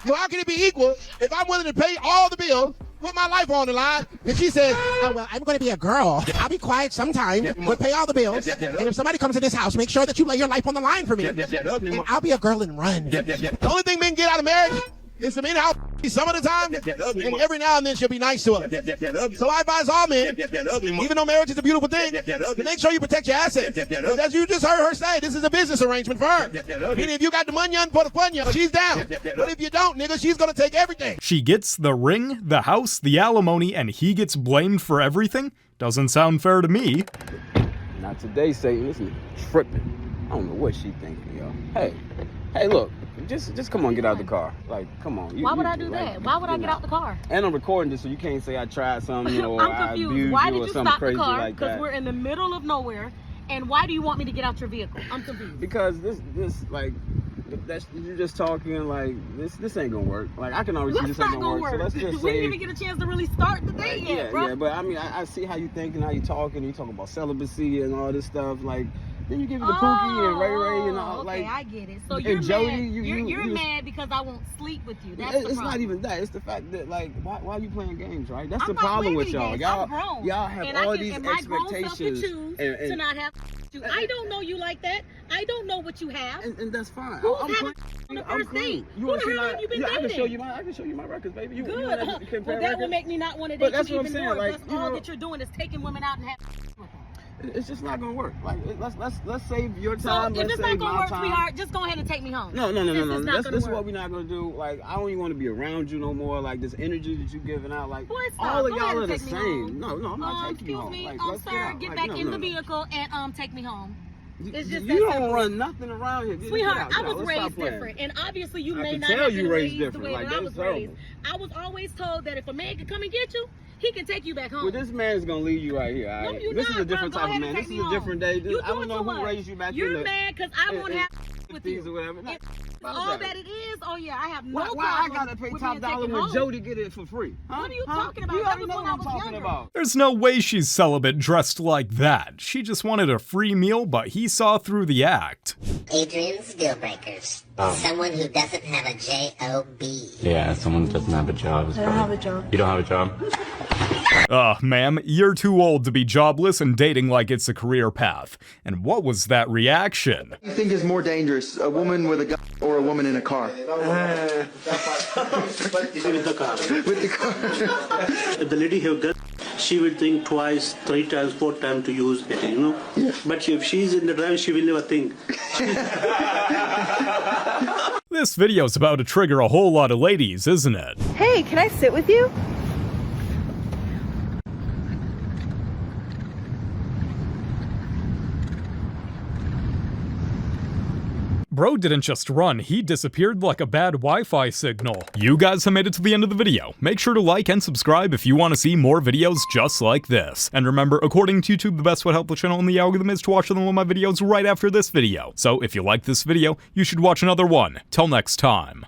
So how can it be equal if I'm willing to pay all the bills, put my life on the line, and she says, oh, well, I'm going to be a girl. I'll be quiet sometime, but pay all the bills. And if somebody comes in this house, make sure that you lay your life on the line for me. And I'll be a girl and run. The only thing men get out of marriage is some in-house some of the time, and every now and then she'll be nice to her. So I advise all men, even though marriage is a beautiful thing, to make sure you protect your assets. As you just heard her say, this is a business arrangement for her. Meaning if you got the money for the fun, she's down. But if you don't, nigga, she's gonna take everything. She gets the ring, the house, the alimony, and he gets blamed for everything? Doesn't sound fair to me. Not today, Satan. This nigga tripping. I don't know what she thinking, yo. Hey, look. Just come on, get out the car. Like, come on. Why would I do that? Why would I get out the car? And I'm recording this, so you can't say I tried something, or I'm I confused. abused Why you did or you something stop the crazy car? like Because that. we're in the middle of nowhere. And why do you want me to get out your vehicle? I'm confused. Because this like, that's you're just talking like this ain't gonna work. Like I can already see this ain't gonna work. So let's just we say. didn't even get a chance to really start the day yet, bro. Yeah, but I mean, I see how you think and how you talking. You talking about celibacy and all this stuff. Like, Then you give it to Pookie and Ray Ray and all. Okay, Like, I get it. So and you're Jody, mad. You're you mad because I won't sleep with you. That's the it's problem. not even that. It's the fact that, like, why are you playing games, right? That's I'm the not problem playing with any y'all. games. Y'all, I'm grown. y'all have And all I can, these and my grown self can expectations. choose to not have you. I don't know you like that. I don't know what you have. And that's fine. Who's I'm having clean. on the I'm first clean. date? You Who want to the see hell my? have you been Yeah, dating? I can show you my records, baby. You Good. want to compare Well, that records? would make me not want to But date that's you what I'm even saying, more. like, That's you all know- that you're doing is taking women out and having with them. It's just not gonna work. Like, let's save your So time. if Let's it's not save gonna my work, time. sweetheart, just go ahead and take me home. No. This is not This gonna is work. what we're not gonna do. Like, I don't even want to be around you no more. Like, this energy that you're giving out. Like, Boy, stop. all of Go ahead y'all and are the take me same. home. No, I'm not taking you Excuse home. me, Like, let's sir, out. get Like, back no, in no, the no. vehicle and take me home. It's just You that don't simple. run nothing around here. Get Sweetheart, out. I Get out. was Let's stop raised playing. different, and obviously you I may can not tell have you been raised raised the different. way Like, that I that was is raised. terrible. I was always told that if a man can come and get you, he can take you back home. Well, this man's gonna leave you right here. All right? No, you're this not, is a different bro. type Go of ahead man. and This take is me a different day. You I don't doing know too who much. raised you back in You're the mad because I won't have with things you. or whatever. If all that it is, oh yeah, I have no Why I problem gotta pay with top being dollar taken when home. Jody get it for free? Huh? What are you Huh? talking about? You That already was know when what I I'm was talking younger. about. There's no way she's celibate dressed like that. She just wanted a free meal, but he saw through the act. Adrian's deal breakers. Someone who doesn't have a J-O-B. Yeah, someone who doesn't have a job. I don't have a job. You don't have a job? Ma'am, you're too old to be jobless and dating like it's a career path. And what was that reaction? What do you think is more dangerous, a woman with a gun or a woman in a car? With the car. With the car. If the lady have gun, she will think twice, 3 times, 4 times to use it, you know? Yeah. But if she's in the drive, she will never think. This video's about to trigger a whole lot of ladies, isn't it? Hey, can I sit with you? Bro didn't just run, he disappeared like a bad Wi-Fi signal. You guys have made it to the end of the video. Make sure to like and subscribe if you want to see more videos just like this. And remember, according to YouTube, the best way to help the channel and the algorithm is to watch all of my videos right after this video. So if you like this video, you should watch another one. Till next time.